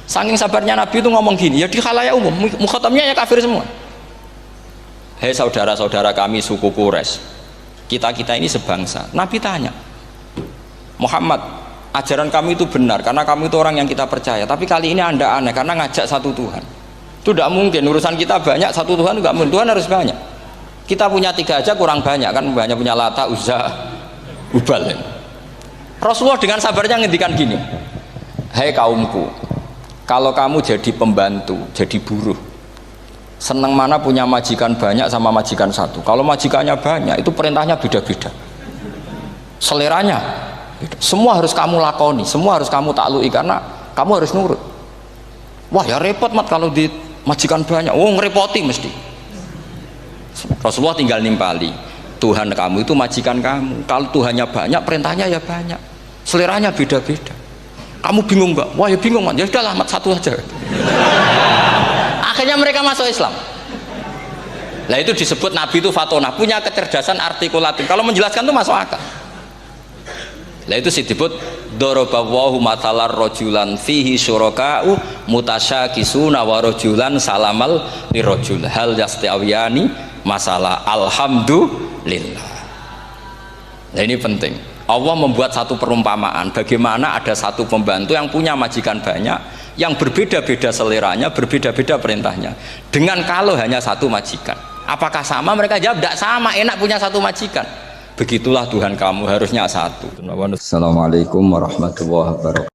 Saking sabarnya Nabi itu ngomong gini, ya di khalayak umum, mukhatamnya ya kafir semua. Hei saudara-saudara kami suku Quraisy, kita ini sebangsa. Nabi tanya, Muhammad, ajaran kami itu benar karena kami itu orang yang kita percaya, tapi kali ini Anda aneh karena ngajak satu Tuhan. Itu tidak mungkin, urusan kita banyak, satu Tuhan juga mungkin, Tuhan harus banyak. Kita punya 3 aja kurang banyak kan, banyak punya Lata, Uzza, Hubal. Rasulullah dengan sabarnya ngendikan gini, hei kaumku, kalau kamu jadi pembantu, jadi buruh, senang mana punya majikan banyak sama majikan satu? Kalau majikannya banyak, itu perintahnya beda-beda, seleranya beda. Semua harus kamu lakoni, semua harus kamu taklui karena kamu harus nurut. Wah ya repot mat kalau di majikan banyak, ngerepoti mesti. Rasulullah tinggal nimpali, Tuhan kamu itu majikan kamu. Kalau Tuhannya banyak, perintahnya ya banyak, seleranya beda-beda. Kamu bingung nggak? Wah ya bingung, ya udahlah mat satu aja. Akhirnya mereka masuk Islam. Nah itu disebut Nabi itu fatonah, punya kecerdasan artikulatif. Kalau menjelaskan itu masuk akal. Nah itu disebut dorobawahu matalar rojulan fihi syuraka'u mutasyakisuna wa rojulan salamal lirojul hal yastiawiyani masalah alhamdulillah. Nah ini penting. Allah membuat satu perumpamaan bagaimana ada satu pembantu yang punya majikan banyak, yang berbeda-beda seleranya, berbeda-beda perintahnya, dengan kalau hanya satu majikan. Apakah sama? Mereka jawab tidak sama, enak punya satu majikan. Begitulah Tuhan kamu, harusnya satu. Assalamualaikum warahmatullahi wabarakatuh.